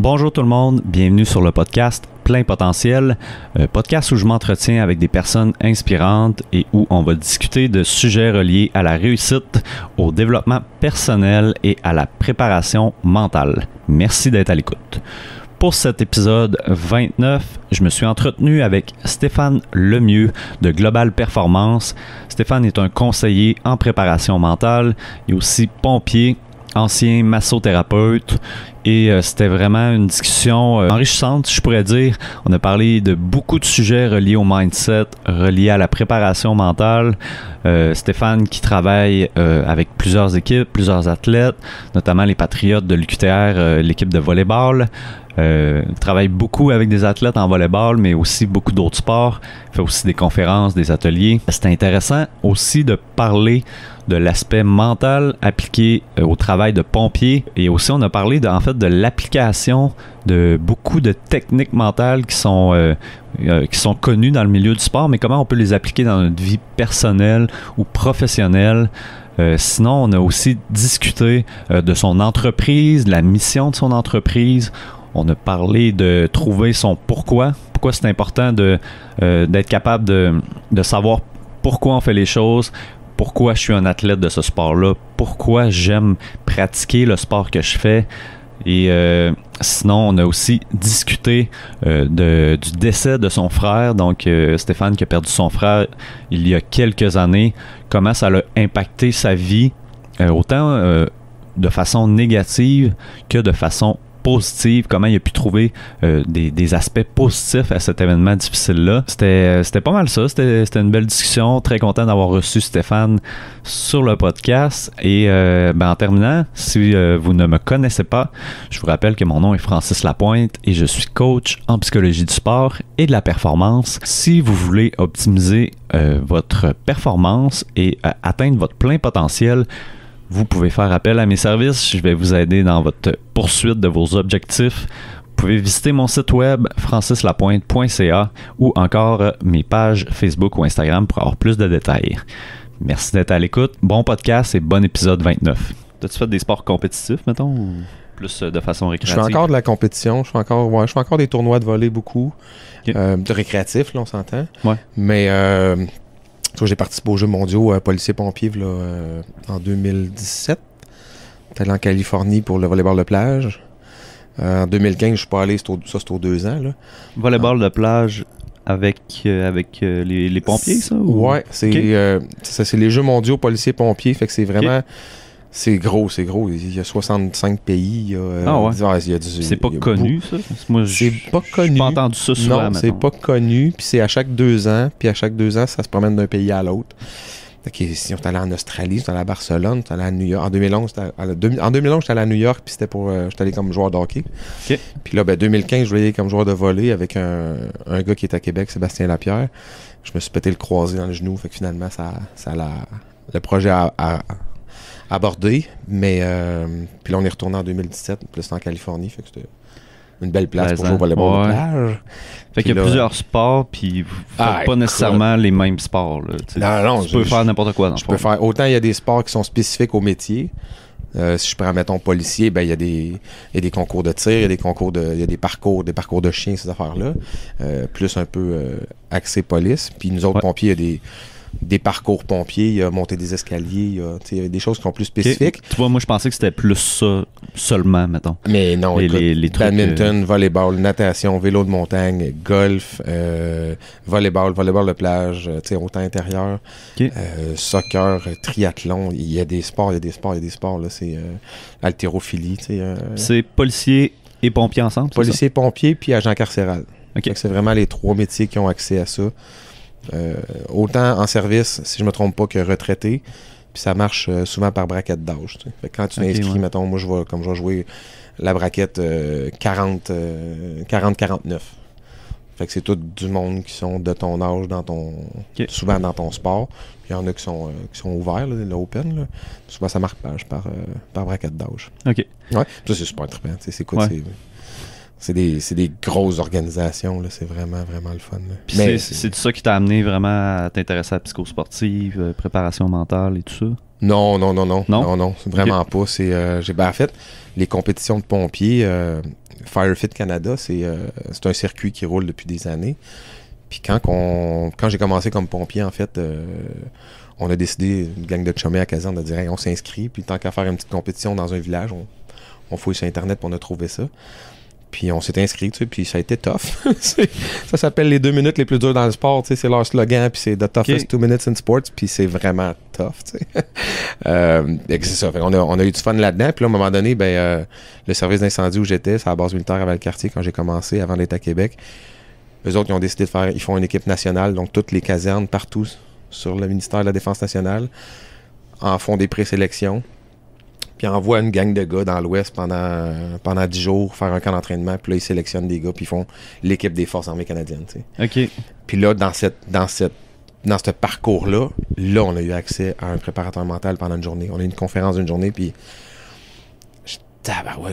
Bonjour tout le monde, bienvenue sur le podcast Plein Potentiel, podcast où je m'entretiens avec des personnes inspirantes et où on va discuter de sujets reliés à la réussite, au développement personnel et à la préparation mentale. Merci d'être à l'écoute. Pour cet épisode 29, je me suis entretenu avec Stéphane Lemieux de Global Performance. Stéphane est un conseiller en préparation mentale et aussi pompier, ancien massothérapeute, et c'était vraiment une discussion enrichissante, je pourrais dire. On a parlé de beaucoup de sujets reliés au mindset, reliés à la préparation mentale. Stéphane qui travaille avec plusieurs équipes, plusieurs athlètes, notamment les Patriotes de l'UQTR, l'équipe de volleyball. Il travaille beaucoup avec des athlètes en volleyball, mais aussi beaucoup d'autres sports. Il fait aussi des conférences, des ateliers. C'est intéressant aussi de parler de l'aspect mental appliqué au travail de pompier. Et aussi, on a parlé de l'application de beaucoup de techniques mentales qui sont connues dans le milieu du sport, mais comment on peut les appliquer dans notre vie personnelle ou professionnelle. Sinon, on a aussi discuté de son entreprise, de la mission de son entreprise. On a parlé de trouver son pourquoi. Pourquoi c'est important d'être capable de savoir pourquoi on fait les choses, pourquoi je suis un athlète de ce sport-là, pourquoi j'aime pratiquer le sport que je fais. Et sinon, on a aussi discuté du décès de son frère. Donc, Stéphane qui a perdu son frère il y a quelques années. Comment ça a impacté sa vie, autant de façon négative que de façon positive, comment il a pu trouver des aspects positifs à cet événement difficile-là. C'était pas mal ça, c'était une belle discussion, très content d'avoir reçu Stéphane sur le podcast. Et en terminant, si vous ne me connaissez pas, je vous rappelle que mon nom est Francis Lapointe et je suis coach en psychologie du sport et de la performance. Si vous voulez optimiser votre performance et atteindre votre plein potentiel, vous pouvez faire appel à mes services. Je vais vous aider dans votre poursuite de vos objectifs. Vous pouvez visiter mon site web francislapointe.ca ou encore mes pages Facebook ou Instagram pour avoir plus de détails. Merci d'être à l'écoute. Bon podcast et bon épisode 29. As-tu fait des sports compétitifs, mettons, ou plus de façon récréative? Je fais encore de la compétition. Je fais encore des tournois de volley beaucoup. Okay. De récréatif, là, on s'entend. Ouais. Mais... j'ai participé aux Jeux mondiaux policiers-pompiers en 2017. J'étais allé en Californie pour le volleyball de plage. En 2015, je suis pas allé, c'était aux 2 ans. Là. Volleyball de plage avec les pompiers, ça? Ou? Ouais, c'est les Jeux mondiaux policiers-pompiers. Fait que c'est vraiment... Okay. C'est gros. Il y a 65 pays. C'est pas connu, ça? Moi, c'est pas connu. J'ai pas entendu ça souvent. Non, c'est pas connu. Puis c'est à chaque 2 ans. Puis à chaque 2 ans, ça se promène d'un pays à l'autre. Si on est allé en Australie, on est allé à Barcelone, on est allé à New York. En 2011, j'étais allé à New York, puis j'étais allé comme joueur de hockey. Okay. Puis là, 2015, je voulais aller comme joueur de volley avec un gars qui est à Québec, Sébastien Lapierre. Je me suis pété le croisé dans le genou. Fait que finalement, le projet a abordé, mais puis là on est retourné en 2017, puis c'est en Californie, fait que c'était une belle place pour jouer au volleyball de plage. Fait qu'il y a plusieurs sports, puis pas nécessairement les mêmes sports. Là, non, tu peux faire n'importe quoi dans le sport. Autant il y a des sports qui sont spécifiques au métier. Si je prends, mettons, policier, il y a des concours de tir, il y a des parcours de chiens, ces affaires-là. Plus un peu axé police. Puis nous autres pompiers, il y a des parcours pompiers, il y a monter des escaliers, il y a des choses qui sont plus spécifiques. Okay. Tu vois, moi, je pensais que c'était plus ça seulement, mettons. Mais non, les trucs, badminton, volleyball, natation, vélo de montagne, golf, volleyball de plage, autant intérieur, okay. Soccer, triathlon, il y a des sports, là, c'est haltérophilie. C'est policiers et pompiers ensemble? Policiers, pompiers, puis agents carcéral. Okay. C'est vraiment les 3 métiers qui ont accès à ça. Autant en service, si je me trompe pas, que retraité. Puis ça marche souvent par braquette d'âge. Fait que quand tu t'inscris, mettons, moi je vais jouer la braquette 40-49. Fait que c'est tout du monde qui sont de ton âge souvent dans ton sport. Puis il y en a qui sont ouverts, là, l'open. Là. Souvent ça marque par braquette d'âge. OK. Ouais. Ça c'est super trippant. C'est cool. Ouais. C'est des grosses organisations, là. C'est vraiment, vraiment le fun. Là. Puis mais c'est ça qui t'a amené vraiment à t'intéresser à la psychosportive, préparation mentale et tout ça? Non, vraiment pas. C'est, en fait, les compétitions de pompiers, Firefit Canada, c'est un circuit qui roule depuis des années. Puis quand j'ai commencé comme pompier, en fait, on a décidé, une gang de chumés à caserne, de dire hey, on s'inscrit, puis tant qu'à faire une petite compétition dans un village, on fouille sur Internet, puis on a trouvé ça. Puis on s'est inscrit, tu sais, puis ça a été tough. Ça s'appelle les 2 minutes les plus dures dans le sport, tu sais, c'est leur slogan, puis c'est The toughest 2 minutes in sports, puis c'est vraiment tough, tu sais. C'est ça, on a eu du fun là-dedans, puis là, à un moment donné, le service d'incendie où j'étais, c'est à la base militaire à Valcartier, quand j'ai commencé, avant d'être à Québec. Eux autres, ils ont décidé ils font une équipe nationale, donc toutes les casernes, partout, sur le ministère de la Défense nationale, en font des présélections. Puis envoie une gang de gars dans l'Ouest pendant 10 jours faire un camp d'entraînement. Puis là, ils sélectionnent des gars, puis ils font l'équipe des Forces armées canadiennes. Tu sais. OK. Puis là, dans ce parcours-là, on a eu accès à un préparateur mental pendant une journée. On a eu une conférence d'une journée, puis je suis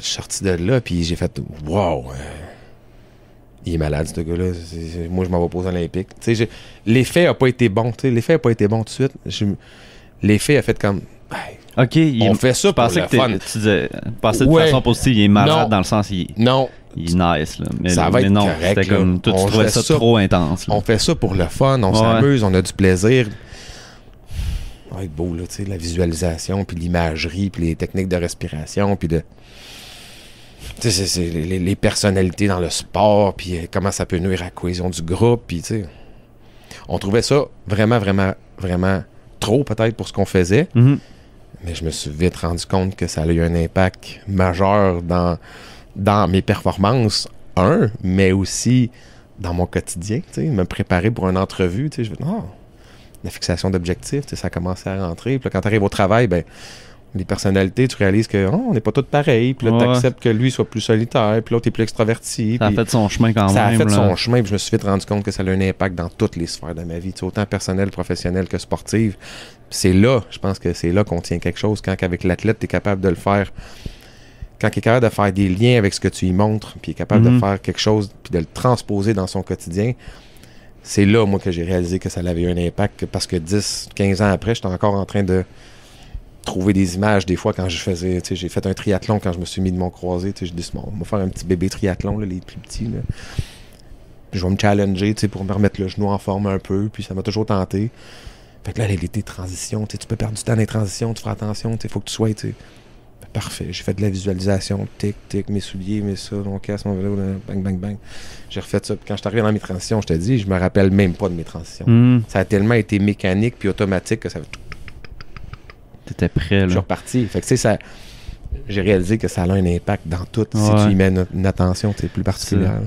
sorti de là, puis j'ai fait « Wow! Il est malade, ce gars-là. Moi, je m'en vais pas aux Olympiques. » Tu sais, l'effet n'a pas été bon. Tu sais, l'effet n'a pas été bon tout de suite. L'effet a fait comme... OK, on fait ça pour le fun. Tu disais, pensais de façon positive, il est malade dans le sens, il est nice. Là. Mais, ça va être non, correct. C'était comme, toi, tu trouvais ça trop intense. Là. On fait ça pour le fun, on s'amuse, on a du plaisir. Ça va être beau, là, tu sais, la visualisation, puis l'imagerie, puis les techniques de respiration, puis de... Tu sais, c'est les personnalités dans le sport, puis comment ça peut nuire à la cohésion du groupe, puis tu sais... On trouvait ça vraiment, vraiment, vraiment trop, peut-être, pour ce qu'on faisait. Mm-hmm. Mais je me suis vite rendu compte que ça a eu un impact majeur dans mes performances, mais aussi dans mon quotidien, tu sais, me préparer pour une entrevue, tu sais, la fixation d'objectifs, tu sais, ça a commencé à rentrer. Puis là, quand tu arrives au travail, les personnalités, tu réalises que on n'est pas tous pareils, puis là, tu acceptes que lui soit plus solitaire, puis l'autre est plus extraverti. Ça a fait son chemin quand même. Ça a fait son chemin, puis je me suis vite rendu compte que ça a un impact dans toutes les sphères de ma vie, tu sais, autant personnelle, professionnelle que sportive. C'est là, je pense que c'est là qu'on tient quelque chose, quand avec l'athlète, tu es capable de le faire, quand il est capable de faire des liens avec ce que tu lui montres, puis il est capable de faire quelque chose, puis de le transposer dans son quotidien. C'est là, moi, que j'ai réalisé que ça avait eu un impact, parce que 10, 15 ans après, j'étais encore en train de trouver des images, des fois, quand je faisais, tu sais, j'ai fait un triathlon quand je me suis mis de mon croisé, tu sais, je dis, bon, on va faire un petit bébé triathlon, là, les plus petits, là. Puis je vais me challenger, tu sais, pour me remettre le genou en forme un peu, puis ça m'a toujours tenté. Fait que là, les transitions, tu peux perdre du temps dans les transitions, tu feras attention, il faut que tu sois, tu sais. Parfait, j'ai fait de la visualisation, tic, tic, mes souliers, mes ça, mon casque, mon vélo, bang, bang, bang. J'ai refait ça. Puis quand je suis arrivé dans mes transitions, je te dis, je me rappelle même pas de mes transitions. Ça a tellement été mécanique puis automatique que ça... T'étais prêt, là. Je suis reparti. Fait que, tu sais, ça... J'ai réalisé que ça a un impact dans tout si tu y mets une attention plus particulière.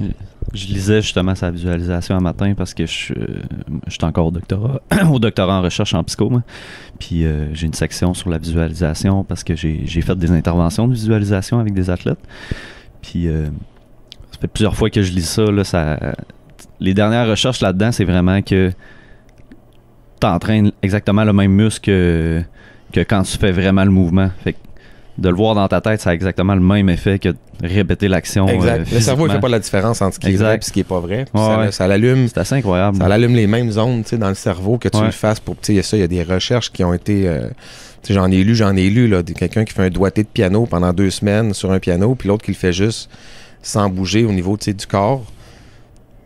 Je lisais justement sa visualisation un matin parce que je suis encore au doctorat en recherche en psycho. Moi. Puis j'ai une section sur la visualisation parce que j'ai fait des interventions de visualisation avec des athlètes. Puis ça fait plusieurs fois que je lis ça. Là, les dernières recherches là-dedans, c'est vraiment que tu entraînes exactement le même muscle que quand tu fais vraiment le mouvement. Fait que de le voir dans ta tête, ça a exactement le même effet que de répéter l'action. Exact. Le cerveau ne fait pas la différence entre ce qui est vrai et ce qui n'est pas vrai. Ça l'allume. C'est assez incroyable. Ça allume les mêmes zones dans le cerveau que tu le fasses pour. Il y a des recherches qui ont été. J'en ai lu, là, quelqu'un qui fait un doigté de piano pendant 2 semaines sur un piano, puis l'autre qui le fait juste sans bouger au niveau du corps.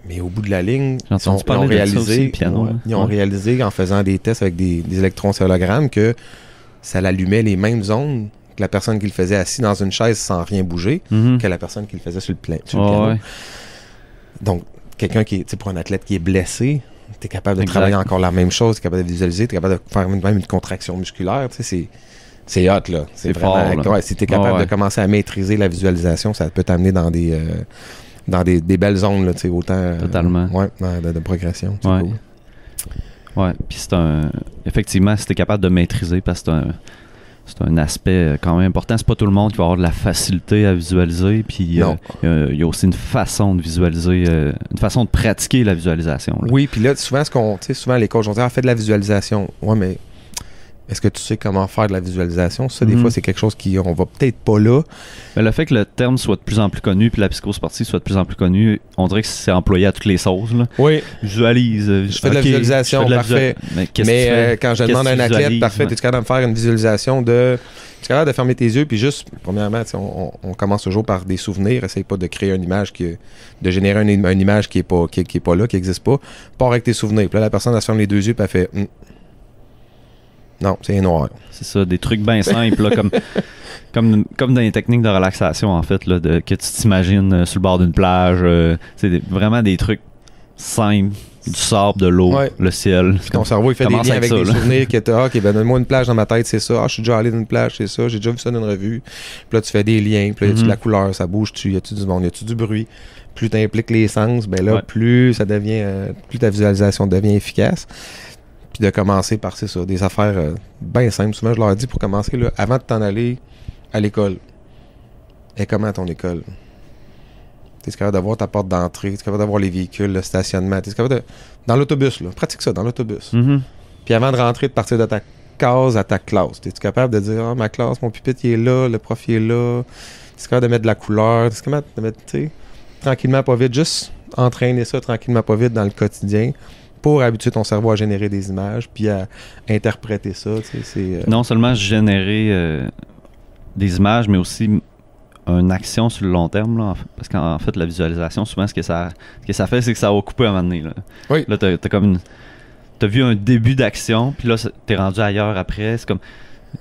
Mais au bout de la ligne, ils ont réalisé en faisant des tests avec des électroencéphalogrammes que ça l'allumait les mêmes zones que la personne qui le faisait assis dans une chaise sans rien bouger que la personne qui le faisait sur le piano. Ouais. Donc, quelqu'un qui est, pour un athlète qui est blessé, tu es capable de travailler encore la même chose, tu es capable de visualiser, tu es capable de faire même une contraction musculaire. C'est hot, là. C'est vraiment fort, là. Si tu es capable de commencer à maîtriser la visualisation, ça peut t'amener dans des belles zones, là, autant totalement. De progression. Ouais. Cool. Ouais, puis effectivement, si tu es capable de maîtriser, parce que c'est un aspect quand même important. C'est pas tout le monde qui va avoir de la facilité à visualiser. Puis il y a aussi une façon de visualiser, une façon de pratiquer la visualisation. Là. Oui, puis là, souvent, souvent les coachs vont dire fais de la visualisation. Ouais, mais Est-ce que tu sais comment faire de la visualisation? Ça, des fois, c'est quelque chose on va peut-être pas là. Mais le fait que le terme soit de plus en plus connu puis la psychosportive soit de plus en plus connue, on dirait que c'est employé à toutes les sauces. Là. Oui. Visualise. Je fais de la visualisation, parfait. Mais qu'est-ce que tu fais? Quand je demande à un athlète, parfait, es-tu capable de me faire une visualisation de... Tu es capable de fermer tes yeux, puis juste, premièrement, on commence toujours par des souvenirs. Essaye pas de créer une image, de générer une image qui est pas là, qui n'existe pas. Pars avec tes souvenirs. Puis là, la personne, elle se ferme les deux yeux, puis elle fait... Non, c'est noir. C'est ça, des trucs bien simples, là, comme dans les techniques de relaxation, en fait, là, que tu t'imagines sur le bord d'une plage. C'est vraiment des trucs simples, du sable, de l'eau, le ciel. Puis ton cerveau, il fait des liens avec des souvenirs que tu as. OK, ben donne-moi une plage dans ma tête, c'est ça. Ah, je suis déjà allé dans une plage, c'est ça. J'ai déjà vu ça dans une revue. Puis là, tu fais des liens. Puis là, y a-tu de la couleur, ça bouge-tu, y a-tu du monde, y a-tu du bruit. Plus tu impliques les sens, ben là, plus ça devient, plus ta visualisation devient efficace. Puis de commencer par, c'est ça, des affaires bien simples. Souvent, je leur dis pour commencer, là, avant de t'en aller à l'école. Et comment à ton école? Tu es capable d'avoir ta porte d'entrée, tu es capable d'avoir les véhicules, le stationnement. Tu es capable de... Dans l'autobus, là. Pratique ça, dans l'autobus. Puis avant de rentrer, de partir de ta case à ta classe. Es-tu capable de dire, ma classe, mon pupitre, il est là, le prof, il est là. Tu es capable de mettre de la couleur. Tu es capable de mettre, tu sais, tranquillement, pas vite. Juste entraîner ça tranquillement, pas vite dans le quotidien. Pour habituer ton cerveau à générer des images puis à interpréter ça. Non seulement générer des images, mais aussi une action sur le long terme. Là, parce qu'en fait, la visualisation, souvent, ce que ça fait, c'est que ça va couper à un moment donné. Là, là t'as vu un début d'action, puis là, t'es rendu ailleurs après. C'est comme...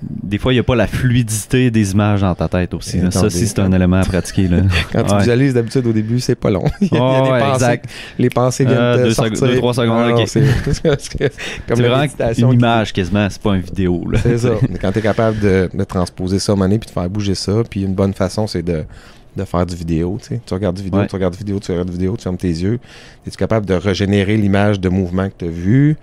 Des fois, il n'y a pas la fluidité des images dans ta tête aussi. Là. Ça aussi, c'est un élément à pratiquer. Là. Quand tu visualises d'habitude au début, c'est pas long. Il y a des pensées. Exact. Les pensées viennent de sortir. 2-3 secondes. Okay. C'est vraiment une image quasiment, c'est pas une vidéo. Là. C'est ça. Quand tu es capable de transposer ça à un moment donné, puis de faire bouger ça, puis une bonne façon, c'est de faire du vidéo. Tu regardes du vidéo, tu regardes vidéo, tu fermes tes yeux. Es-tu capable de régénérer l'image de mouvement que tu as vu?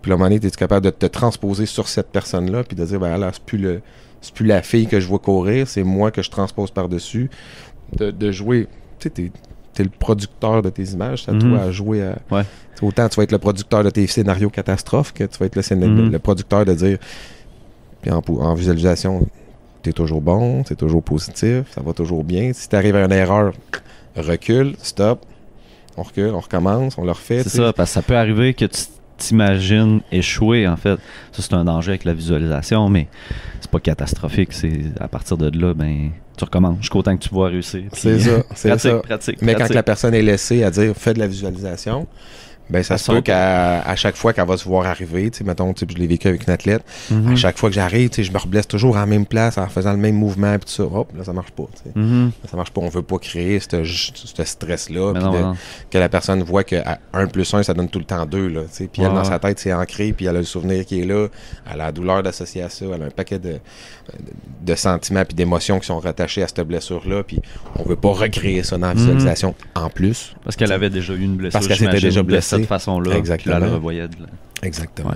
Puis à un moment donné, es-tu capable de te transposer sur cette personne-là, puis de dire, ben là, c'est plus la fille que je vois courir, c'est moi que je transpose par-dessus. De jouer, tu sais, t'es le producteur de tes images, c'est à toi à jouer à... Autant tu vas être le producteur de tes scénarios catastrophes que tu vas être le producteur de dire, puis en visualisation, t'es toujours bon, c'est toujours positif, ça va toujours bien. Si t'arrives à une erreur, recule, stop, on recule, on recommence, on le refait. C'est ça, parce que ça peut arriver que tu t'imagines échouer, en fait. Ça, c'est un danger avec la visualisation, mais c'est pas catastrophique. C'est à partir de là, ben, tu recommences jusqu'au temps que tu vas réussir. C'est ça, c'est pratique. Mais quand la personne est laissée à dire « fais de la visualisation », ben ça se peut qu'à chaque fois qu'elle va se voir arriver, tu sais, mettons, je l'ai vécu avec une athlète, à chaque fois que j'arrive, je me reblesse toujours en même place en faisant le même mouvement, puis tout ça, hop, là, ça marche pas, ça marche pas, on veut pas créer ce stress-là, que la personne voit que 1 + 1, ça donne tout le temps 2, là, puis elle, dans sa tête, c'est ancré, puis elle a le souvenir qui est là, elle a la douleur d'associer à ça, elle a un paquet de sentiments puis d'émotions qui sont rattachés à cette blessure-là, puis on veut pas recréer ça dans la visualisation en plus. Parce qu'elle avait déjà eu une blessure, parce qu'elle s'était déjà blessée. De cette façon-là. Exactement. Puis là, elle revoyait de là. Exactement,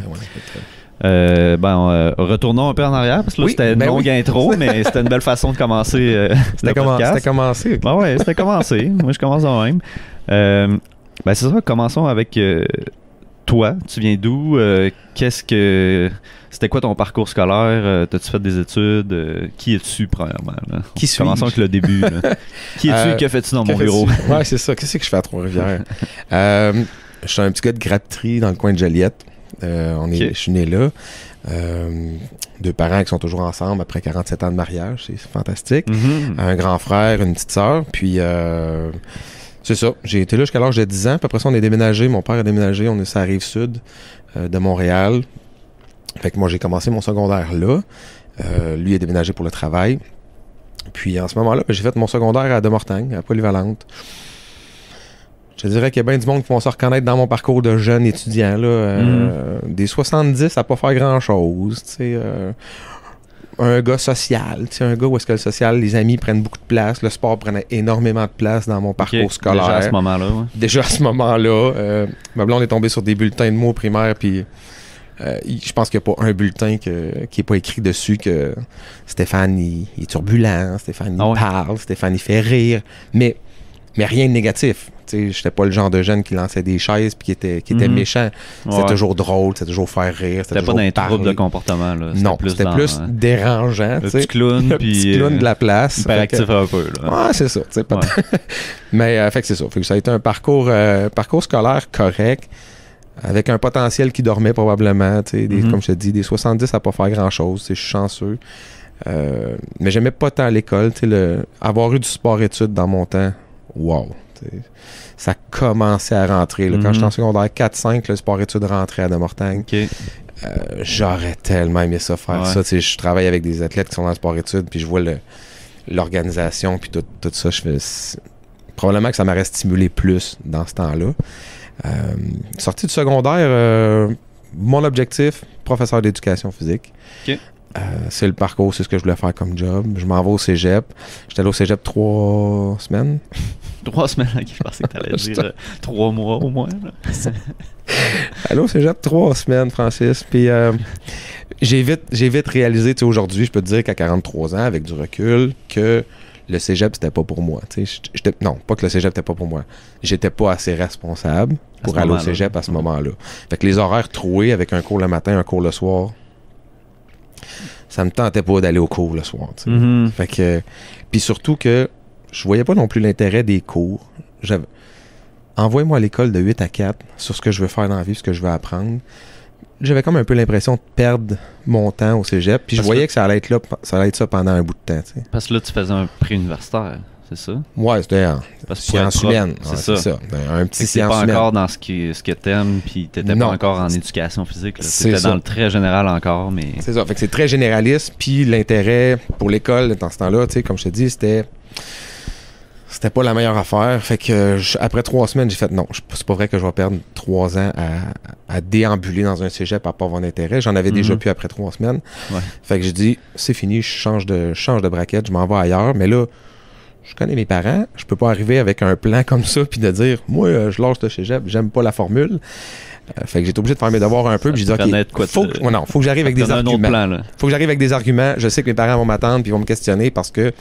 retournons un peu en arrière, parce que là, c'était une longue intro, mais c'était une belle façon de commencer C'était commencé. Okay. C'était commencé. Moi, je commence en même. C'est ça, commençons avec toi. Tu viens d'où? C'était quoi ton parcours scolaire? T'as-tu fait des études? Qui es-tu, premièrement? Là? Commençons avec le début. Là. Qui es-tu et que fais-tu dans mon bureau? Ouais, c'est ça. Qu'est-ce que je fais à Trois-Rivières? Je suis un petit gars de Grapeterie dans le coin de Joliette. Je suis né là. 2 parents qui sont toujours ensemble après 47 ans de mariage. C'est fantastique. Un grand frère, une petite sœur. Puis... c'est ça. J'ai été là jusqu'à l'âge de 10 ans. Puis après ça, on est déménagé. Mon père a déménagé. On est sur la Rive-Sud de Montréal. Fait que moi, j'ai commencé mon secondaire là. Lui a déménagé pour le travail. Puis en ce moment-là, j'ai fait mon secondaire à Demortagne, à Polyvalente. Je dirais qu'il y a bien du monde qui vont se reconnaître dans mon parcours de jeune étudiant. Là, des 70 à pas faire grand-chose. Un gars social, un gars où est-ce que le social, les amis prennent beaucoup de place, le sport prenait énormément de place dans mon parcours scolaire. Déjà à ce moment-là, Déjà à ce moment-là. Ma blonde est tombée sur des bulletins de mots primaires, puis je pense qu'il n'y a pas un bulletin qui n'est pas écrit dessus que Stéphane, il est turbulent, Stéphane, il parle, Stéphane, il fait rire. Mais Mais rien de négatif. Je n'étais pas le genre de jeune qui lançait des chaises puis qui était méchant. C'était toujours drôle, c'était toujours faire rire. C'était pas d'un trouble de comportement. Là. Non, c'était plus dérangeant. Le petit clown. Le petit clown de la place. Hyperactif un peu. Ouais, c'est ça. Mais fait que c'est ça. Fait que ça a été un parcours scolaire correct, avec un potentiel qui dormait probablement. Comme je te dis, des 70 à pas faire grand-chose. Je suis chanceux. Mais j'aimais pas tant l'école. Avoir eu du sport-études dans mon temps, wow! Ça commençait à rentrer. Là. Quand j'étais en secondaire 4-5, le sport-études rentrait à Demortagne. Okay. J'aurais tellement aimé ça, faire ça. Je travaille avec des athlètes qui sont dans le sport-études, puis je vois l'organisation, puis tout ça. Probablement que ça m'aurait stimulé plus dans ce temps-là. Sorti du secondaire, mon objectif, professeur d'éducation physique. Okay. C'est le parcours, c'est ce que je voulais faire comme job. Je m'en vais au cégep. J'étais allé au cégep 3 semaines. 3 semaines, ok, je pensais que tu allais dire 3 mois au moins. Allé au cégep 3 semaines, Francis. Puis j'ai vite réalisé, aujourd'hui, je peux te dire qu'à 43 ans, avec du recul, que le cégep, c'était pas pour moi. Non, pas que le cégep, c'était pas pour moi. J'étais pas assez responsable pour aller au cégep à ce moment-là. Fait que les horaires troués avec un cours le matin, un cours le soir, ça me tentait pas d'aller au cours le soir. Fait que, puis surtout que je voyais pas non plus l'intérêt des cours. Envoie-moi à l'école de 8 à 4 sur ce que je veux faire dans la vie, ce que je veux apprendre. J'avais comme un peu l'impression de perdre mon temps au cégep. Puis je voyais que ça allait être ça pendant un bout de temps. Parce que là, tu faisais un pré-universitaire, c'est ça? Ouais, c'était en sciences humaines. C'est ça. Un petit sciences humaines. T'étais pas encore dans ce que t'aimes, puis t'étais pas encore en éducation physique. T'étais dans le très général encore, mais... C'est ça. Fait que c'est très généraliste. Puis l'intérêt pour l'école, dans ce temps-là, comme je te dis, c'était pas la meilleure affaire. Fait que après 3 semaines, j'ai fait non, c'est pas vrai que je vais perdre 3 ans à déambuler dans un cégep à pas avoir d'intérêt. J'en avais déjà plus après 3 semaines. Ouais. Fait que j'ai dit, c'est fini, je change de braquette, je m'en vais ailleurs. Mais là, je connais mes parents, je peux pas arriver avec un plan comme ça puis de dire, moi, je lâche le cégep, j'aime pas la formule. Fait que j'ai été obligé de faire mes devoirs un peu, puis j'ai dit, OK, faut que j'arrive avec des arguments. Faut que j'arrive avec des arguments. Je sais que mes parents vont m'attendre puis vont me questionner parce que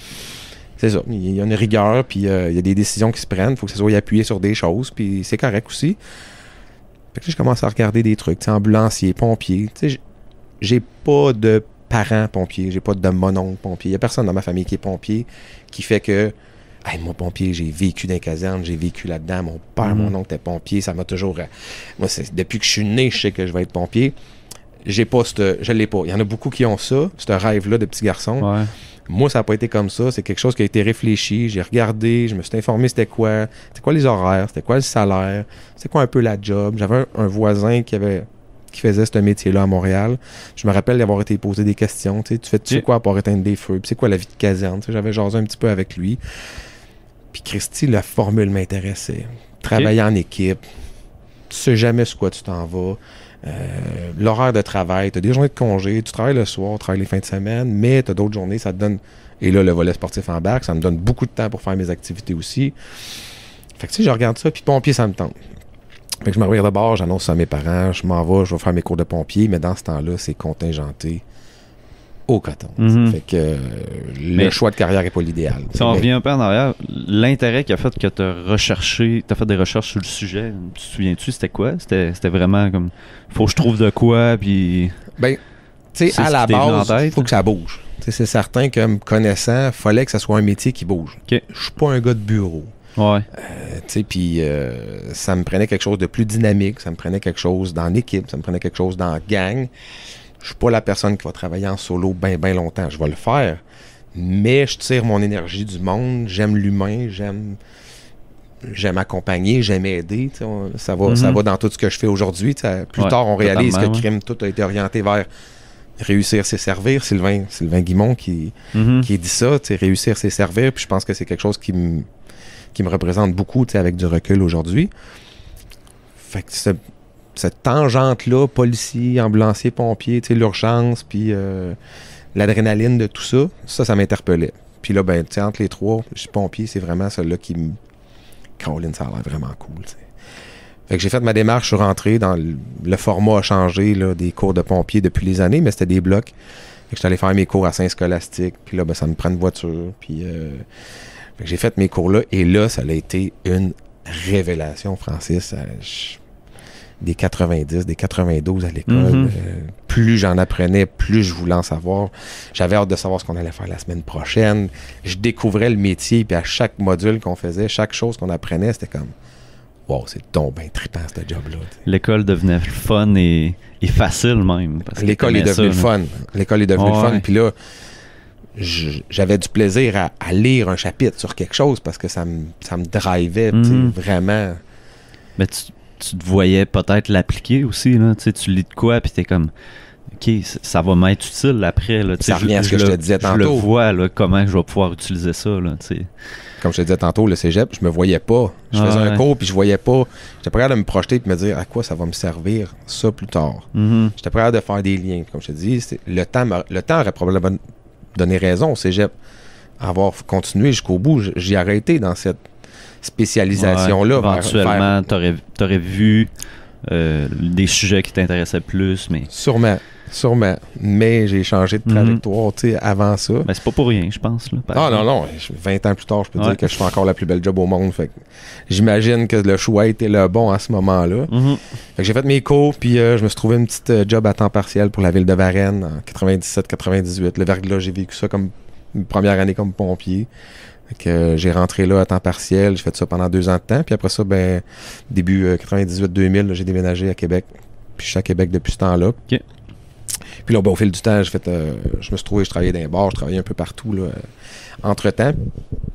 c'est ça, il y a une rigueur, puis il y a des décisions qui se prennent, il faut que ça soit appuyé sur des choses, puis c'est correct aussi. Fait que là, je commence à regarder des trucs, ambulancier, pompier. J'ai pas de parents pompiers, j'ai pas de mononcle pompier. Il y a personne dans ma famille qui est pompier, qui fait que, hey, moi, pompier, j'ai vécu dans les casernes, j'ai vécu là-dedans, mon père, mon oncle était pompier, ça m'a toujours... Moi, depuis que je suis né, je sais que je vais être pompier. Je l'ai pas. Il y en a beaucoup qui ont ça, ce rêve-là de petit garçon. Ouais. Moi, ça n'a pas été comme ça. C'est quelque chose qui a été réfléchi. J'ai regardé, je me suis informé c'était quoi les horaires, c'était quoi le salaire, c'était quoi un peu la job. J'avais un voisin qui faisait ce métier-là à Montréal. Je me rappelle d'avoir été posé des questions. Tu fais quoi pour éteindre des feux? Puis c'est quoi la vie de caserne? J'avais jasé un petit peu avec lui. Puis Christy, la formule m'intéressait. Travailler en équipe. Tu sais jamais sur quoi tu t'en vas. L'horaire de travail, tu as des journées de congé, tu travailles le soir, tu travailles les fins de semaine, mais tu as d'autres journées, ça te donne... Et là, le volet sportif embarque, ça me donne beaucoup de temps pour faire mes activités aussi. Fait que je regarde ça, puis pompier, ça me tente. Fait que je me reviens de bord, j'annonce ça à mes parents, je m'en vais, je vais faire mes cours de pompier, mais dans ce temps-là, c'est contingenté au coton. Fait que le choix de carrière n'est pas l'idéal. Si on revient un peu en arrière, l'intérêt qui a fait que tu as fait des recherches sur le sujet, tu te souviens-tu, c'était quoi? C'était vraiment comme, faut que je trouve de quoi, puis... Ben, tu sais, à la base, il faut que ça bouge. C'est certain que, me connaissant, il fallait que ça soit un métier qui bouge. Okay. Je suis pas un gars de bureau. Ouais. Puis ça me prenait quelque chose de plus dynamique, ça me prenait quelque chose dans l'équipe, ça me prenait quelque chose dans la gang. Je suis pas la personne qui va travailler en solo bien longtemps. Je vais le faire, mais je tire mon énergie du monde. J'aime l'humain, j'aime accompagner, j'aime aider. Ça va dans tout ce que je fais aujourd'hui. Plus tard, on réalise que le crime, tout a été orienté vers réussir, c'est servir. Sylvain Guimond qui dit ça, réussir, c'est servir. Puis je pense que c'est quelque chose qui me représente beaucoup avec du recul aujourd'hui. Fait que cette tangente-là, policier, ambulancier, pompier, l'urgence, puis l'adrénaline de tout ça, ça m'interpellait. Puis là, ben, entre les trois, je suis pompier, c'est vraiment celle-là qui me... Caroline, ça a l'air vraiment cool, t'sais. Fait que j'ai fait ma démarche, je suis rentré dans le format a changé là, des cours de pompier depuis les années, mais c'était des blocs. Fait que j'étais allé faire mes cours à Saint-Scolastique, puis là, ben, ça me prend une voiture, puis Fait que j'ai fait mes cours là, et là, ça a été une révélation, Francis. Des 90, des 92 à l'école. Plus j'en apprenais, plus je voulais en savoir. J'avais hâte de savoir ce qu'on allait faire la semaine prochaine. Je découvrais le métier, puis à chaque module qu'on faisait, chaque chose qu'on apprenait, c'était comme wow, c'est donc bien trippant, ce job-là. L'école devenait fun et facile même. L'école est devenue le fun. L'école est devenue le fun. Puis là, j'avais du plaisir à lire un chapitre sur quelque chose parce que ça me drivait vraiment. Mais tu te voyais peut-être l'appliquer aussi. Là. Tu lis de quoi, puis t'es comme OK, ça va m'être utile après. Là. Ça revient à ce que je te disais tantôt. Je le vois, là, comment je vais pouvoir utiliser ça. Là, comme je te disais tantôt, le cégep, je me voyais pas. Je faisais un cours, puis je voyais pas. J'étais prêt à me projeter et me dire à quoi ça va me servir, ça, plus tard. J'étais prêt à faire des liens. Comme je te dis, le temps aurait probablement donné raison au cégep. Avoir continué jusqu'au bout, j'y aurais été dans cette spécialisation-là. Éventuellement, t'aurais vu des sujets qui t'intéressaient plus. Mais... Sûrement. Mais j'ai changé de trajectoire avant ça. Mais c'est pas pour rien, je pense. Là, non. 20 ans plus tard, je peux dire que je fais encore la plus belle job au monde. Fait que j'imagine que le choix était le bon à ce moment-là. Fait que j'ai fait mes cours, puis je me suis trouvé une petite job à temps partiel pour la ville de Varennes en 97-98. Le verglas, j'ai vécu ça comme une première année comme pompier. Fait que j'ai rentré là à temps partiel. J'ai fait ça pendant 2 ans de temps. Puis après ça, début 98-2000, j'ai déménagé à Québec. Puis je suis à Québec depuis ce temps-là. Okay. Puis là, au fil du temps, je me suis trouvé, je travaillais dans les bars, je travaillais un peu partout là, entre-temps.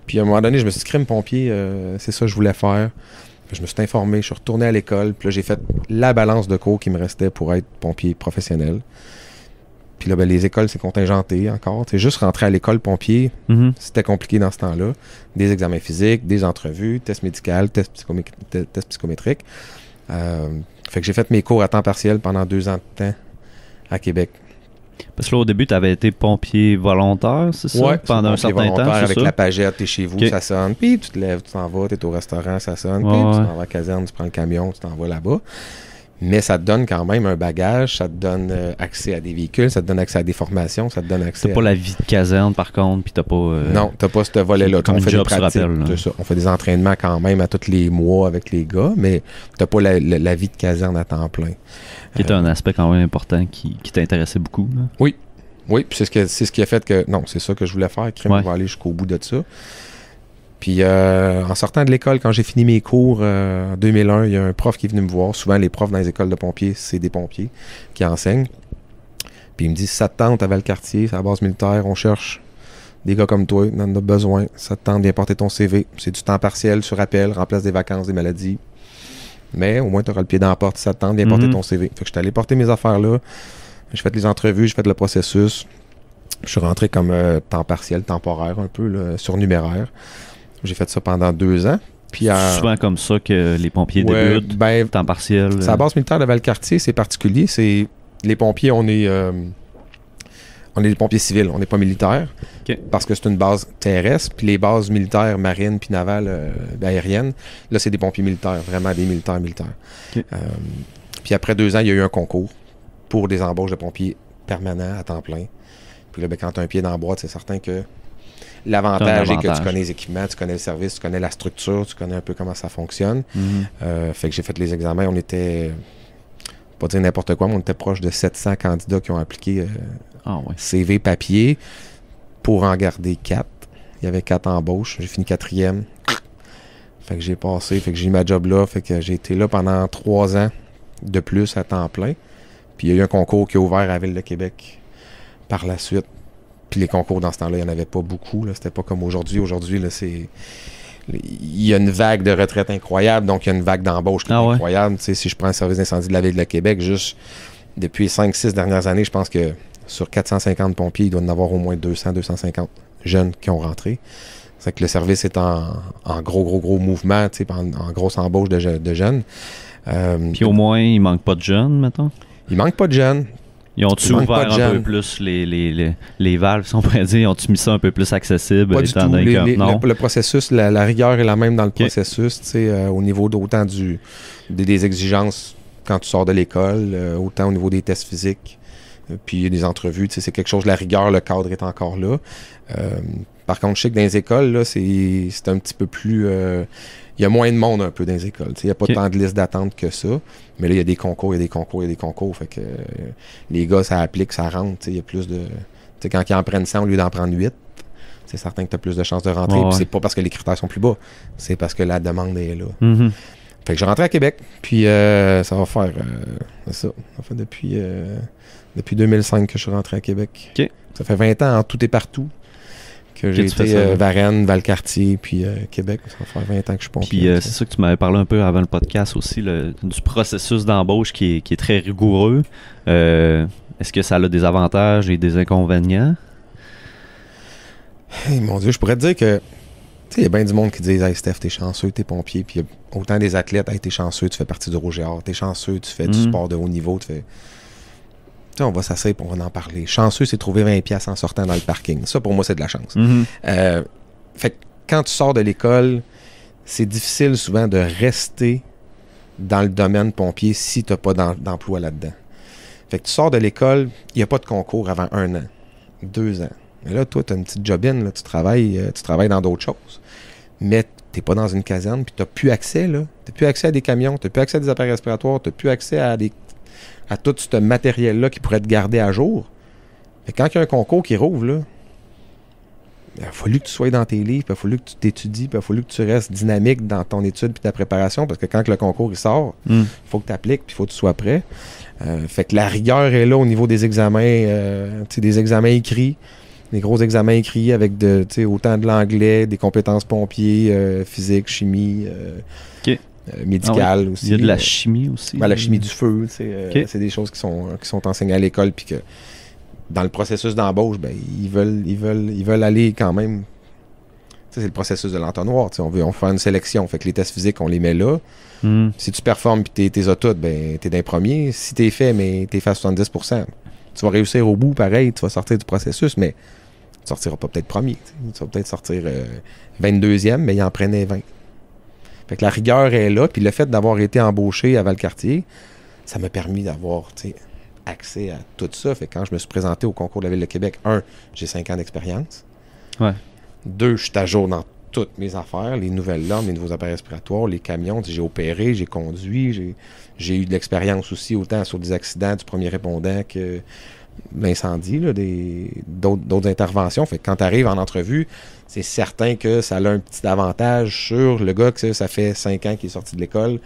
Puis à un moment donné, je me suis dit, crème pompier, c'est ça que je voulais faire. Puis je me suis informé, je suis retourné à l'école. Puis là, j'ai fait la balance de cours qui me restait pour être pompier professionnel. Puis là, les écoles, c'est contingenté encore. C'est juste rentrer à l'école pompier, c'était compliqué dans ce temps-là. Des examens physiques, des entrevues, tests médicaux, tests psychométriques. Fait que j'ai fait mes cours à temps partiel pendant 2 ans de temps à Québec. Parce que là, au début, tu avais été pompier volontaire, c'est ça? Oui, pendant un certain temps, c'est avec ça? la pagette, t'es chez vous, ça sonne. Puis tu te lèves, tu t'en vas, t'es au restaurant, ça sonne. Puis tu t'en vas à la caserne, tu prends le camion, tu t'en vas là-bas. Mais ça te donne quand même un bagage, ça te donne accès à des véhicules, ça te donne accès à des formations, ça te donne accès T'as pas la vie de caserne, par contre, puis t'as pas... Non, t'as pas ce volet-là. On fait des pratiques, ça. On fait des entraînements quand même à tous les mois avec les gars, mais t'as pas la vie de caserne à temps plein. Qui est un aspect quand même important qui t'intéressait beaucoup. Là. Oui, puis c'est ce qui a fait que... Non, c'est ça que je voulais faire, on va aller jusqu'au bout de ça. Puis en sortant de l'école, quand j'ai fini mes cours en 2001, il y a un prof qui est venu me voir. Souvent, les profs dans les écoles de pompiers, c'est des pompiers qui enseignent. Puis il me dit, si ça te tente à Valcartier, c'est à la base militaire, on cherche des gars comme toi, on en a besoin. Ça te tente, viens porter ton CV. C'est du temps partiel, sur appel, remplace des vacances, des maladies. Mais au moins, tu auras le pied dans la porte. Si ça te tente, viens porter ton CV. Fait que je suis allé porter mes affaires là. J'ai fait les entrevues, j'ai fait le processus. Je suis rentré comme temps partiel, temporaire un peu, là, surnuméraire. J'ai fait ça pendant 2 ans. Puis, c'est souvent comme ça que les pompiers débutent, temps partiel. C'est la base militaire de Valcartier, c'est particulier. C'est les pompiers, on est des pompiers civils, on n'est pas militaires. Okay. Parce que c'est une base terrestre. Puis les bases militaires, marines, puis navales, aériennes, là, c'est des pompiers militaires, vraiment des militaires. Okay. Puis après 2 ans, il y a eu un concours pour des embauches de pompiers permanents à temps plein. Puis là, quand tu as un pied dans la boîte, c'est certain que l'avantage est que tu connais les équipements, tu connais le service, tu connais la structure, tu connais un peu comment ça fonctionne. Fait que j'ai fait les examens. On était, pas dire n'importe quoi, mais on était proche de 700 candidats qui ont appliqué CV papier pour en garder 4. Il y avait 4 embauches. J'ai fini 4e. Fait que j'ai passé, fait que j'ai eu ma job là. Fait que j'ai été là pendant 3 ans de plus à temps plein. Puis il y a eu un concours qui a ouvert à la Ville de Québec par la suite. Puis les concours dans ce temps-là, il n'y en avait pas beaucoup. Là. C'était pas comme aujourd'hui. Aujourd'hui, là, il y a une vague de retraite incroyable, donc il y a une vague d'embauche qui est incroyable. Tu sais, si je prends le service d'incendie de la Ville de Québec, juste depuis 5-6 dernières années, je pense que sur 450 pompiers, il doit y en avoir au moins 200-250 jeunes qui ont rentré. C'est que le service est en gros mouvement, tu sais, en grosse embauche de jeunes. Puis au moins, il manque pas de jeunes, mettons? Il manque pas de jeunes. Ils ont-tu ouvert un peu plus les valves, si on pourrait dire? Ils ont-tu mis ça un peu plus accessible? Pas du tout. Le processus, la rigueur est la même dans le processus, au niveau d'autant des exigences quand tu sors de l'école, autant au niveau des tests physiques, puis des entrevues, c'est quelque chose, la rigueur, le cadre est encore là. Par contre, je sais que dans les écoles, là, c'est un petit peu plus... il y a moins de monde un peu dans les écoles. Il n'y a pas tant de listes d'attente que ça. Mais là, il y a des concours, il y a des concours, il y a des concours. Fait que les gars, ça applique, ça rentre. Il y a plus de... quand ils en prennent 100 au lieu d'en prendre 8, c'est certain que tu as plus de chances de rentrer. Puis c'est pas parce que les critères sont plus bas. C'est parce que la demande est là. Mm-hmm. Fait que je rentre à Québec. Puis ça va faire... c'est ça. Ça fait depuis 2005 que je suis rentré à Québec. Okay. Ça fait 20 ans en tout et partout que j'ai été Varennes, Valcartier, puis Québec. Ça va faire 20 ans que je suis pompier. Puis c'est ça que tu m'avais parlé un peu avant le podcast aussi, du processus d'embauche qui est très rigoureux. Est-ce que ça a des avantages et des inconvénients? Hey, mon Dieu, je pourrais te dire que il y a bien du monde qui disent « Hey Steph, t'es chanceux, t'es pompier. » Puis il y a autant des athlètes « Hey, t'es chanceux, tu fais partie du Rouge-et-Or. T'es chanceux, tu fais du sport de haut niveau. » Tu fais... on va s'asseoir et on va en parler. Chanceux, c'est trouver 20$ en sortant dans le parking. Ça, pour moi, c'est de la chance. Mm-hmm. Fait que quand tu sors de l'école, c'est difficile souvent de rester dans le domaine pompier si tu n'as pas d'emploi là-dedans. Fait que tu sors de l'école, il n'y a pas de concours avant 1 an, 2 ans. Mais là, toi, tu as une petite jobine, là, tu travailles dans d'autres choses. Mais tu n'es pas dans une caserne, puis tu n'as plus accès, là. Tu n'as plus accès à des camions, tu n'as plus accès à des appareils respiratoires, tu n'as plus accès à tout ce matériel-là qui pourrait te garder à jour. Fait que quand il y a un concours qui rouvre, là, il a fallu que tu sois dans tes livres, il a fallu que tu t'étudies, il a fallu que tu restes dynamique dans ton étude et ta préparation, parce que quand le concours il sort, il faut que tu appliques, puis il faut que tu sois prêt. Fait que la rigueur est là au niveau des examens, des examens écrits, des gros examens écrits avec autant de l'anglais, des compétences pompiers, physique, chimie, médicale aussi. Il y a de la chimie aussi. La chimie du feu, c'est des choses qui sont enseignées à l'école, puis que dans le processus d'embauche, ils veulent aller quand même. C'est le processus de l'entonnoir. On veut faire une sélection. Fait que les tests physiques, on les met là. Si tu performes et t'es toutes, t'es d'un premier. Si t'es fait, mais t'es fait à 70%, tu vas réussir au bout, pareil, tu vas sortir du processus, mais tu sortiras pas peut-être premier. Tu vas peut-être sortir 22e, mais il en prenait 20. Fait que la rigueur est là, puis le fait d'avoir été embauché à Valcartier, ça m'a permis d'avoir accès à tout ça. Fait que quand je me suis présenté au concours de la Ville de Québec, 1, j'ai 5 ans d'expérience. Ouais. 2, je suis à jour dans toutes mes affaires, les nouvelles normes, les nouveaux appareils respiratoires, les camions. J'ai opéré, j'ai conduit, j'ai eu de l'expérience aussi, autant sur des accidents du premier répondant que l'incendie, d'autres interventions. Fait que quand tu arrives en entrevue, c'est certain que ça a un petit avantage sur le gars que ça fait 5 ans qu'il est sorti de l'école,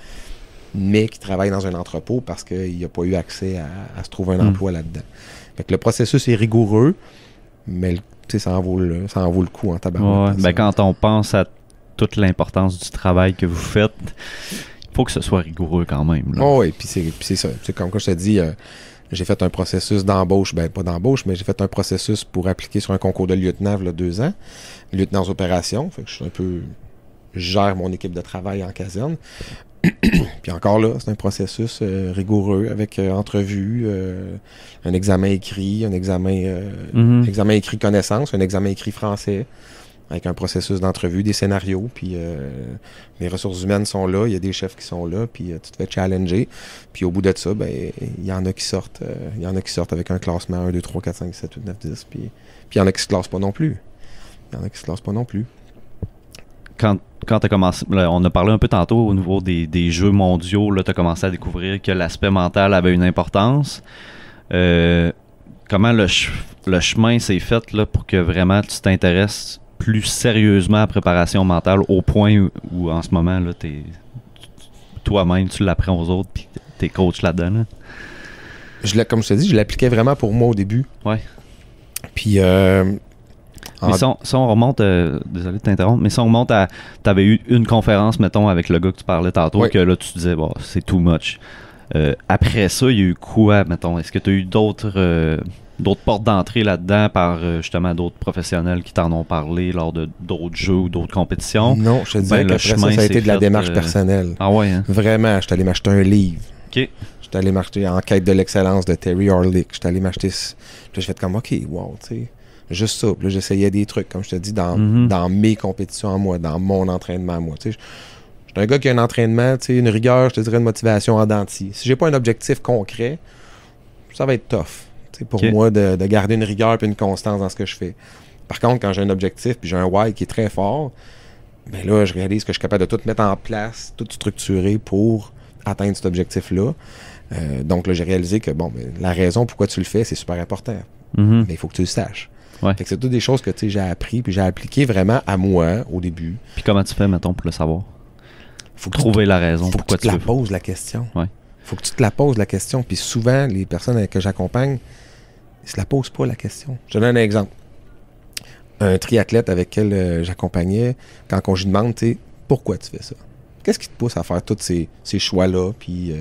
mais qui travaille dans un entrepôt parce qu'il n'a pas eu accès à se trouver un emploi là-dedans. Fait que le processus est rigoureux, mais ça en vaut le coup en tabarouette. Ouais, quand on pense à toute l'importance du travail que vous faites, il faut que ce soit rigoureux quand même. Oui, puis c'est ça. C'est comme quand je te dis, j'ai fait un processus d'embauche, pas d'embauche, mais j'ai fait un processus pour appliquer sur un concours de lieutenant il y a 2 ans, lieutenant aux opérations. Fait que je gère mon équipe de travail en caserne. Puis encore là, c'est un processus rigoureux avec entrevue, un examen écrit, un examen écrit connaissance, un examen écrit français, avec un processus d'entrevue, des scénarios, puis les ressources humaines sont là, il y a des chefs qui sont là, puis tu te fais challenger. Puis au bout de ça, il y en a qui sortent avec un classement 1, 2, 3, 4, 5, 7, 8, 9, 10, puis il y en a qui se classent pas non plus. Quand tu as commencé, là, on a parlé un peu tantôt au niveau des jeux mondiaux, tu as commencé à découvrir que l'aspect mental avait une importance. Comment le chemin s'est fait là, pour que vraiment tu t'intéresses plus sérieusement à la préparation mentale au point où en ce moment, là, toi-même, tu l'apprends aux autres puis t'es coach là-dedans? Là? Comme je te dis, je l'appliquais vraiment pour moi au début. Ouais. Puis... mais si on remonte, désolé de t'interrompre, mais si on remonte à, t'avais eu une conférence, mettons, avec le gars que tu parlais tantôt, que là, tu disais, bon, c'est too much. Après ça, il y a eu quoi, mettons? Est-ce que tu as eu d'autres portes d'entrée là-dedans par, justement, d'autres professionnels qui t'en ont parlé lors de d'autres jeux ou d'autres compétitions? Non, je te disais qu'après ça a été de la démarche personnelle. Ah ouais, hein? Vraiment, je suis allé m'acheter un livre. OK. J'étais allé m'acheter En quête de l'excellence de Terry Orlick. J'étais allé m'acheter... Puis j'ai fait comme, OK, wow, tu sais... Juste ça. Puis là, j'essayais des trucs, comme je te dis, dans mes compétitions à moi, dans mon entraînement à moi. Tu sais, je suis un gars qui a un entraînement, tu sais, une rigueur, je te dirais une motivation en dents de scie. Si j'ai pas un objectif concret, ça va être tough. Tu sais, pour moi, de garder une rigueur et une constance dans ce que je fais. Par contre, quand j'ai un objectif puis j'ai un why qui est très fort, ben là, je réalise que je suis capable de tout mettre en place, tout structurer pour atteindre cet objectif-là. Donc là, j'ai réalisé que la raison pourquoi tu le fais, c'est super important. Mais il faut que tu le saches. Ouais. Fait que c'est toutes des choses que j'ai appris puis j'ai appliqué vraiment à moi au début. Puis comment tu fais, mettons, pour le savoir? Faut trouver la raison pourquoi tu te la poses la question. Ouais. Faut que tu te la poses la question. Puis souvent, les personnes que j'accompagne, ils se la posent pas la question. Je te donne un exemple. Un triathlète avec lequel j'accompagnais, quand on lui demande, pourquoi tu fais ça? Qu'est-ce qui te pousse à faire tous ces choix-là, puis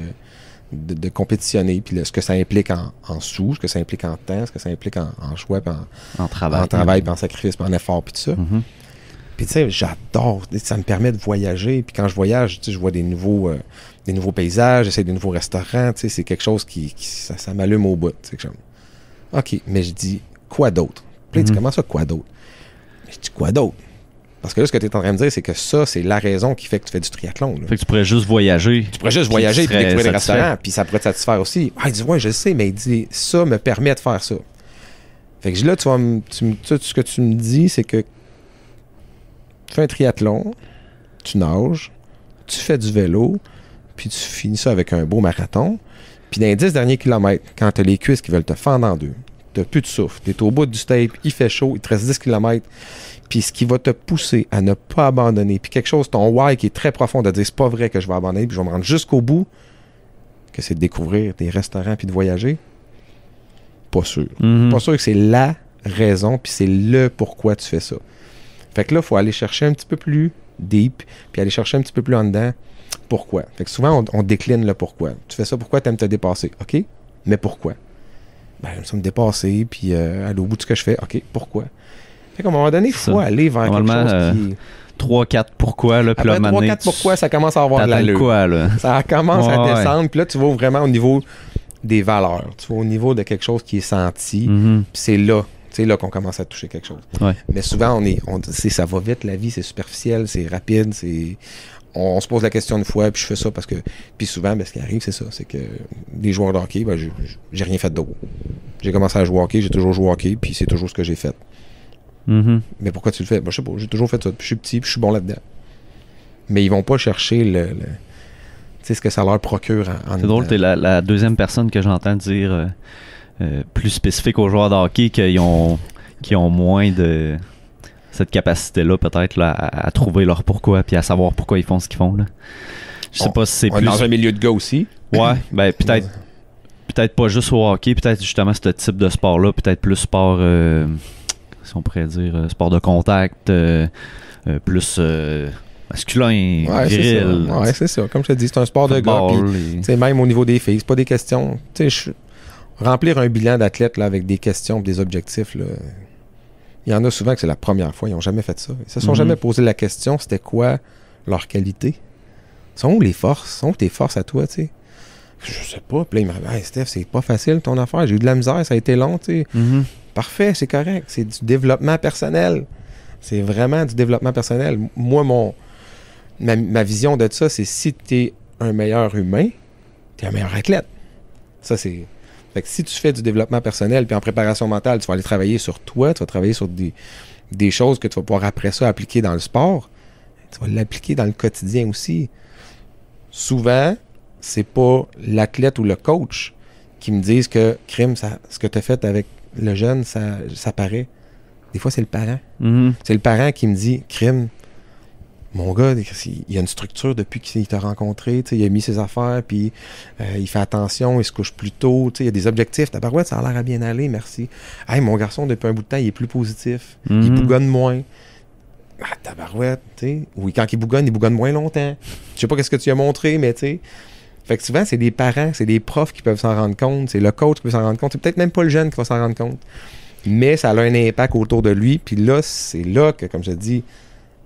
de compétitionner, puis ce que ça implique en sous, ce que ça implique en temps, ce que ça implique en choix, puis en travail, puis en sacrifice, puis en effort, puis tout ça. Mm-hmm. Puis tu sais, j'adore, ça me permet de voyager, puis quand je voyage, je vois des nouveaux paysages, j'essaie des nouveaux restaurants, c'est quelque chose qui ça m'allume au bout. OK, mais je dis, quoi d'autre? Puis là, tu dis, comment ça, quoi d'autre? Mais je dis, quoi d'autre? Parce que là, ce que tu es en train de dire, c'est que ça, c'est la raison qui fait que tu fais du triathlon. Là. Fait que tu pourrais juste voyager. Tu pourrais juste voyager puis découvrir des restaurants, puis ça pourrait te satisfaire aussi. Ah, il dit, ouais, je sais, mais il dit, ça me permet de faire ça. Fait que là, ce que tu me dis, c'est que tu fais un triathlon, tu nages, tu fais du vélo, puis tu finis ça avec un beau marathon. Puis dans les 10 derniers kilomètres, quand tu as les cuisses qui veulent te fendre en deux, tu n'as plus de souffle, tu es au bout du tape, il fait chaud, il te reste 10 kilomètres. Puis ce qui va te pousser à ne pas abandonner, puis quelque chose, ton why qui est très profond, de dire c'est pas vrai que je vais abandonner, puis je vais me rendre jusqu'au bout, que c'est de découvrir des restaurants puis de voyager, pas sûr. Pas sûr que c'est la raison, puis c'est le pourquoi tu fais ça. Fait que là, il faut aller chercher un petit peu plus deep, puis aller chercher un petit peu plus en dedans, pourquoi. Fait que souvent, on décline le pourquoi. Tu fais ça, pourquoi tu aimes te dépasser? OK, mais pourquoi? Ben, j'aime ça me dépasser, puis aller au bout de ce que je fais. OK, pourquoi? Fait qu'à un moment donné, il faut aller vers quelque chose qui... 3-4 pourquoi, là, puis après 3-4 pourquoi, ça commence à avoir de l'allure. Quoi, là? Ça commence à descendre, puis là, tu vas vraiment au niveau des valeurs. Tu vas au niveau de quelque chose qui est senti, puis c'est là qu'on commence à toucher quelque chose. Ouais. Mais souvent, ça va vite, la vie, c'est superficiel, c'est rapide, on se pose la question une fois, puis je fais ça parce que... Puis souvent, ce qui arrive, c'est ça, c'est que des joueurs de hockey, j'ai rien fait d'autre. J'ai commencé à jouer au hockey, j'ai toujours joué au hockey, puis c'est toujours ce que j'ai fait. Mais pourquoi tu le fais? Je sais pas, j'ai toujours fait ça. Puis je suis petit, puis je suis bon là-dedans. Mais ils vont pas chercher ce que ça leur procure en C'est drôle, t'es la deuxième personne que j'entends dire plus spécifique aux joueurs de hockey qui ont moins de cette capacité-là peut-être là, à trouver leur pourquoi puis à savoir pourquoi ils font ce qu'ils font. Là. Je sais pas si c'est plus... dans un milieu de gars aussi. Ouais, ben peut-être pas juste au hockey, peut-être justement ce type de sport-là, peut-être plus sport... si on pourrait dire sport de contact, plus masculin, viril. Ouais, c'est ça. Comme je te dis, c'est un sport de gars. Même au niveau des filles, c'est pas des questions. Remplir un bilan d'athlète là, avec des questions et des objectifs, là, il y en a souvent que c'est la première fois. Ils n'ont jamais fait ça. Ils se sont jamais posé la question, c'était quoi leur qualité? Sont où les forces? Sont où tes forces à toi, tu sais? Je sais pas. Puis là, il m'a dit, hey, Steph, c'est pas facile ton affaire. J'ai eu de la misère, ça a été long, tu sais. Parfait, c'est correct. C'est du développement personnel. C'est vraiment du développement personnel. Moi, ma vision de ça, c'est si tu es un meilleur humain, tu es un meilleur athlète. Ça, c'est... Fait que si tu fais du développement personnel, puis en préparation mentale, tu vas aller travailler sur toi, tu vas travailler sur des choses que tu vas pouvoir après ça appliquer dans le sport, tu vas l'appliquer dans le quotidien aussi. Souvent, c'est pas l'athlète ou le coach qui me disent que, crime, ce que tu as fait avec le jeune, ça paraît. Des fois, c'est le parent. C'est le parent qui me dit, crime, mon gars, il y a une structure depuis qu'il t'a rencontré, il a mis ses affaires, puis il fait attention, il se couche plus tôt, il y a des objectifs. Tabarouette, ça a l'air à bien aller, merci. Hey, mon garçon, depuis un bout de temps, il est plus positif. Il bougonne moins. Ah, tabarouette, tu sais. Oui, quand il bougonne moins longtemps. Je sais pas qu'est-ce que tu lui as montré, mais tu sais. Fait que souvent, c'est des parents, c'est des profs qui peuvent s'en rendre compte, c'est le coach qui peut s'en rendre compte, c'est peut-être même pas le jeune qui va s'en rendre compte. Mais ça a un impact autour de lui, puis là, c'est là que, comme je te dis,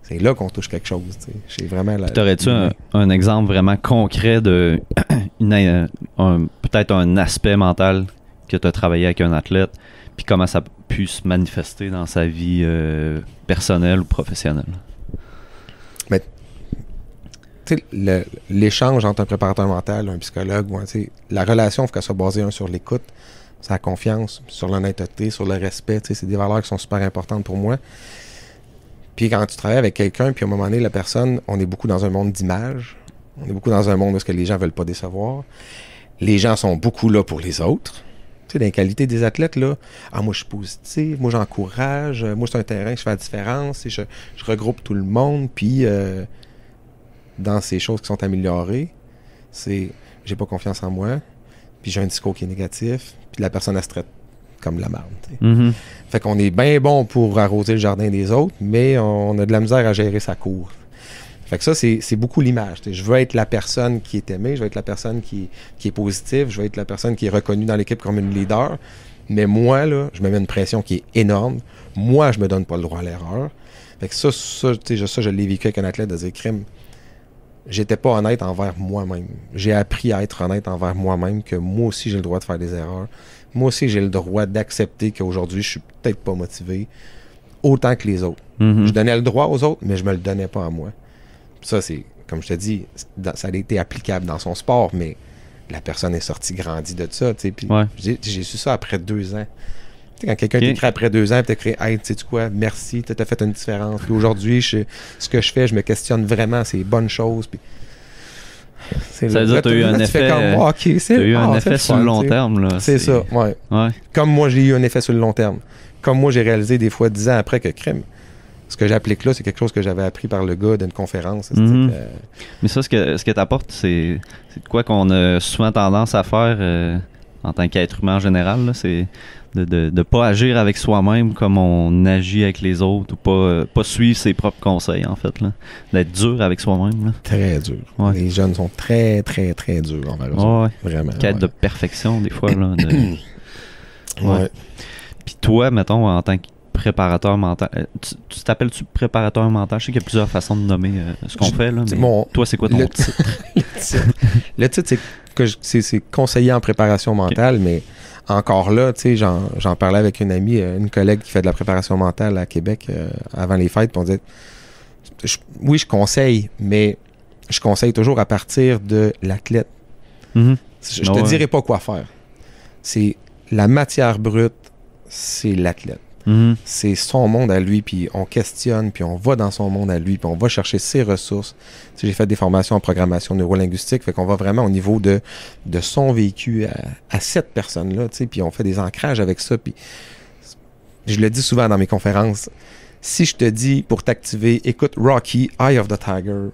c'est là qu'on touche quelque chose. J'ai vraiment t'aurais-tu un exemple vraiment concret de peut-être un aspect mental que tu as travaillé avec un athlète, puis comment ça a pu se manifester dans sa vie personnelle ou professionnelle? Mais l'échange entre un préparateur mental, un psychologue, la relation, il faut qu'elle soit basée sur l'écoute, sur la confiance, sur l'honnêteté, sur le respect. C'est des valeurs qui sont super importantes pour moi. Puis quand tu travailles avec quelqu'un, puis à un moment donné, la personne, on est beaucoup dans un monde d'image. On est beaucoup dans un monde où les gens veulent pas décevoir. Les gens sont beaucoup là pour les autres. Tu sais, dans les qualités des athlètes, là, moi, je suis positif, moi, j'encourage, moi, c'est un terrain, je fais la différence, je regroupe tout le monde, puis dans ces choses qui sont améliorées, c'est j'ai pas confiance en moi, puis j'ai un discours qui est négatif, puis la personne, elle se traite comme la marde. Mm-hmm. Fait qu'on est bien bon pour arroser le jardin des autres, mais on a de la misère à gérer sa cour. Fait que ça, c'est beaucoup l'image. Je veux être la personne qui est aimée, je veux être la personne qui est positive, je veux être la personne qui est reconnue dans l'équipe comme une leader. Mais moi, là, je me mets une pression qui est énorme. Moi, je me donne pas le droit à l'erreur. Fait que ça je l'ai vécu avec un athlète de dire crime. J'étais pas honnête envers moi-même. J'ai appris à être honnête envers moi-même, que moi aussi, j'ai le droit de faire des erreurs. Moi aussi, j'ai le droit d'accepter qu'aujourd'hui, je suis peut-être pas motivé autant que les autres. Mm-hmm. Je donnais le droit aux autres, mais je me le donnais pas à moi. Ça, c'est, comme je te dis, ça a été applicable dans son sport, mais la personne est sortie grandie de ça. Puis j'ai su ça après 2 ans. T'sais, quand quelqu'un t'écrit après 2 ans, t'écris « Hey, tu sais quoi, merci, t'as fait une différence. » Puis aujourd'hui, ce que je fais, je me questionne vraiment ces bonnes choses. Puis ça veut dire que tu as eu un effet, effet sur le long terme. Là, c'est ça, ouais. Comme moi, j'ai eu un effet sur le long terme. Comme moi, j'ai réalisé des fois 10 ans après que crime. Ce que j'applique là, c'est quelque chose que j'avais appris par le gars d'une conférence. Mm-hmm. Mais ça, ce que t'apportes, c'est de quoi qu'on a souvent tendance à faire en tant qu'être humain en général. Là, c'est de pas agir avec soi-même comme on agit avec les autres ou pas suivre ses propres conseils, en fait. Là. D'être dur avec soi-même. Là. Très dur. Ouais. Les jeunes sont très, très, très durs envers eux. Ouais. Vraiment. Quête de perfection, des fois. Là, ouais. Puis toi, mettons, en tant que préparateur mental. Tu t'appelles-tu préparateur mental? Je sais qu'il y a plusieurs façons de nommer ce qu'on fait. Là, mais toi, c'est quoi ton titre? Le titre, c'est conseiller en préparation mentale, mais encore là, tu sais, j'en parlais avec une amie, une collègue qui fait de la préparation mentale à Québec avant les fêtes, puis on disait, oui, je conseille, mais je conseille toujours à partir de l'athlète. Mm-hmm. Je te dirai pas quoi faire. C'est la matière brute, c'est l'athlète. Mm-hmm. C'est son monde à lui, puis on questionne, puis on va dans son monde à lui, puis on va chercher ses ressources. Tu sais, j'ai fait des formations en programmation neurolinguistique, fait qu'on va vraiment au niveau de son vécu à cette personne-là, tu sais, puis on fait des ancrages avec ça, puis je le dis souvent dans mes conférences, si je te dis pour t'activer, écoute Rocky, Eye of the Tiger,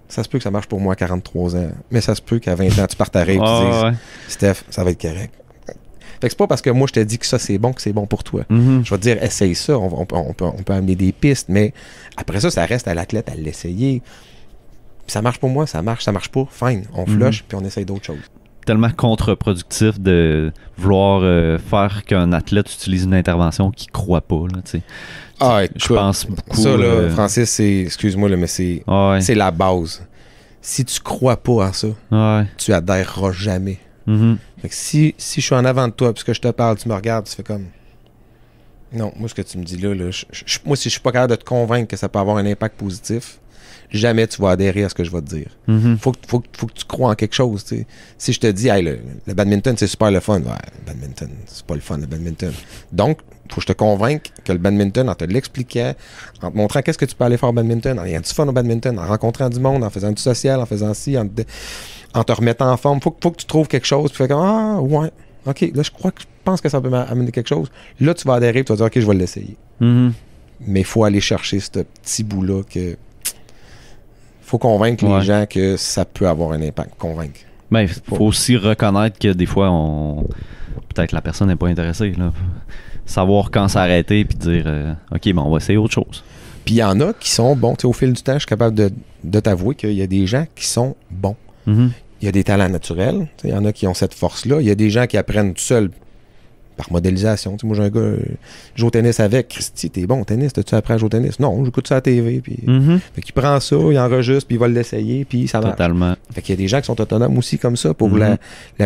ça se peut que ça marche pour moi à 43 ans, mais ça se peut qu'à 20 ans, tu partes à rêve et tu dises, Steph, ça va être correct. Fait que c'est pas parce que moi je te dis que ça c'est bon pour toi. Mm-hmm. Je vais te dire essaye ça, on peut amener des pistes, mais après ça reste à l'athlète à l'essayer. Puis ça marche pour moi, ça marche pas, fine, on flush puis on essaye d'autres choses. Tellement contre-productif de vouloir faire qu'un athlète utilise une intervention qu'il croit pas, là, tu sais. Je pense beaucoup. Ça là, Francis, c'est excuse-moi là, mais c'est la base. Si tu crois pas en ça, tu adhèreras jamais. Mm-hmm. Fait que si je suis en avant de toi, puis que je te parle, tu me regardes, tu fais comme non, moi ce que tu me dis là moi si je suis pas capable de te convaincre que ça peut avoir un impact positif, jamais tu vas adhérer à ce que je vais te dire. Mm-hmm. Faut que tu crois en quelque chose, tu sais. Si je te dis hey, le badminton c'est super le fun, le badminton c'est pas le fun le badminton. Donc faut que je te convainque que le badminton, en te l'expliquant, en te montrant qu'est-ce que tu peux aller faire au badminton, en ayant du fun au badminton, en rencontrant du monde, en faisant du social, en faisant ci, en te remettant en forme, faut que tu trouves quelque chose, puis fais comme ouais, ok, là je pense que ça peut m'amener quelque chose. Là tu vas adhérer, tu vas dire ok, je vais l'essayer. Mm-hmm. Mais il faut aller chercher ce petit bout-là que faut convaincre les gens que ça peut avoir un impact. Convaincre. Ben, il faut aussi reconnaître que des fois peut-être la personne n'est pas intéressée. Là. Savoir quand s'arrêter puis dire ok, on va essayer autre chose. Puis il y en a qui sont bons. Au fil du temps, je suis capable de t'avouer qu'il y a des gens qui sont bons. Mm-hmm. Il y a des talents naturels. Il y en a qui ont cette force-là. Il y a des gens qui apprennent tout seuls par modélisation. Moi, j'ai un gars, je joue au tennis avec. Christy, t'es bon au tennis, t'as-tu appris à jouer au tennis? Non, j'écoute ça à la TV. Puis, fait qu'il prend ça, il enregistre, puis il va l'essayer, puis ça marche. Totalement. Fait qu'il y a des gens qui sont autonomes aussi comme ça pour la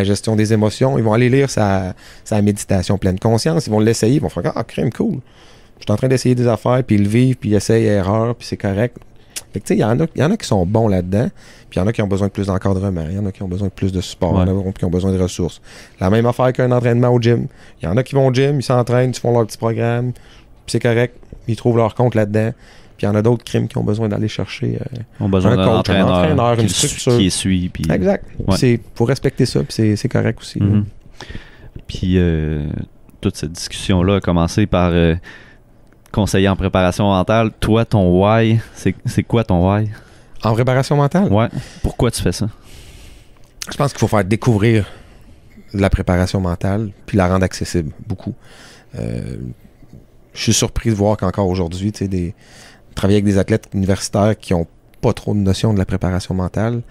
gestion des émotions. Ils vont aller lire sa méditation pleine conscience, ils vont l'essayer, ils vont faire crème cool. Je suis en train d'essayer des affaires, puis ils le vivent, puis ils essayent erreur, puis c'est correct. Fait que, tu sais, il y en a qui sont bons là-dedans, puis il y en a qui ont besoin de plus d'encadrement, il y en a qui ont besoin de plus de support, il y en a qui ont besoin de ressources. La même affaire qu'un entraînement au gym. Il y en a qui vont au gym, ils s'entraînent, ils font leur petit programme, puis c'est correct, ils trouvent leur compte là-dedans. Puis il y en a d'autres crimes qui ont besoin d'aller chercher un coach, un entraîneur, une structure. Qui suit. Puis... Exact. Il faut respecter ça, puis c'est correct aussi. Mm-hmm. Puis toute cette discussion-là a commencé par conseiller en préparation mentale. Toi, ton why, c'est quoi ton why? En préparation mentale? Ouais. Pourquoi tu fais ça? Je pense qu'il faut faire découvrir la préparation mentale puis la rendre accessible, beaucoup. Je suis surpris de voir qu'encore aujourd'hui, tu sais, travailler avec des athlètes universitaires qui n'ont pas trop de notion de la préparation mentale,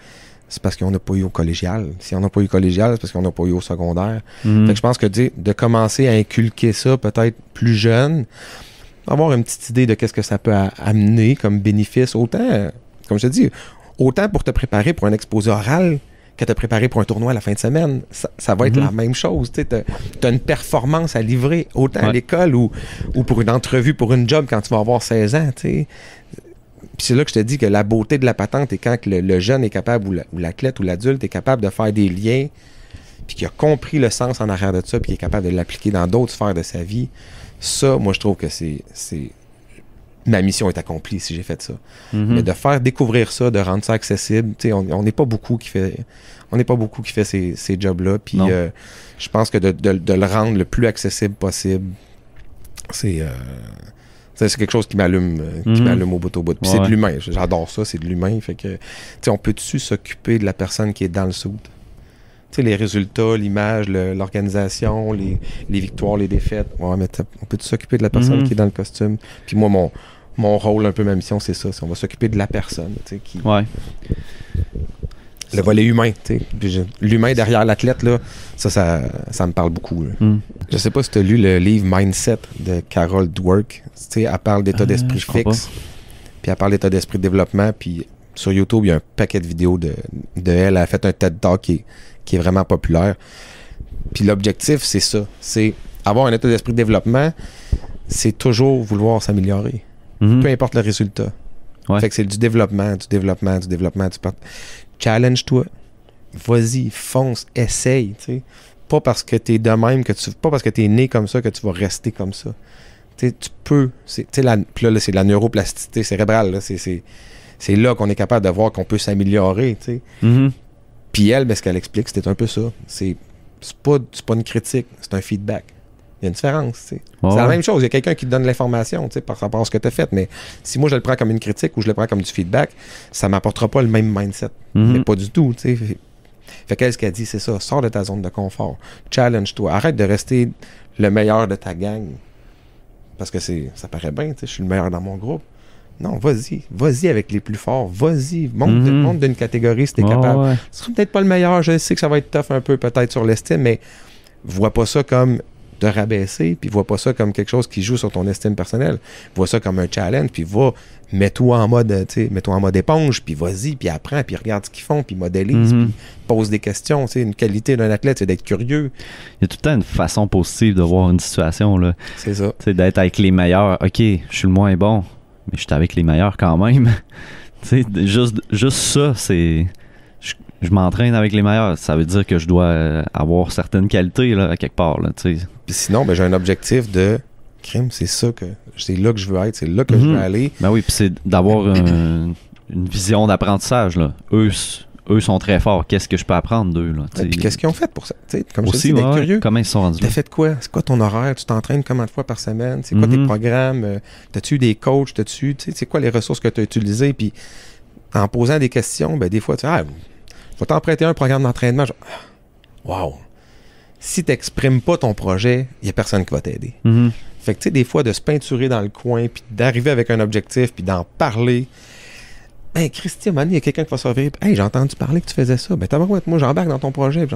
c'est parce qu'on n'a pas eu au collégial. Si on n'a pas eu au collégial, c'est parce qu'on n'a pas eu au secondaire. Mm-hmm. Fait que je pense que de commencer à inculquer ça peut-être plus jeune, avoir une petite idée de qu'est-ce que ça peut amener comme bénéfice, autant, comme je te dis, autant pour te préparer pour un exposé oral que te préparer pour un tournoi à la fin de semaine. Ça va être la même chose. Tu as une performance à livrer, autant à l'école ou pour une entrevue, pour une job quand tu vas avoir 16 ans. T'sais. Puis c'est là que je te dis que la beauté de la patente est quand le jeune est capable, ou l'athlète ou l'adulte est capable de faire des liens, puis qu'il a compris le sens en arrière de ça, puis qu'il est capable de l'appliquer dans d'autres sphères de sa vie. Ça, moi, je trouve que c'est ma mission est accomplie si j'ai fait ça. Mm-hmm. Mais de faire découvrir ça, de rendre ça accessible, on n'est pas beaucoup qui fait ces jobs-là. Puis je pense que de le rendre le plus accessible possible, c'est quelque chose qui m'allume au bout au bout. Puis c'est de l'humain. J'adore ça, c'est de l'humain. Fait que on peut-tu s'occuper de la personne qui est dans le suit? Les résultats, l'image, l'organisation, les victoires, les défaites. Ouais, mais on peut s'occuper de la personne qui est dans le costume. Puis moi, mon rôle, un peu ma mission, c'est ça. On va s'occuper de la personne. Le volet humain. L'humain derrière l'athlète, là, ça me parle beaucoup. Je sais pas si tu as lu le livre Mindset de Carol Dweck. Elle parle d'état d'esprit fixe. Puis elle parle d'état d'esprit de développement. Puis sur YouTube, il y a un paquet de vidéos de elle. Elle a fait un TED Talk qui est vraiment populaire. Puis l'objectif, c'est ça. C'est avoir un état d'esprit de développement, c'est toujours vouloir s'améliorer. Peu importe le résultat. Fait que c'est du développement. Challenge-toi. Vas-y, fonce, essaye. T'sais. Pas parce que t'es de même, pas parce que t'es né comme ça que tu vas rester comme ça. T'sais, tu peux. Puis là, c'est de la neuroplasticité cérébrale. Là. C'est là qu'on est capable de voir qu'on peut s'améliorer. Puis elle, ce qu'elle explique, c'était un peu ça. C'est pas une critique, c'est un feedback. Il y a une différence. C'est la même chose. Il y a quelqu'un qui te donne l'information par rapport à ce que tu as fait. Mais si moi, je le prends comme une critique ou je le prends comme du feedback, ça ne m'apportera pas le même mindset. Mais pas du tout. T'sais. Fait qu'elle, ce qu'elle dit, c'est ça. Sors de ta zone de confort. Challenge-toi. Arrête de rester le meilleur de ta gang. Parce que ça paraît bien. Je suis le meilleur dans mon groupe. Non, vas-y avec les plus forts, vas-y, monte d'une catégorie si t'es capable. Ce sera peut-être pas le meilleur, je sais que ça va être tough un peu peut-être sur l'estime, mais vois pas ça comme te rabaisser, puis vois pas ça comme quelque chose qui joue sur ton estime personnelle. Vois ça comme un challenge, puis mets-toi en mode éponge, puis vas-y, puis apprends, puis regarde ce qu'ils font, puis modélise, puis pose des questions. Une qualité d'un athlète, c'est d'être curieux. Il y a tout le temps une façon positive de voir une situation, là. C'est ça. D'être avec les meilleurs. OK, je suis le moins bon, mais je suis avec les meilleurs quand même. juste ça, c'est... Je m'entraîne avec les meilleurs. Ça veut dire que je dois avoir certaines qualités là, à quelque part. Là, puis sinon, j'ai un objectif de crime. C'est là que je veux être. C'est là que je veux aller. Ben oui, puis c'est d'avoir une vision d'apprentissage. Là. Eux sont très forts. Qu'est-ce que je peux apprendre d'eux? Puis qu'est-ce qu'ils ont fait pour ça? Comme aussi, je te dis, d'être curieux. Comment ils sont rendus là? T'as fait quoi? C'est quoi ton horaire? Tu t'entraînes combien de fois par semaine? C'est quoi tes programmes? T'as-tu eu des coachs? C'est quoi les ressources que tu as utilisées? Puis en posant des questions, des fois, tu faut t'emprunter un programme d'entraînement. Wow! Si tu n'exprimes pas ton projet, il n'y a personne qui va t'aider. Fait que, des fois, de se peinturer dans le coin, puis d'arriver avec un objectif, puis d'en parler. Christian, il y a quelqu'un qui va surveiller. J'ai entendu parler que tu faisais ça. Moi, j'embarque dans ton projet.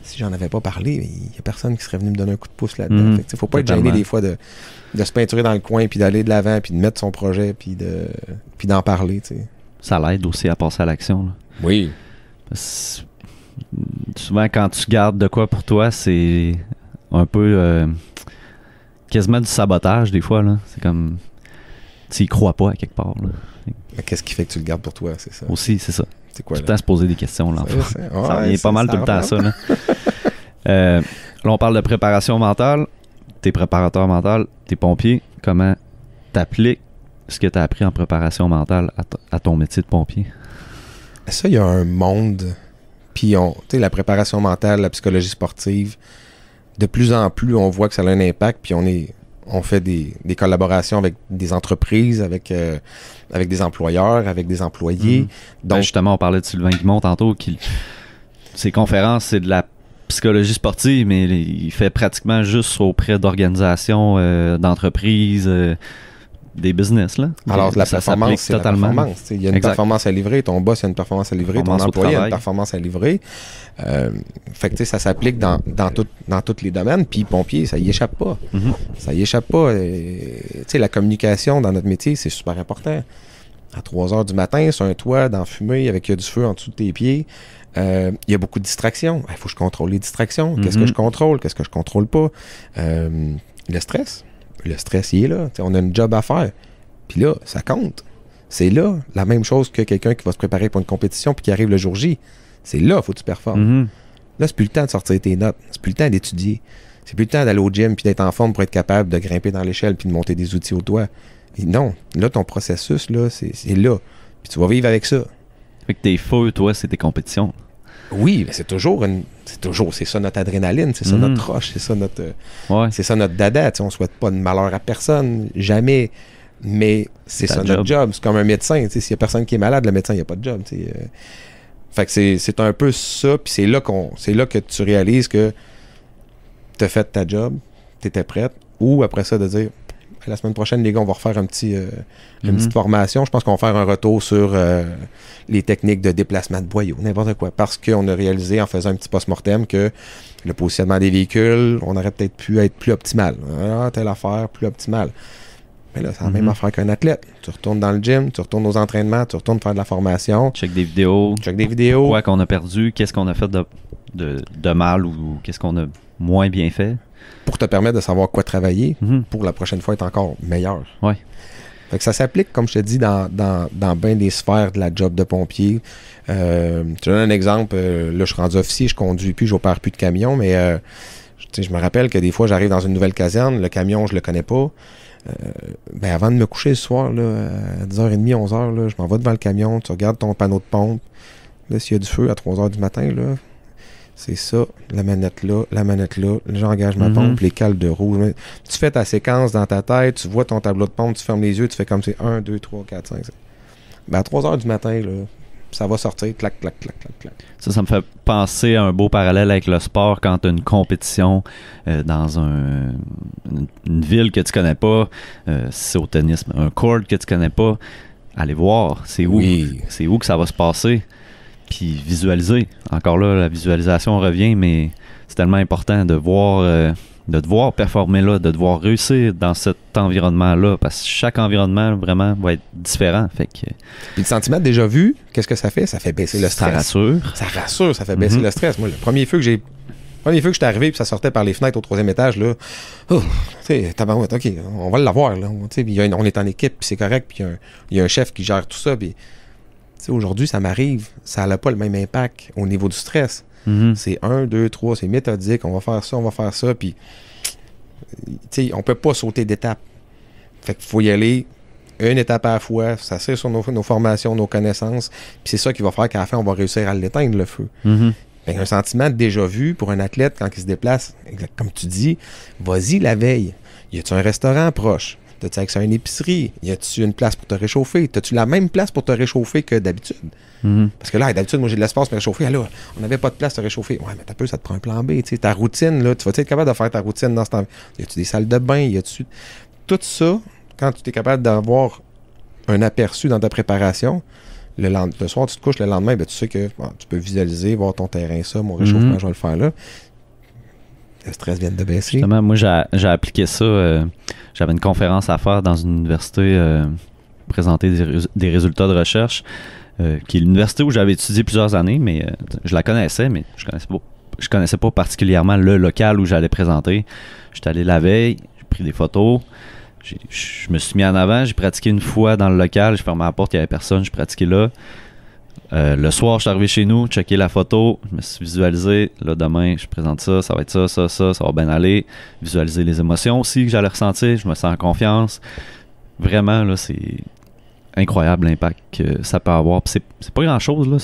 Si j'en avais pas parlé, il n'y a personne qui serait venu me donner un coup de pouce là-dedans. Fait que, faut pas être gêné des fois de se peinturer dans le coin, puis d'aller de l'avant, puis de mettre son projet, puis d'en parler. T'sais. Ça l'aide aussi à passer à l'action. Là. Oui. Souvent, quand tu gardes de quoi pour toi, c'est un peu quasiment du sabotage des fois. Là. C'est comme... tu y crois pas à quelque part. Là. Mais qu'est-ce qui fait que tu le gardes pour toi, c'est ça? Aussi, c'est ça. C'est quoi, tout le temps se poser des questions. Là, ça revient pas mal tout le temps à ça. Là. Là, on parle de préparation mentale. T'es préparateur mental, t'es pompier. Comment t'appliques ce que tu as appris en préparation mentale à ton métier de pompier? Ça, il y a un monde. Puis, tu sais, la préparation mentale, la psychologie sportive, de plus en plus, on voit que ça a un impact. Puis, on fait des collaborations avec des entreprises, avec des employeurs, avec des employés. Donc, justement, on parlait de Sylvain Guimond tantôt. Ses conférences, c'est de la psychologie sportive, mais il fait pratiquement juste auprès d'organisations, d'entreprises, des business. Là. Alors, la performance, c'est totalement. La performance. Il y a une performance à livrer, ton boss a une performance à livrer, ton employé a une performance à livrer. Fait que ça s'applique dans tous les domaines. Puis, pompier, ça y échappe pas. Ça y échappe pas. La communication dans notre métier, c'est super important. À 3 heures du matin, sur un toit, dans la fumée, avec du feu en dessous de tes pieds, il y a beaucoup de distractions. Il faut que je contrôle les distractions. Qu'est-ce que je contrôle? Qu'est-ce que je contrôle pas? Le stress. Le stress, il est là. T'sais, on a une job à faire. Puis là, ça compte. C'est là la même chose que quelqu'un qui va se préparer pour une compétition puis qui arrive le jour J. C'est là qu'il faut que tu performes. Là, c'est plus le temps de sortir tes notes. C'est plus le temps d'étudier. C'est plus le temps d'aller au gym puis d'être en forme pour être capable de grimper dans l'échelle puis de monter des outils au doigt. Et non. Là, ton processus, là, c'est là. Puis tu vas vivre avec ça. Fait que tes feux, toi, c'est tes compétitions. Oui, mais c'est ça notre adrénaline, c'est ça notre rush, c'est ça notre dada. On ne souhaite pas de malheur à personne, jamais. Mais c'est ça notre job. C'est comme un médecin. S'il n'y a personne qui est malade, le médecin, il n'y a pas de job. Fait que c'est un peu ça. Puis c'est là que tu réalises que tu as fait ta job, tu étais prête. Ou après ça, de dire la semaine prochaine, les gars, on va refaire une petite formation. Je pense qu'on va faire un retour sur les techniques de déplacement de boyaux, n'importe quoi. Parce qu'on a réalisé en faisant un petit post-mortem que le positionnement des véhicules, on aurait peut-être pu être plus optimal. Telle affaire, plus optimale. Mais là, c'est la même affaire qu'un athlète. Tu retournes dans le gym, tu retournes aux entraînements, tu retournes faire de la formation. Check des vidéos. Quoi qu'on a perdu, qu'est-ce qu'on a fait de mal ou qu'est-ce qu'on a moins bien fait. Pour te permettre de savoir quoi travailler pour la prochaine fois être encore meilleur. Ouais. Fait que ça s'applique, comme je te dis, dans bien des sphères de la job de pompier. Je te donne un exemple. Là, je suis rendu officier, je conduis plus, j'opère plus de camion, mais je me rappelle que des fois, j'arrive dans une nouvelle caserne, le camion, je le connais pas. Avant de me coucher le soir, là, à 10h30, 11h, là, je m'en vais devant le camion, tu regardes ton panneau de pompe. Là, s'il y a du feu à 3h du matin, là, c'est ça, la manette là, j'engage ma pompe, les cales de rouge. Tu fais ta séquence dans ta tête, tu vois ton tableau de pompe, tu fermes les yeux, tu fais comme c'est 1, 2, 3, 4, 5, 6. À 3h du matin, là, ça va sortir, clac, clac, clac, clac, clac. Ça me fait penser à un beau parallèle avec le sport quand tu as une compétition dans une ville que tu connais pas, si c'est au tennis, un court que tu connais pas, aller voir, c'est où, c'est où que ça va se passer. Puis visualiser. Encore là, la visualisation revient, mais c'est tellement important de devoir performer là, de devoir réussir dans cet environnement-là, parce que chaque environnement, vraiment, va être différent. Fait que... Puis le sentiment de déjà vu, qu'est-ce que ça fait? Ça fait baisser le stress. Ça rassure, ça fait baisser le stress. Moi, le premier feu que j'étais arrivé, puis ça sortait par les fenêtres au 3e étage, là, tu sais, tabarouette, OK, on va l'avoir, là. On est en équipe, puis c'est correct, puis il y a un chef qui gère tout ça, puis aujourd'hui, ça m'arrive, ça n'a pas le même impact au niveau du stress. C'est 1, 2, 3, c'est méthodique, on va faire ça, puis on peut pas sauter d'étape. Fait qu'il faut y aller une étape à la fois, s'asseoir sur nos formations, nos connaissances, puis c'est ça qui va faire qu'à la fin, on va réussir à l'éteindre, le feu. Fait un sentiment de déjà vu pour un athlète quand il se déplace, comme tu dis, vas-y la veille. Y a-tu un restaurant proche? T'as-tu accès à une épicerie? Y a-tu une place pour te réchauffer? T'as-tu la même place pour te réchauffer que d'habitude? Parce que là, d'habitude, moi, j'ai de l'espace pour me réchauffer. Alors, on n'avait pas de place pour te réchauffer. Ouais, mais t'as peu, ça te prend un plan B. T'sais, ta routine, là, tu vas être capable de faire ta routine dans ce temps? Y a-tu des salles de bain? Y a-tu... Tout ça, quand tu es capable d'avoir un aperçu dans ta préparation, le soir, tu te couches, le lendemain, ben, tu sais que tu peux visualiser, voir ton terrain, ça, mon réchauffement, je vais le faire là. Le stress vient de baisser. Justement, moi, j'ai appliqué ça. J'avais une conférence à faire dans une université, présenter des résultats de recherche, qui est l'université où j'avais étudié plusieurs années, mais je la connaissais, mais je connaissais pas particulièrement le local où j'allais présenter. J'étais allé la veille, j'ai pris des photos. Je me suis mis en avant, j'ai pratiqué une fois dans le local, j'ai fermé la porte, il n'y avait personne, j'ai pratiqué là. Le soir, je suis arrivé chez nous, checké la photo, je me suis visualisé. Là, demain, je présente ça, ça va être ça va bien aller. Visualiser les émotions aussi que j'allais ressentir, je me sens en confiance. Vraiment, là, c'est incroyable l'impact que ça peut avoir. Puis c'est pas grand-chose, là.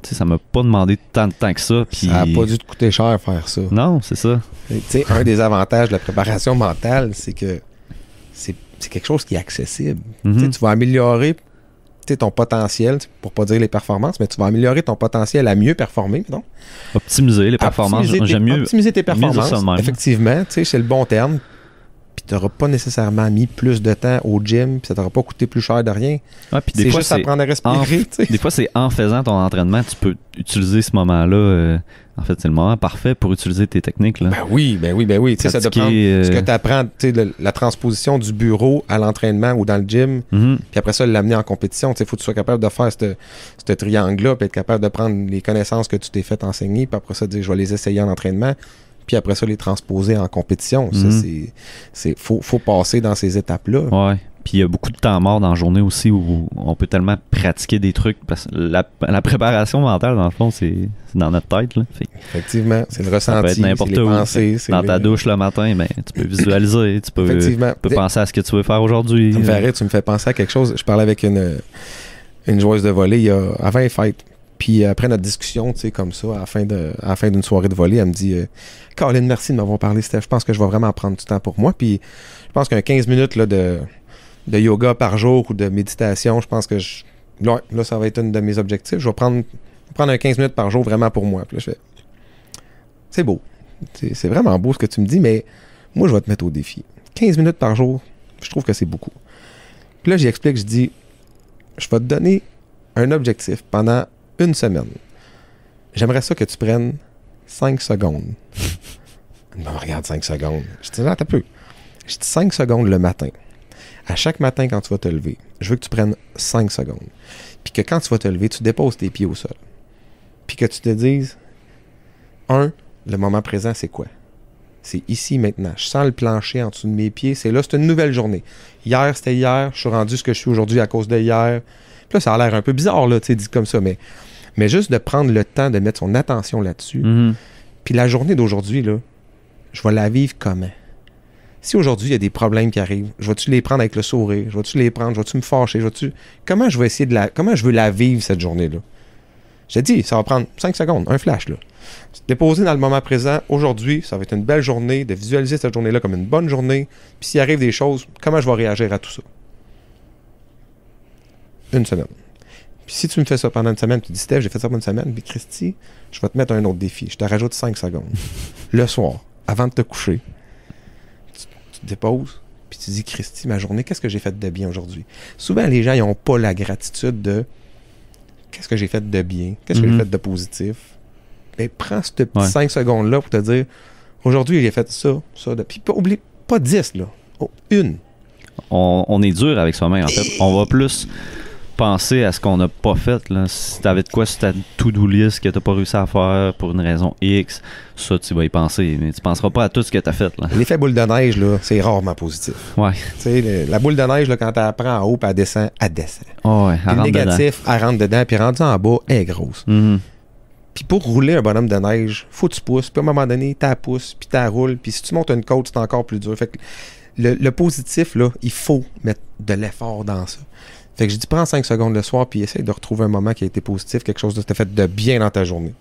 Ça m'a pas demandé tant de temps que ça. Puis... Ça a pas dû te coûter cher faire ça. Non, c'est ça. Un des avantages de la préparation mentale, c'est que c'est quelque chose qui est accessible. Tu vas améliorer ton potentiel, pour pas dire les performances, mais tu vas améliorer ton potentiel à mieux performer, mettons. Optimiser les performances. J'aime mieux optimiser tes performances, effectivement, c'est le bon terme. Puis tu n'auras pas nécessairement mis plus de temps au gym, puis ça t'aura pas coûté plus cher de rien. Ouais, c'est juste apprendre à respirer. Des fois, c'est en faisant ton entraînement, tu peux utiliser ce moment-là. En fait, c'est le moment parfait pour utiliser tes techniques. Là. Ben oui. Tu sais, ça te prendre ce que tu apprends, la transposition du bureau à l'entraînement ou dans le gym, puis après ça, l'amener en compétition. Il faut que tu sois capable de faire ce triangle-là, puis être capable de prendre les connaissances que tu t'es fait enseigner, puis après ça, dire je vais les essayer en entraînement. Puis après ça, les transposer en compétition. Ça, faut passer dans ces étapes-là. Ouais. Puis il y a beaucoup de temps mort dans la journée aussi où on peut tellement pratiquer des trucs. Parce que la préparation mentale, dans le fond, c'est dans notre tête. Là. Effectivement, c'est le ressenti, ça peut être n'importe c'est les où. pensées. Dans ta douche le matin, ben, tu peux visualiser, tu peux penser à ce que tu veux faire aujourd'hui. Ça me fait rire, tu me fais penser à quelque chose. Je parlais avec une joueuse de volley avant les fêtes. Puis après notre discussion, tu sais, comme ça, à la fin d'une soirée de volley, elle me dit Caroline, merci de m'avoir parlé, Steph. Je pense que je vais vraiment prendre du temps pour moi. Puis je pense qu'un 15 minutes là, de yoga par jour ou de méditation, je pense que là, ça va être un de mes objectifs. Je vais prendre un 15 minutes par jour vraiment pour moi. Puis là, je fais c'est beau. C'est vraiment beau ce que tu me dis, mais moi, je vais te mettre au défi. 15 minutes par jour, je trouve que c'est beaucoup. Puis là, j'y explique, je dis je vais te donner un objectif pendant une semaine. J'aimerais ça que tu prennes 5 secondes. Non, regarde, 5 secondes. Je dis, non, t'as peu. Je dis 5 secondes le matin. À chaque matin, quand tu vas te lever, je veux que tu prennes 5 secondes. Puis que quand tu vas te lever, tu déposes tes pieds au sol. Puis que tu te dises, le moment présent, c'est quoi? C'est ici, maintenant. Je sens le plancher en dessous de mes pieds. C'est là, c'est une nouvelle journée. Hier, c'était hier. Je suis rendu ce que je suis aujourd'hui à cause de hier. Puis là, ça a l'air un peu bizarre, là, tu sais, dit comme ça, mais juste de prendre le temps de mettre son attention là-dessus. Puis la journée d'aujourd'hui, là, je vais la vivre comment? Si aujourd'hui, il y a des problèmes qui arrivent, je vais-tu les prendre avec le sourire? Je vais-tu les prendre? Je vais-tu me fâcher? Comment je vais essayer comment je veux la vivre, cette journée-là? Je te dis, ça va prendre 5 secondes, un flash, là. Se déposer dans le moment présent. Aujourd'hui, ça va être une belle journée, de visualiser cette journée-là comme une bonne journée. Puis s'il arrive des choses, comment je vais réagir à tout ça? Une semaine. Puis si tu me fais ça pendant une semaine, tu dis Steph, j'ai fait ça pendant une semaine, puis Christy, je vais te mettre un autre défi. Je te rajoute 5 secondes. Le soir, avant de te coucher, tu te déposes, puis tu dis Christy, ma journée, qu'est-ce que j'ai fait de bien aujourd'hui? Souvent, les gens, ils n'ont pas la gratitude de qu'est-ce que j'ai fait de bien, qu'est-ce que j'ai fait de positif. Mais prends ce petit 5 secondes-là pour te dire aujourd'hui, j'ai fait ça. Puis oublie pas 10, là. Une. On est dur avec soi-même, en fait. On va plus penser à ce qu'on n'a pas fait. Là. Si t'avais de quoi sur ta to-do list que t'as pas réussi à faire pour une raison X, ça, tu vas y penser. Mais tu penseras pas à tout ce que t'as fait. Là. L'effet boule de neige, là, c'est rarement positif. Ouais. Tu sais, la boule de neige, là, quand elle prend en haut puis elle descend, elle descend. Oh ouais, le négatif, elle rentre dedans, puis rendue en bas, elle est grosse. Puis pour rouler un bonhomme de neige, faut que tu pousses. Puis à un moment donné, t'as pousses, puis t'as roules. Puis si tu montes une côte, c'est encore plus dur. Fait que le positif, là, il faut mettre de l'effort dans ça. Fait que je dis, prends 5 secondes le soir, puis essaye de retrouver un moment qui a été positif, quelque chose de t'a fait de bien dans ta journée.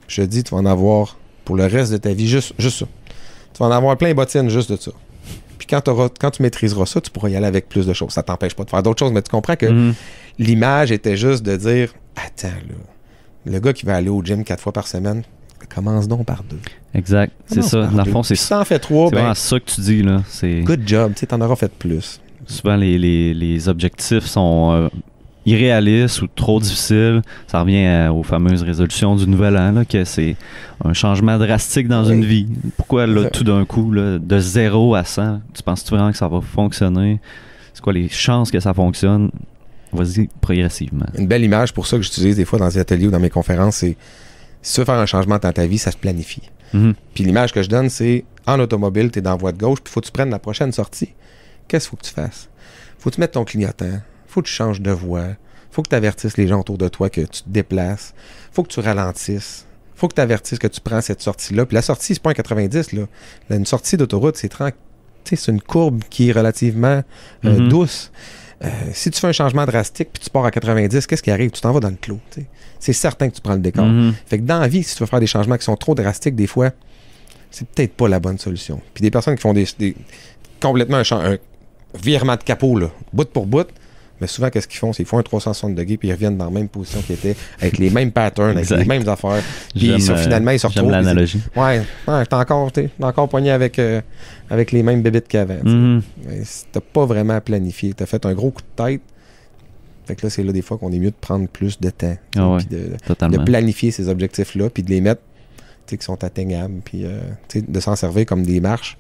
Je te dis, tu vas en avoir pour le reste de ta vie, juste ça. Tu vas en avoir plein les bottines juste de ça. Puis quand tu maîtriseras ça, tu pourras y aller avec plus de choses. Ça t'empêche pas de faire d'autres choses, mais tu comprends que l'image était juste de dire, attends, là, le gars qui va aller au gym 4 fois par semaine, commence donc par 2. Exact, c'est ça. Dans le fond, c'est ça. Si t'en fais 3, c'est vraiment ça que tu dis, là. C'est... Good job, tu sais, t'en auras fait plus. Souvent, les objectifs sont irréalistes ou trop difficiles. Ça revient aux fameuses résolutions du nouvel an, là, que c'est un changement drastique dans une vie. Pourquoi, là, tout d'un coup, là, de 0 à 100, tu penses-tu vraiment que ça va fonctionner? C'est quoi les chances que ça fonctionne? Vas-y, progressivement. Une belle image pour ça que j'utilise des fois dans les ateliers ou dans mes conférences, c'est si tu veux faire un changement dans ta vie, ça se planifie. Puis l'image que je donne, c'est en automobile, tu es dans la voie de gauche, puis il faut que tu prennes la prochaine sortie. qu'est-ce qu'il faut que tu fasses? Faut que tu mettes ton clignotant, faut que tu changes de voie, faut que tu avertisses les gens autour de toi que tu te déplaces, faut que tu ralentisses, faut que tu avertisses que tu prends cette sortie-là. Puis la sortie, c'est pas un 90, là. Une sortie d'autoroute, c'est une courbe qui est relativement douce. Si tu fais un changement drastique puis tu pars à 90, qu'est-ce qui arrive? Tu t'en vas dans le clos. T'sais. C'est certain que tu prends le décor. Fait que dans la vie, si tu veux faire des changements qui sont trop drastiques, des fois, c'est peut-être pas la bonne solution. Puis des personnes qui font complètement un virement de capot, là, bout pour bout, mais souvent, qu'est-ce qu'ils font? C'est qu'ils font un 360 degrés puis ils reviennent dans la même position qu'ils étaient, avec les mêmes patterns, avec les mêmes affaires. Puis finalement, ils se retrouvent. J'aime l'analogie. T'es encore poigné avec les mêmes bébites qu'avant. T'as pas vraiment planifié. T'as fait un gros coup de tête. Fait que là, c'est là des fois qu'on est mieux de prendre plus de temps. Puis de planifier ces objectifs-là, puis de les mettre qui sont atteignables, puis de s'en servir comme des marches.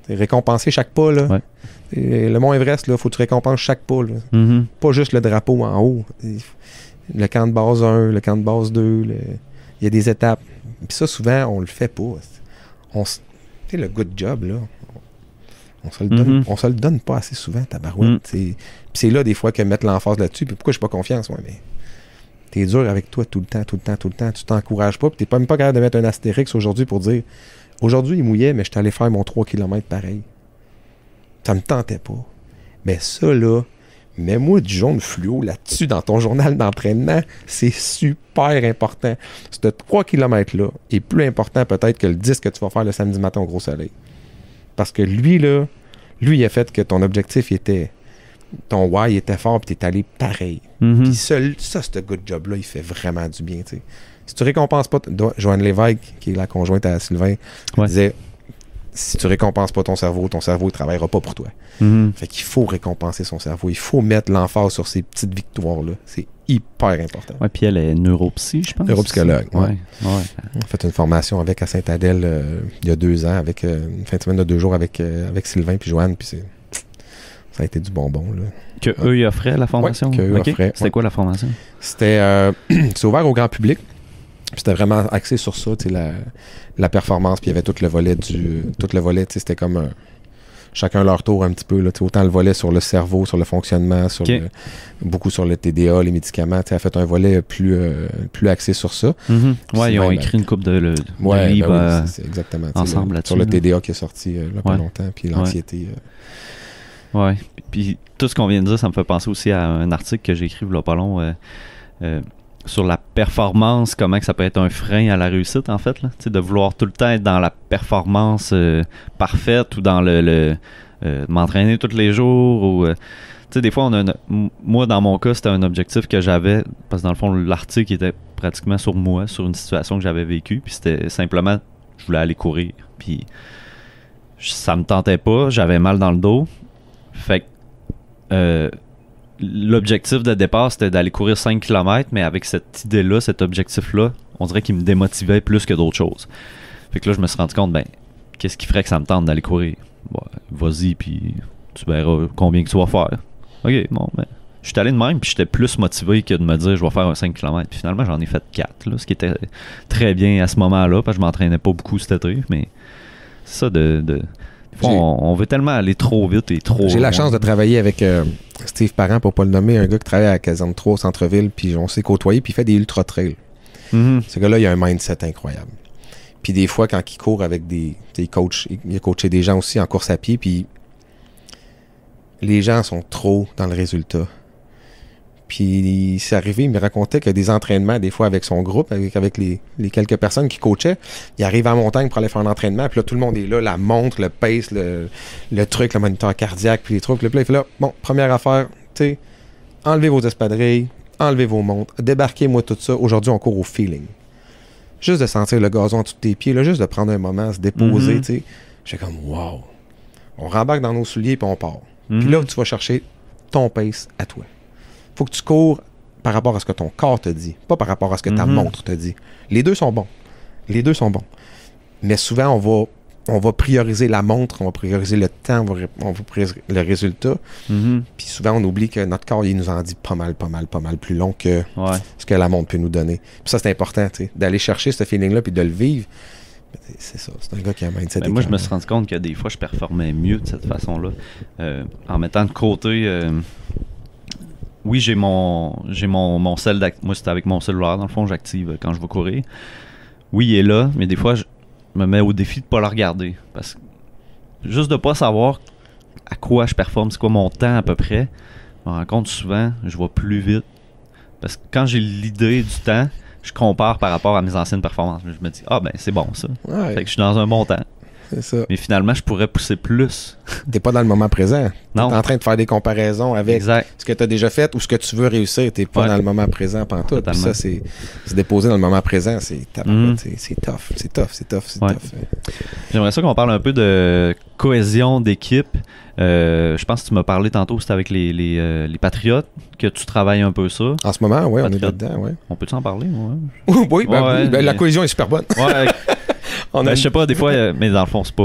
Récompenser chaque pas, là. Ouais. Le Mont Everest, il faut que tu récompenses chaque pas. Pas juste le drapeau en haut. Le camp de base 1, le camp de base 2, il y a des étapes. Puis ça, souvent, on le fait pas. Le good job, là, on se le donne pas assez souvent, tabarouette. Puis c'est là, des fois, que mettre l'emphase là-dessus. Puis pourquoi je suis pas confiance? Ouais, mais t'es dur avec toi tout le temps. Tu t'encourages pas. Puis t'es même pas capable de mettre un astérix aujourd'hui pour dire aujourd'hui, il mouillait, mais je suis allé faire mon 3 km pareil. Ça me tentait pas. Mais ça, là, mets-moi du jaune fluo là-dessus dans ton journal d'entraînement. C'est super important. Ce 3 km-là est plus important peut-être que le 10 que tu vas faire le samedi matin au gros soleil. Parce que lui, il a fait que ton objectif était... Ton why était fort puis t'es allé pareil. Puis ce good job-là, il fait vraiment du bien, tu sais. Si tu récompenses pas... Joanne Lévesque, qui est la conjointe à Sylvain, disait... Si tu récompenses pas ton cerveau, il travaillera pas pour toi. Fait qu'il faut récompenser son cerveau. Il faut mettre l'emphase sur ces petites victoires-là. C'est hyper important. Oui, puis elle est neuropsy, je pense. Neuropsychologue, oui. On a fait une formation avec à Sainte-Adèle il y a 2 ans, avec une fin de semaine de 2 jours avec Sylvain puis Joanne, puis ça a été du bonbon, là. Que eux, ils offraient la formation? Oui, qu'eux offraient. C'était quoi la formation? C'était c'est ouvert au grand public. Puis c'était vraiment axé sur ça, la performance. Puis il y avait tout le volet, c'était comme chacun leur tour un petit peu. Là, autant le volet sur le cerveau, sur le fonctionnement, beaucoup sur le TDA, les médicaments. Elle a fait un volet plus axé sur ça. Oui, ils ont écrit une couple de livres c'est exactement, ensemble là-dessus. Sur le TDA qui est sorti pas longtemps, puis l'anxiété. Oui, puis tout ce qu'on vient de dire, ça me fait penser aussi à un article que j'ai écrit il y a pas long sur la performance, comment que ça peut être un frein à la réussite, en fait. Là. De vouloir tout le temps être dans la performance parfaite ou dans le m'entraîner tous les jours. Ou, des fois, moi, dans mon cas, c'était un objectif que j'avais, parce que dans le fond, l'article était pratiquement sur moi, sur une situation que j'avais vécue. Puis c'était simplement, je voulais aller courir. Puis ça me tentait pas, j'avais mal dans le dos. Fait que l'objectif de départ, c'était d'aller courir 5 km, mais avec cette idée-là, cet objectif-là, on dirait qu'il me démotivait plus que d'autres choses. Fait que là, je me suis rendu compte, qu'est-ce qui ferait que ça me tente d'aller courir? Vas-y, puis tu verras combien que tu vas faire. OK, bon, je suis allé de même, puis j'étais plus motivé que de me dire, je vais faire un 5 km. Puis finalement, j'en ai fait 4, là, ce qui était très bien à ce moment-là, parce que je m'entraînais pas beaucoup cet été, mais c'est ça on veut tellement aller trop vite et trop... J'ai la chance de travailler avec Steve Parent, pour pas le nommer, un gars qui travaille à la Caserne 3 au centre-ville, puis on s'est côtoyé, puis il fait des ultra-trails. Ce gars-là, il a un mindset incroyable. Puis des fois, quand il court avec des coachs, il a coaché des gens aussi en course à pied, puis les gens sont trop dans le résultat. Puis c'est arrivé, il me racontait que des entraînements, des fois avec son groupe, avec les quelques personnes qui coachaient, il arrive en montagne pour aller faire un entraînement, puis là, tout le monde est là, la montre, le pace, le truc, le moniteur cardiaque, puis les trucs. Puis là, il fait là, bon, première affaire, enlevez vos espadrilles, enlevez vos montres, débarquez-moi tout ça. Aujourd'hui, on court au feeling. Juste de sentir le gazon en dessous de tes pieds, là, juste de prendre un moment, se déposer, tu sais. J'étais comme, wow. On rembarque dans nos souliers, puis on part. Puis là, tu vas chercher ton pace à toi. Faut que tu cours par rapport à ce que ton corps te dit, pas par rapport à ce que ta montre te dit. Les deux sont bons. Mais souvent, on va prioriser la montre, on va prioriser le temps, on va prioriser le résultat. Puis souvent, on oublie que notre corps, il nous en dit pas mal plus long que ce que la montre peut nous donner. Puis ça, c'est important, d'aller chercher ce feeling-là puis de le vivre. C'est ça, c'est un gars qui a un mindset. Ben moi, je me suis rendu compte que des fois, je performais mieux de cette façon-là. En mettant de côté... oui, j'ai mon cell d'activité. Moi, c'était avec mon cellulaire, dans le fond, j'active quand je vais courir. Oui, il est là, mais des fois, je me mets au défi de ne pas le regarder. Parce que juste de ne pas savoir à quoi je performe, c'est quoi mon temps à peu près, je me rends compte souvent, je vais plus vite. Parce que quand j'ai l'idée du temps, je compare par rapport à mes anciennes performances. Je me dis, c'est bon ça. Ouais. Fait que je suis dans un bon temps. C'est ça. Mais finalement, je pourrais pousser plus. T'es pas dans le moment présent. Non. T'es en train de faire des comparaisons avec ce que tu as déjà fait ou ce que tu veux réussir. T'es pas dans le moment présent pantoute. Puis ça, c'est déposer dans le moment présent. C'est tough. C'est tough. J'aimerais ça qu'on parle un peu de cohésion d'équipe. Je pense que tu m'as parlé tantôt, c'était avec les Patriotes que tu travailles un peu ça. En ce moment, oui, on est là-dedans. Ouais. On peut-tu en parler? Oui, la cohésion est super bonne. Ouais. Je sais pas, des fois, mais dans le fond, c'est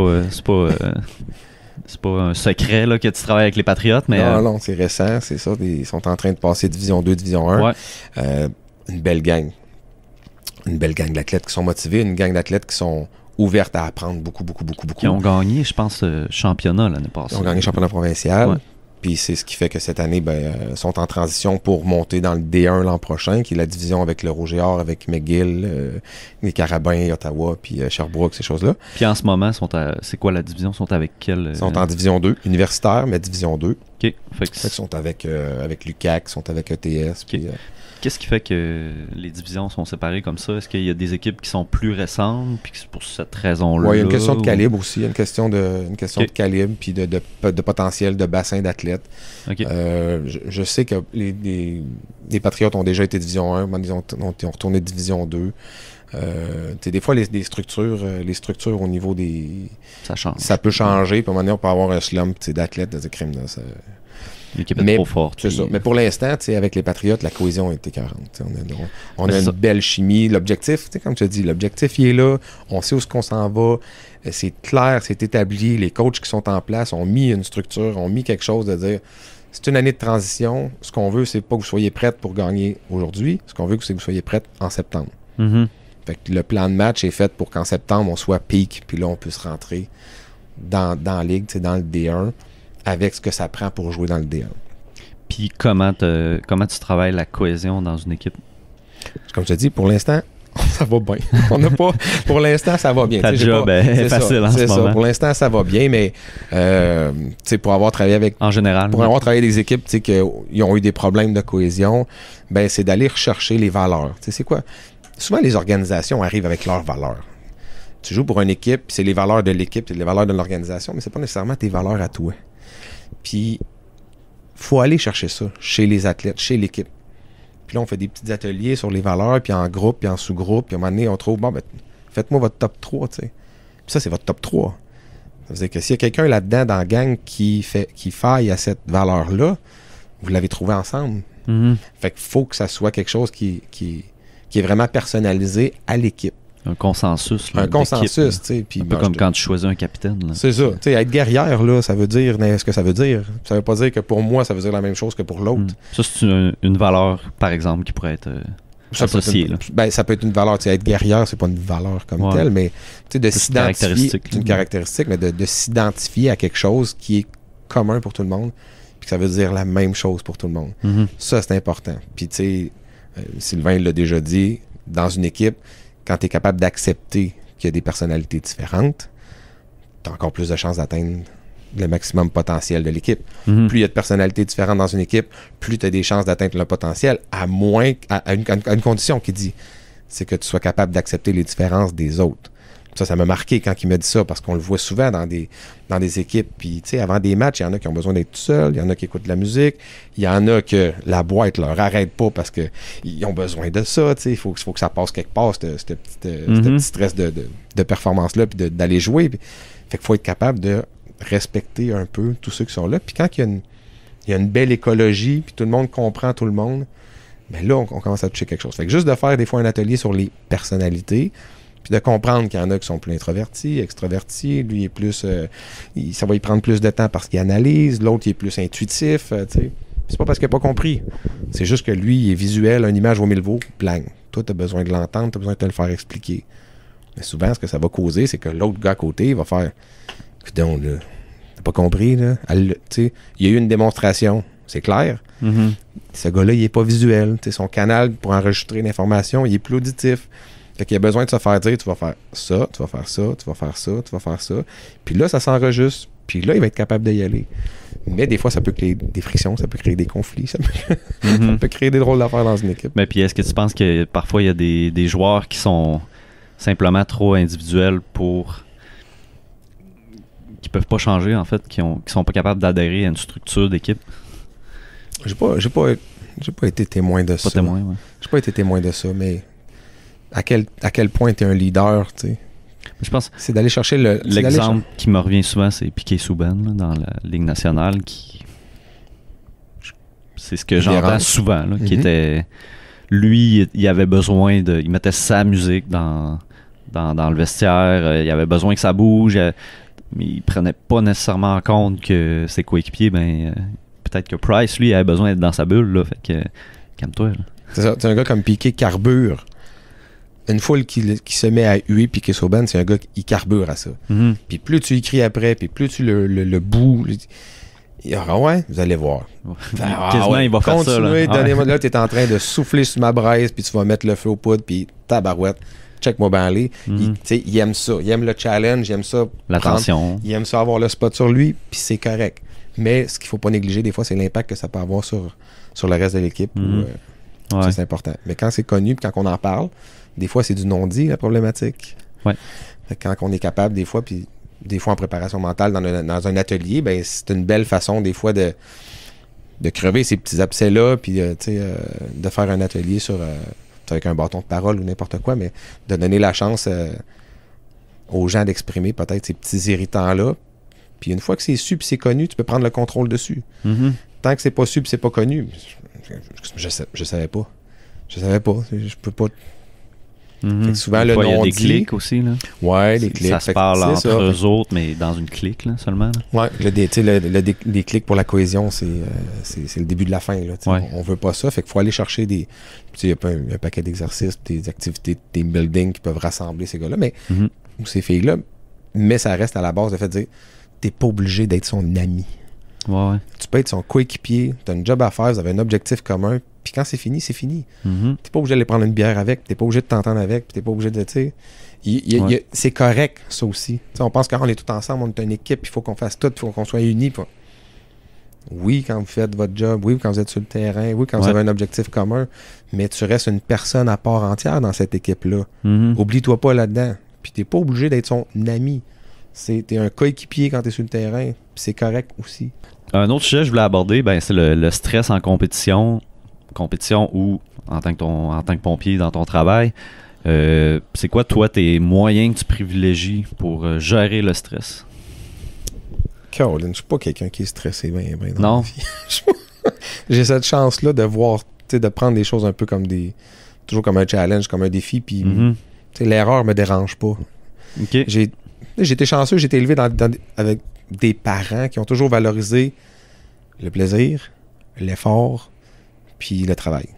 pas un secret là, que tu travailles avec les Patriotes. Mais, non, c'est récent, c'est ça. Ils sont en train de passer Division 2, Division 1. Ouais. Une belle gang. Une belle gang d'athlètes qui sont motivés, une gang d'athlètes qui sont ouvertes à apprendre beaucoup. Qui ont gagné, je pense, championnat l'année passée. Ils ont gagné le championnat provincial. Ouais. Puis c'est ce qui fait que cette année, sont en transition pour monter dans le D1 l'an prochain, qui est la division avec le Rouge-et-Or, avec McGill, les Carabins, Ottawa, puis Sherbrooke, ces choses-là. Puis en ce moment, c'est quoi la division? Ils sont avec quel? Ils sont en division 2, universitaire, mais division 2. OK. Fait que ils sont avec l'UQAC, ils sont avec ETS. Okay. Puis, qu'est-ce qui fait que les divisions sont séparées comme ça? Est-ce qu'il y a des équipes qui sont plus récentes puis c'est pour cette raison-là? Oui, il y a une question de calibre aussi. Il y a une question de calibre puis de potentiel de bassin d'athlètes. Okay. Je sais que les Patriotes ont déjà été Division 1, ils ont retourné Division 2. Des fois, les structures au niveau des... Ça change. Ça peut changer. Puis à un moment donné, on peut avoir un slump d'athlètes de crime. L'équipe est trop forte. C'est ça. Mais pour l'instant, avec les Patriotes, la cohésion est écœurante. On a une belle chimie. L'objectif, comme tu as dit, l'objectif, il est là. On sait où on s'en va. C'est clair, c'est établi. Les coachs qui sont en place ont mis une structure, ont mis quelque chose de dire c'est une année de transition. Ce qu'on veut, c'est pas que vous soyez prêtes pour gagner aujourd'hui. Ce qu'on veut, c'est que vous soyez prêtes en septembre. Mm-hmm. Fait que le plan de match est fait pour qu'en septembre, on soit peak. Puis là, on puisse rentrer dans la ligue, dans le D1. Avec ce que ça prend pour jouer dans le D1. Puis comment tu travailles la cohésion dans une équipe? Comme je te dis, pour l'instant, ça va bien. Pour l'instant, ça va bien. Ta job est facile en ce moment. Pour l'instant, ça va bien, mais pour avoir travaillé avec... En général. Pour avoir travaillé avec des équipes qui ont eu des problèmes de cohésion, c'est d'aller rechercher les valeurs. C'est quoi? Souvent, les organisations arrivent avec leurs valeurs. Tu joues pour une équipe, c'est les valeurs de l'équipe, c'est les valeurs de l'organisation, mais c'est pas nécessairement tes valeurs à toi. Puis, faut aller chercher ça chez les athlètes, chez l'équipe. Puis là, on fait des petits ateliers sur les valeurs, puis en groupe, puis en sous-groupe, puis à un moment donné, on trouve, faites-moi votre top 3, tu sais. Puis ça, c'est votre top 3. Ça veut dire que s'il y a quelqu'un là-dedans dans la gang qui faille à cette valeur-là, vous l'avez trouvé ensemble. Mm-hmm. Fait qu'il faut que ça soit quelque chose qui est vraiment personnalisé à l'équipe. Un consensus. Un consensus, tu sais. Un peu comme quand tu choisis un capitaine. Là. C'est ça. Tu sais, être guerrière, là, ça veut dire ce que ça veut dire. Ça veut pas dire que pour moi, ça veut dire la même chose que pour l'autre. Ça, c'est une valeur, par exemple, qui pourrait être associée. Ça peut être une valeur. Tu sais, être guerrière, c'est pas une valeur comme telle, mais tu sais, de s'identifier. C'est une caractéristique, mais de s'identifier à quelque chose qui est commun pour tout le monde, puis que ça veut dire la même chose pour tout le monde. Mm-hmm. Ça, c'est important. Puis, tu sais, Sylvain l'a déjà dit, dans une équipe, quand tu es capable d'accepter qu'il y a des personnalités différentes, tu as encore plus de chances d'atteindre le maximum potentiel de l'équipe. Mm-hmm. Plus il y a de personnalités différentes dans une équipe, plus tu as des chances d'atteindre le potentiel, à une condition qui dit, c'est que tu sois capable d'accepter les différences des autres. Ça m'a marqué quand il m'a dit ça, parce qu'on le voit souvent dans des équipes. Puis, tu sais, avant des matchs, il y en a qui ont besoin d'être tout seuls, il y en a qui écoutent de la musique, il y en a que la boîte leur arrête pas parce qu'ils ont besoin de ça, tu sais. Il faut que ça passe quelque part, ce petit stress de performance-là, puis d'aller jouer. Puis, fait qu'il faut être capable de respecter un peu tous ceux qui sont là. Puis quand il y a une belle écologie, puis tout le monde comprend tout le monde, bien là, on commence à toucher quelque chose. Fait que juste de faire des fois un atelier sur les personnalités, puis de comprendre qu'il y en a qui sont plus introvertis, extrovertis, lui il est plus... ça va y prendre plus de temps parce qu'il analyse, l'autre il est plus intuitif, tu sais. C'est pas parce qu'il n'a pas compris. C'est juste que lui, il est visuel, une image au mille vaut, blang. Toi, tu as besoin de l'entendre, tu as besoin de te le faire expliquer. Mais souvent, ce que ça va causer, c'est que l'autre gars à côté va faire « Coudonc, là, t'as pas compris, là? » Il y a eu une démonstration, c'est clair. Mm-hmm. Ce gars-là, il est pas visuel. T'sais, son canal pour enregistrer l'information, il est plus auditif. Fait qu'il a besoin de se faire dire « Tu vas faire ça, tu vas faire ça, tu vas faire ça, tu vas faire ça. » Puis là, ça s'enregistre. Puis là, il va être capable d'y aller. Mais des fois, ça peut créer des frictions, ça peut créer des conflits, ça peut créer des drôles d'affaires dans une équipe. Mais puis est-ce que tu penses que parfois il y a des joueurs qui sont simplement trop individuels qui peuvent pas changer en fait, qui sont pas capables d'adhérer à une structure d'équipe? J'ai pas été témoin de ça. Témoin, ouais. J'ai pas été témoin de ça, mais à quel point tu es un leader, tu sais. Je pense c'est d'aller chercher l'exemple qui me revient souvent, c'est Piquet-Souban dans la Ligue nationale, c'est ce que j'entends souvent, là, qui était lui, il avait besoin il mettait sa musique dans le vestiaire, il avait besoin que ça bouge, mais il prenait pas nécessairement en compte que ses coéquipiers, peut-être que Price, lui, avait besoin d'être dans sa bulle, là, fait que calme-toi. Là. C'est ça, c'est un gars comme Piquet carbure. Une foule qui se met à huer Piquet-Souban, c'est un gars qui carbure à ça. Mm-hmm. Puis plus tu écris après, puis plus tu le boues, ouais, vous allez voir. Quasiment, il va faire ça. Continuez, donnez-moi. Là, tu es en train de souffler sur ma braise, puis tu vas mettre le feu aux poudres, puis tabarouette, check-moi bien aller. Il aime ça. Il aime le challenge, il aime ça. L'attention. Il aime ça avoir le spot sur lui, puis c'est correct. Mais ce qu'il faut pas négliger, des fois, c'est l'impact que ça peut avoir sur le reste de l'équipe. Ouais. Ça, c'est important. Mais quand c'est connu, puis quand on en parle, des fois, c'est du non-dit, la problématique. Ouais. Fait que quand on est capable, des fois, puis des fois en préparation mentale, dans un atelier, ben c'est une belle façon, des fois, de crever ces petits abcès-là, puis de faire un atelier avec un bâton de parole ou n'importe quoi, mais de donner la chance aux gens d'exprimer peut-être ces petits irritants-là. Puis une fois que c'est su puis c'est connu, tu peux prendre le contrôle dessus. Mm-hmm. Tant que c'est pas su puis c'est pas connu, je savais pas. Je savais pas. Je peux pas... Mm-hmm. Souvent, il y a des dit, clics aussi. Là. Ouais, les clics. Ça se parle entre eux autres, mais dans une clique là, seulement. Là. Ouais, les clics pour la cohésion, c'est le début de la fin. Là, ouais. On veut pas ça. Fait qu'il faut aller chercher il y a un paquet d'exercices, des activités, des team building qui peuvent rassembler ces gars-là, mais ou ces filles-là. Mais ça reste à la base de fait de dire t'es pas obligé d'être son ami. Ouais. Tu peux être son coéquipier, tu as un job à faire, vous avez un objectif commun, puis quand c'est fini, c'est fini. T'es pas obligé d'aller prendre une bière avec, t'es pas obligé de t'entendre avec, puis t'es pas obligé de, tu sais... c'est correct, ça aussi. T'sais, on pense qu'on est tous ensemble, on est une équipe, il faut qu'on fasse tout, il faut qu'on soit unis. Oui, quand vous faites votre job, oui, quand vous êtes sur le terrain, oui, quand vous avez un objectif commun, mais tu restes une personne à part entière dans cette équipe-là. Oublie-toi pas là-dedans. Puis t'es pas obligé d'être son ami. T'es un coéquipier quand t'es sur le terrain, puis c'est correct aussi. Un autre sujet que je voulais aborder, c'est le stress en compétition ou en tant que pompier dans ton travail. C'est quoi, toi, tes moyens que tu privilégies pour gérer le stress? Caroline, je suis pas quelqu'un qui est stressé bien dans non. la vie. J'ai cette chance-là de voir, de prendre des choses un peu toujours comme un challenge, comme un défi, puis l'erreur me dérange pas. Okay. J'ai été chanceux, j'ai été élevé avec des parents qui ont toujours valorisé le plaisir, l'effort, puis le travail.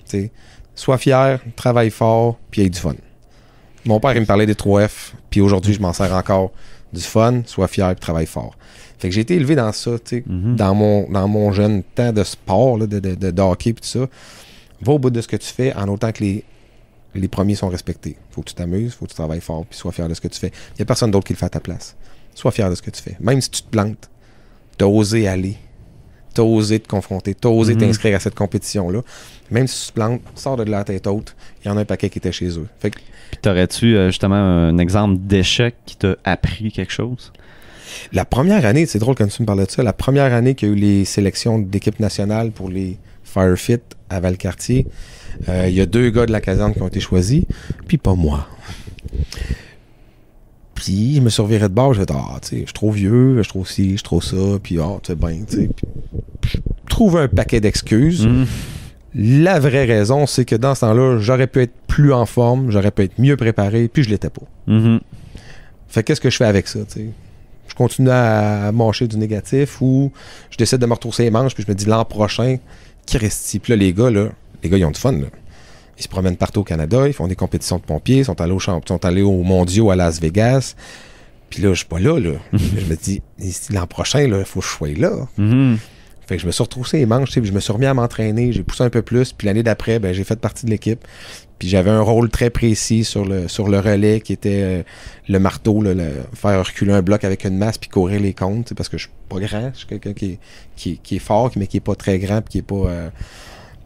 T'sais, sois fier, travaille fort, puis aie du fun. Mon père, il me parlait des 3F, puis aujourd'hui, je m'en sers encore. Du fun, sois fier, puis travaille fort. Fait que j'ai été élevé dans ça, dans mon jeune temps de sport, là, de hockey, puis tout ça. Va au bout de ce que tu fais, en autant que les premiers sont respectés. Faut que tu t'amuses, faut que tu travailles fort, puis sois fier de ce que tu fais. Il n'y a personne d'autre qui le fait à ta place. Sois fier de ce que tu fais. Même si tu te plantes, t'as osé aller. T'as osé te confronter. T'as osé t'inscrire à cette compétition-là. Même si tu te plantes, sors de la tête haute. Il y en a un paquet qui était chez eux. Fait que, puis t'aurais-tu justement un exemple d'échec qui t'a appris quelque chose? La première année, c'est drôle quand tu me parlais de ça, la première année qu'il y a eu les sélections d'équipe nationale pour les Firefit à Valcartier, il y a 2 gars de la caserne qui ont été choisis, puis pas moi. Puis je me suis reviré de bord, je suis trop vieux, je suis trop ci, je suis trop ça, puis tu sais bien, tu sais. Je trouve un paquet d'excuses. La vraie raison, c'est que dans ce temps-là, j'aurais pu être plus en forme, j'aurais pu être mieux préparé, puis je l'étais pas. Fait qu'est-ce que je fais avec ça, tu sais? Je continue à mâcher du négatif ou je décide de me retrousser les manches, puis je me dis l'an prochain, Christy. Puis là, les gars, ils ont du fun, là. Ils se promènent partout au Canada, ils font des compétitions de pompiers, sont allés aux mondiaux à Las Vegas. Puis là, je suis pas là. Je me dis, l'an prochain, il faut que je sois là. Fait que je me suis retroussé les manches, je me suis remis à m'entraîner, j'ai poussé un peu plus, puis l'année d'après, j'ai fait partie de l'équipe. Puis j'avais un rôle très précis sur le relais qui était le marteau, faire reculer un bloc avec une masse puis courir les comptes, parce que je suis pas grand, je suis quelqu'un qui est fort, mais qui est pas très grand, puis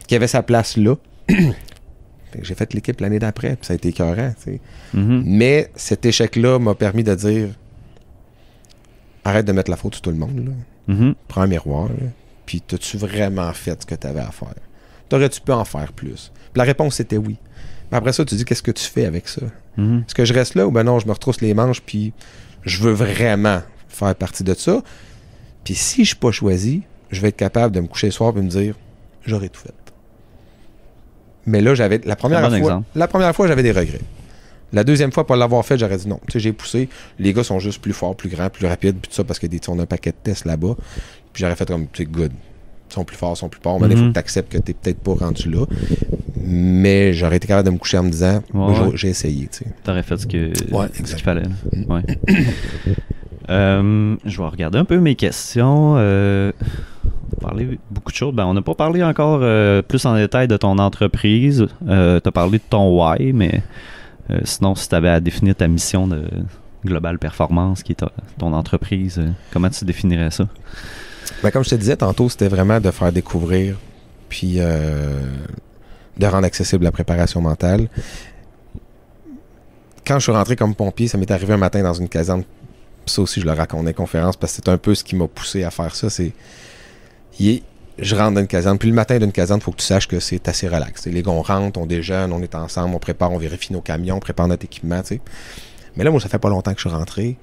qui avait sa place là. Fait que j'ai fait l'équipe l'année d'après, puis ça a été écœurant. Mais cet échec-là m'a permis de dire arrête de mettre la faute sur tout le monde. Là. Prends un miroir, là, puis t'as-tu vraiment fait ce que tu avais à faire? T'aurais-tu pu en faire plus? Puis la réponse c'était oui. Mais après ça, tu dis qu'est-ce que tu fais avec ça? Est-ce que je reste là ou non, je me retrousse les manches, puis je veux vraiment faire partie de ça. Puis si je suis pas choisi, je vais être capable de me coucher le soir et me dire j'aurais tout fait. Mais là, la première fois, j'avais des regrets. La deuxième fois, pas l'avoir fait, j'aurais dit non. Tu sais, j'ai poussé. Les gars sont juste plus forts, plus grands, plus rapides, puis tout ça, parce qu'on a un paquet de tests là-bas. Puis j'aurais fait comme, tu sais, good. Ils sont plus forts. Mais il faut que tu acceptes que t'es peut-être pas rendu là. Mais j'aurais été capable de me coucher en me disant, j'ai essayé, tu sais. T'aurais fait ce qu'il fallait. Ouais. Je vais regarder un peu mes questions. On a parlé beaucoup de choses. On n'a pas parlé encore plus en détail de ton entreprise. T'as parlé de ton why, mais sinon, si tu avais à définir ta mission de Global Performance, qui est ton entreprise, comment tu définirais ça? Comme je te disais tantôt, c'était vraiment de faire découvrir puis de rendre accessible la préparation mentale. Quand je suis rentré comme pompier, ça m'est arrivé un matin dans une caserne. Ça aussi, je le raconte dans les conférences parce que c'est un peu ce qui m'a poussé à faire ça. Je rentre dans une caserne. Puis le matin d'une caserne, il faut que tu saches que c'est assez relax. Les gars, on rentre, on déjeune, on est ensemble, on prépare, on vérifie nos camions, on prépare notre équipement. T'sais. Mais là, moi, ça fait pas longtemps que je suis rentré.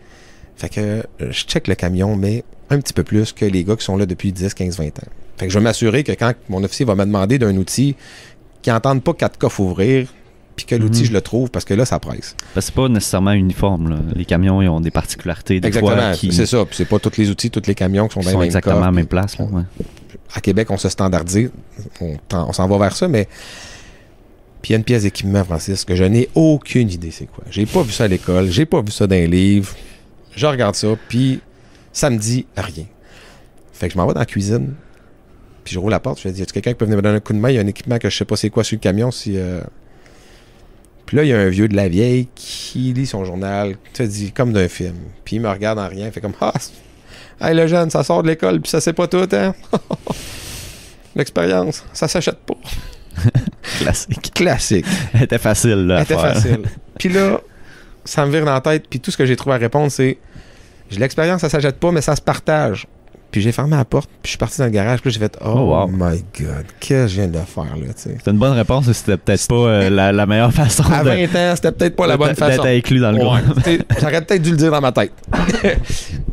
Fait que je check le camion, mais un petit peu plus que les gars qui sont là depuis 10, 15, 20 ans. Fait que je vais m'assurer que quand mon officier va me demander d'un outil, qu'il n'entende pas 4 coffres ouvrir, puis que l'outil, je le trouve, parce que là, ça presse. Parce que c'est pas nécessairement uniforme. Là. Les camions, ils ont des particularités. Exactement, c'est ça. Puis c'est pas tous les outils, tous les camions qui sont dans les mêmes exactement coffres, à la même place. Là, ouais. À Québec, on se standardise. On s'en va vers ça, mais... Puis il y a une pièce d'équipement, Francis, que je n'ai aucune idée c'est quoi. J'ai pas vu ça à l'école, j'ai pas vu ça dans les livres. Je regarde ça, puis ça me dit rien. Fait que je m'en vais dans la cuisine, puis je roule la porte, je dis, y a quelqu'un qui peut venir me donner un coup de main? Il y a un équipement que je sais pas c'est quoi sur le camion. Puis là, il y a un vieux de la vieille qui lit son journal, tu dis, comme d'un film. Puis il me regarde en rien, il fait comme, hey, le jeune, ça sort de l'école, puis ça sait pas tout, hein? L'expérience, ça s'achète pas. Classique. Elle était facile, là. Puis là, ça me vire dans la tête, puis tout ce que j'ai trouvé à répondre, c'est j'ai l'expérience, ça s'achète pas, mais ça se partage. Puis j'ai fermé la porte, puis je suis parti dans le garage, puis j'ai fait oh my God, qu'est-ce que je viens de faire là, tu sais. C'était une bonne réponse, mais c'était peut-être pas la meilleure façon. À 20 ans, c'était peut-être pas la bonne façon. D'être inclus dans le groupe. J'aurais peut-être dû le dire dans ma tête.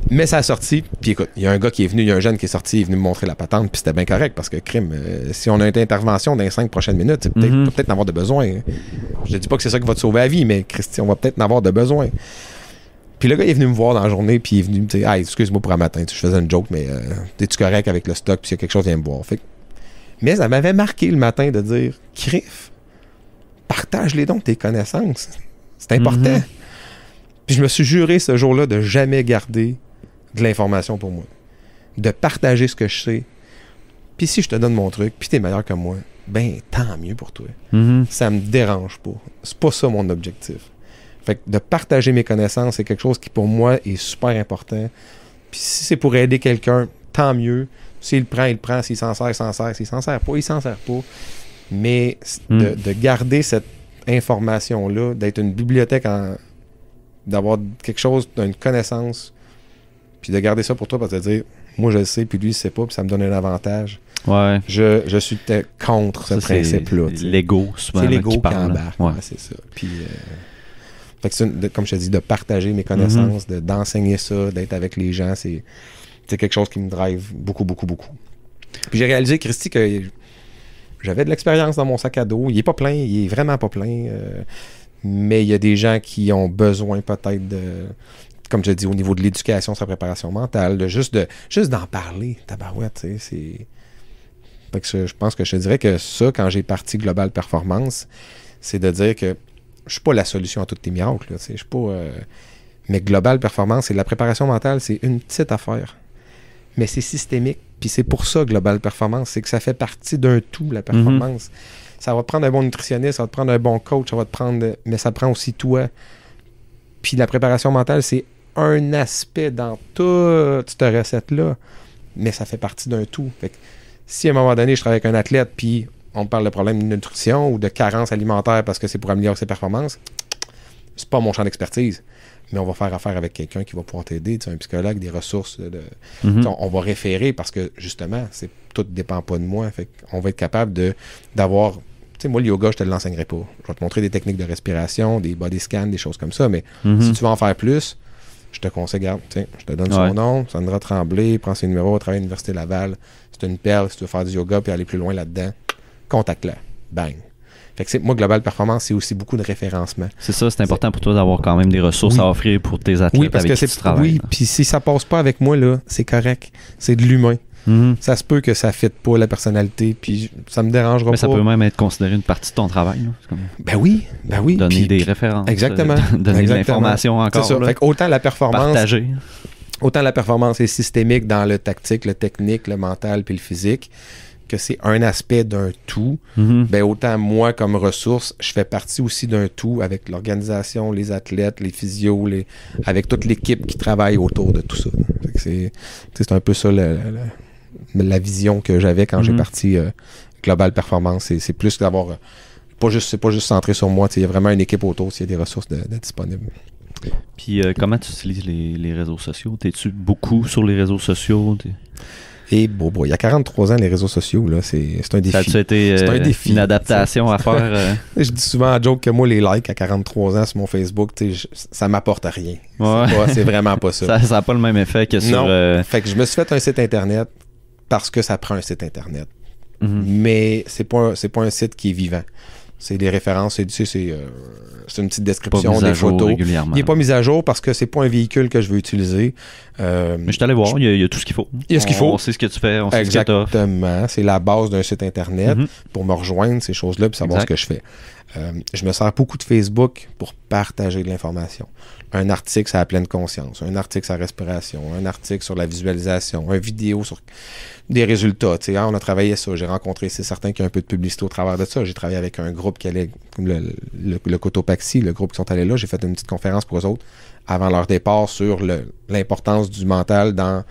Mais ça a sorti, puis écoute, il y a un gars qui est venu, il y a un jeune qui est sorti, il est venu me montrer la patente, puis c'était bien correct, parce que crime, si on a une intervention dans les 5 prochaines minutes, c'est peut-être en avoir de besoin. Je ne dis pas que c'est ça qui va te sauver la vie, mais Christian, on va peut-être en avoir de besoin. Puis le gars, il est venu me voir dans la journée, puis il est venu me dire, excuse-moi pour un matin, je faisais une joke, mais t'es-tu correct avec le stock, puis s'il y a quelque chose, viens me voir. Mais ça m'avait marqué le matin de dire, Criff, partage-les donc tes connaissances. C'est important. Puis je me suis juré ce jour-là de jamais garder de l'information pour moi. De partager ce que je sais. Puis si je te donne mon truc, puis t'es meilleur que moi, ben tant mieux pour toi. Ça me dérange pas. C'est pas ça mon objectif. Fait que de partager mes connaissances, c'est quelque chose qui, pour moi, est super important. Puis si c'est pour aider quelqu'un, tant mieux. S'il le prend, il le prend. S'il s'en sert, il s'en sert. S'il s'en sert pas, il s'en sert pas. Mais de garder cette information-là, d'être une bibliothèque, d'avoir quelque chose, une connaissance, puis de garder ça pour toi, pour te dire, moi, je le sais, puis lui, il sait pas, puis ça me donne un avantage. Ouais. Je suis contre ce principe-là. C'est l'ego, souvent. C'est l'ego qui parle. embarque. Ouais, c'est ça. Puis... Fait que comme je te dis, de partager mes connaissances, d'enseigner ça, d'être avec les gens, c'est quelque chose qui me drive beaucoup, beaucoup, beaucoup. Puis j'ai réalisé, Christy, que j'avais de l'expérience dans mon sac à dos. Il est pas plein, il est vraiment pas plein. Mais il y a des gens qui ont besoin peut-être de, comme je dis, au niveau de l'éducation sur la préparation mentale, juste d'en parler, tabarouette, tu sais, c'est... Fait que je pense que je te dirais que ça, quand j'ai parti Global Performance, c'est de dire que je suis pas la solution à toutes tes miracles. Je suis pas... Mais Global Performance, c'est la préparation mentale, c'est une petite affaire. Mais c'est systémique. Puis c'est pour ça, Global Performance, c'est que ça fait partie d'un tout, la performance. Ça va te prendre un bon nutritionniste, ça va te prendre un bon coach, ça va te prendre... Mais ça prend aussi toi. Puis la préparation mentale, c'est un aspect dans toute cette recette-là. Mais ça fait partie d'un tout. Fait que si à un moment donné, je travaille avec un athlète, puis on me parle de problème de nutrition ou de carence alimentaire parce que c'est pour améliorer ses performances, c'est pas mon champ d'expertise. Mais on va faire affaire avec quelqu'un qui va pouvoir t'aider, un psychologue, des ressources. On va référer parce que, justement, tout ne dépend pas de moi. Fait qu'on va être capable d'avoir... Tu sais, moi, le yoga, je te l'enseignerai pas. Je vais te montrer des techniques de respiration, des body scans, des choses comme ça. Mais si tu veux en faire plus, je te conseille, regarde, je te donne son nom, Sandra Tremblay, prends ses numéros, travaille à l'Université Laval. C'est une perle. Si tu veux faire du yoga puis aller plus loin là-dedans, contacte-la. Bang. Fait que moi, Global Performance, c'est aussi beaucoup de référencement. C'est ça, c'est important pour toi d'avoir quand même des ressources à offrir pour tes athlètes avec qui tu travailles. Oui, puis si ça passe pas avec moi, là, c'est correct. C'est de l'humain. Ça se peut que ça ne fitte pas la personnalité, puis ça me dérangera pas. Mais ça peut même être considéré une partie de ton travail. Là. Comme ben oui. Donner des références. Exactement. Donner de l'information encore. C'est ça. Là, fait qu'autant la performance... Partager. Autant la performance est systémique dans le tactique, le technique, le mental puis le physique, que c'est un aspect d'un tout, ben autant moi comme ressource, je fais partie aussi d'un tout avec l'organisation, les athlètes, les physios, avec toute l'équipe qui travaille autour de tout ça. Fait que c'est un peu ça la vision que j'avais quand j'ai parti Global Performance. C'est plus d'avoir... c'est pas juste centré sur moi, il y a vraiment une équipe autour s'il y a des ressources de disponibles. Puis comment tu utilises les réseaux sociaux? T'es-tu beaucoup sur les réseaux sociaux? Et il y a 43 ans, les réseaux sociaux, là, c'est un défi. Ça a-tu été c'est un défi, une adaptation à faire? Je dis souvent à joke que moi, les likes à 43 ans sur mon Facebook, ça m'apporte à rien. Ouais. C'est vraiment pas ça. Ça n'a pas le même effet que sur... Non. Fait que je me suis fait un site Internet parce que ça prend un site Internet. Mais c'est pas un site qui est vivant. C'est des références, c'est une petite description des photos. Il n'est pas mis à jour parce que c'est pas un véhicule que je veux utiliser. Mais je suis allé voir, il y a tout ce qu'il faut. Il y a ce qu'il faut. On sait ce que tu fais, on sait ce que tu offres. Exactement. C'est la base d'un site Internet pour me rejoindre, ces choses-là, puis savoir ce que je fais. Je me sers beaucoup de Facebook pour partager de l'information. Un article sur la pleine conscience, un article sur la respiration, un article sur la visualisation, une vidéo sur des résultats. On a travaillé ça. J'ai rencontré, c'est certain qu'il y a un peu de publicité au travers de ça. J'ai travaillé avec un groupe qui allait, le Cotopaxi, le groupe qui sont allés là. J'ai fait une petite conférence pour eux autres avant leur départ sur l'importance du mental dans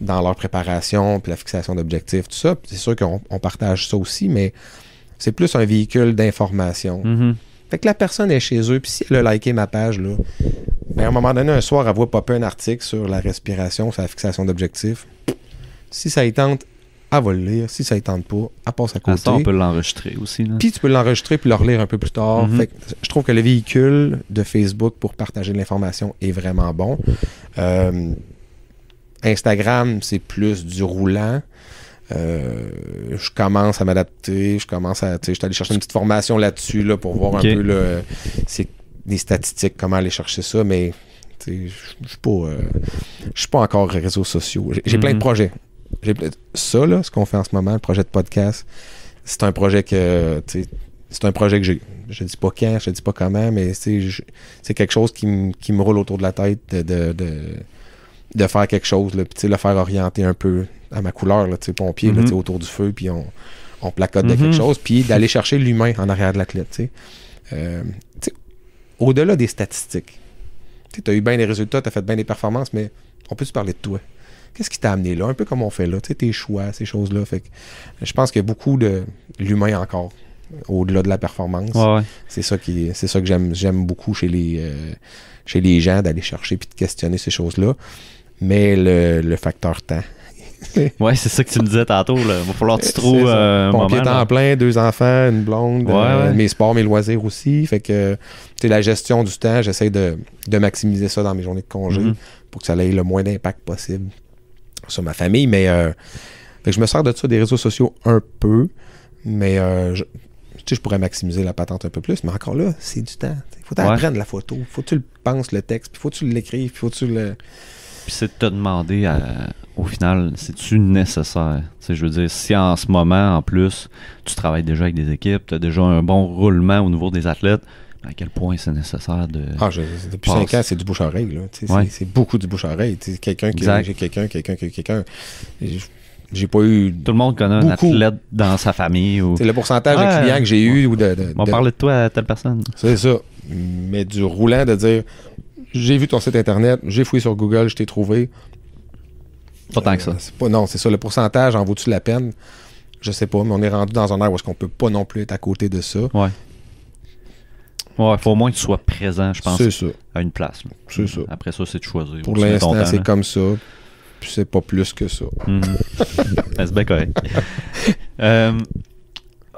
leur préparation, puis la fixation d'objectifs, tout ça. Puis c'est sûr qu'on partage ça aussi, mais c'est plus un véhicule d'information. Fait que la personne est chez eux, puis si elle a liké ma page, là, ben à un moment donné, un soir, elle voit popper un article sur la respiration, sur la fixation d'objectifs. Si ça y tente, elle va le lire. Si ça y tente pas, elle passe à côté. Ça, on peut l'enregistrer aussi. Puis tu peux l'enregistrer puis le relire un peu plus tard. Fait que je trouve que le véhicule de Facebook pour partager de l'information est vraiment bon. Instagram, c'est plus du roulant. Je commence à m'adapter, je suis allé chercher une petite formation là-dessus là, pour voir un peu c'est des statistiques, comment aller chercher ça, mais je suis pas encore réseaux sociaux. J'ai plein de projets. Ça, là, ce qu'on fait en ce moment, le projet de podcast, c'est un projet que j'ai. Je dis pas quand, je dis pas comment, mais c'est quelque chose qui me roule autour de la tête de faire quelque chose, là, puis le faire orienter un peu à ma couleur, là, pompier, là, autour du feu, puis on placote de quelque chose, puis d'aller chercher l'humain en arrière de l'athlète. Au-delà des statistiques, tu as eu bien des résultats, tu as fait bien des performances, mais on peut-tu parler de toi? Qu'est-ce qui t'a amené là? Un peu comme on fait là, tes choix, ces choses-là. Fait que je pense qu'il y a beaucoup de l'humain encore, au-delà de la performance. Ouais. C'est ça que j'aime beaucoup chez les gens, d'aller chercher puis de questionner ces choses-là. Mais le facteur temps. Ouais, c'est ça que tu me disais tantôt. Il va falloir que tu trouves pompier temps plein, 2 enfants, une blonde, mes sports, mes loisirs aussi. Fait que la gestion du temps, j'essaie de maximiser ça dans mes journées de congé pour que ça ait le moins d'impact possible sur ma famille. Mais fait que je me sers de ça des réseaux sociaux un peu, mais je pourrais maximiser la patente un peu plus. Mais encore là, c'est du temps. Il faut apprendre la photo. Il faut que tu le penses, le texte, puis il faut que tu l'écrives, puis il faut que tu le... Puis c'est de te demander au final, c'est-tu nécessaire? T'sais, je veux dire, si en ce moment, en plus, tu travailles déjà avec des équipes, tu as déjà un bon roulement au niveau des athlètes, à quel point c'est nécessaire de... Depuis 5 ans, c'est du bouche-oreille. C'est beaucoup du bouche-oreille. Quelqu'un qui a quelqu'un. J'ai pas eu... Tout le monde connaît un athlète dans sa famille. Ou... le pourcentage de clients que j'ai eu. Ou on va parler de toi à telle personne. C'est ça. Mais du roulant de dire, j'ai vu ton site internet, j'ai fouillé sur Google, je t'ai trouvé. Pas tant que ça. Non, c'est ça. Le pourcentage, en vaut-tu la peine? Je sais pas, mais on est rendu dans un air où est-ce qu'on peut pas non plus être à côté de ça. Ouais. Ouais, il faut au moins que tu sois présent, je pense, c'est ça. à une place. Là. C'est ça. Après ça, c'est de choisir. Pour l'instant, c'est comme ça. Puis c'est pas plus que ça. C'est bien correct.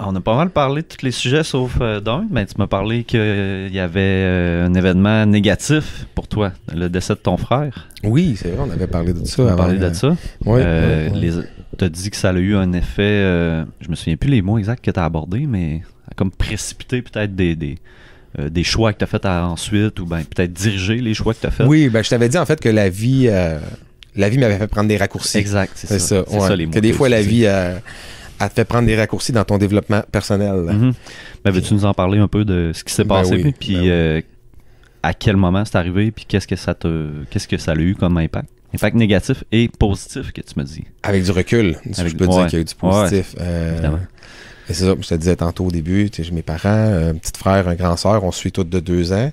On a pas mal parlé de tous les sujets sauf d'un, mais tu m'as parlé qu'il y avait un événement négatif pour toi, le décès de ton frère. Oui, c'est vrai, on avait parlé de ça. On a parlé de ça. Oui. Tu as dit que ça a eu un effet, je me souviens plus les mots exacts que tu as abordés, mais comme précipiter peut-être des choix que tu as fait ensuite, ou ben peut-être diriger les choix que tu as fait. Oui, ben je t'avais dit en fait que la vie m'avait fait prendre des raccourcis. Exact, c'est ça. C'est ça les mots. Que des fois, la vie... elle te fait prendre des raccourcis dans ton développement personnel. Ben, veux-tu nous en parler un peu de ce qui s'est passé, puis à quel moment c'est arrivé, puis qu'est-ce que ça a eu comme impact? Impact négatif et positif que tu me dis. Avec du recul, je peux te dire qu'il y a eu du positif. Évidemment. Et c'est ça, je te disais tantôt au début, j'ai mes parents, un petit frère, un grand sœur, on suit tous de 2 ans.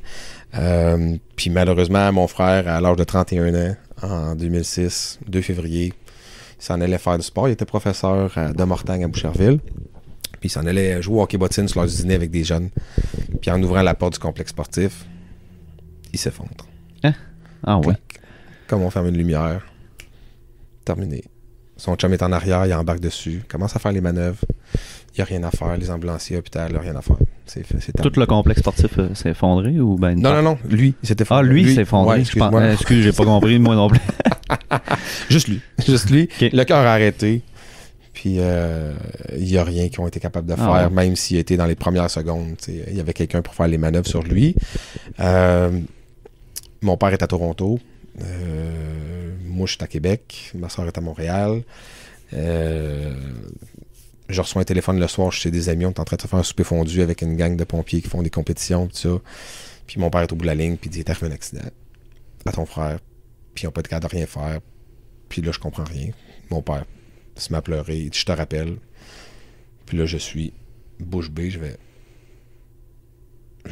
Puis malheureusement, mon frère, à l'âge de 31 ans, en 2006, 2 février, il s'en allait faire du sport. Il était professeur de Mortagne à Boucherville. Puis il s'en allait jouer au hockey bottine sur leur dîner avec des jeunes. Puis en ouvrant la porte du complexe sportif, il s'effondre. Hein? Ah ouais. Comme on ferme une lumière. Terminé. Son chum est en arrière, il embarque dessus, commence à faire les manœuvres. Il n'y a rien à faire. Les ambulanciers, l'hôpital, il n'y a rien à faire. C'est tout le complexe sportif s'est effondré ou ben Non. Lui, il s'est effondré. Ah, lui, il s'est effondré. Ouais, excuse, j'ai pas compris, moi non plus. Juste lui. Okay. Le cœur a arrêté. Puis, il n'y a rien qu'ils ont été capables de faire, même s'il était dans les premières secondes. Il y avait quelqu'un pour faire les manœuvres sur lui. Mon père est à Toronto. Moi, je suis à Québec. Ma soeur est à Montréal. Je reçois un téléphone le soir chez des amis. On est en train de se faire un souper fondu avec une gang de pompiers qui font des compétitions, tout ça. Puis mon père est au bout de la ligne, puis il dit, t'as fait un accident à ton frère. Puis ils n'ont pas été capables de rien faire. Puis là, je comprends rien. Mon père se met à pleurer. Il dit, je te rappelle. Puis là, je suis bouche bée. Je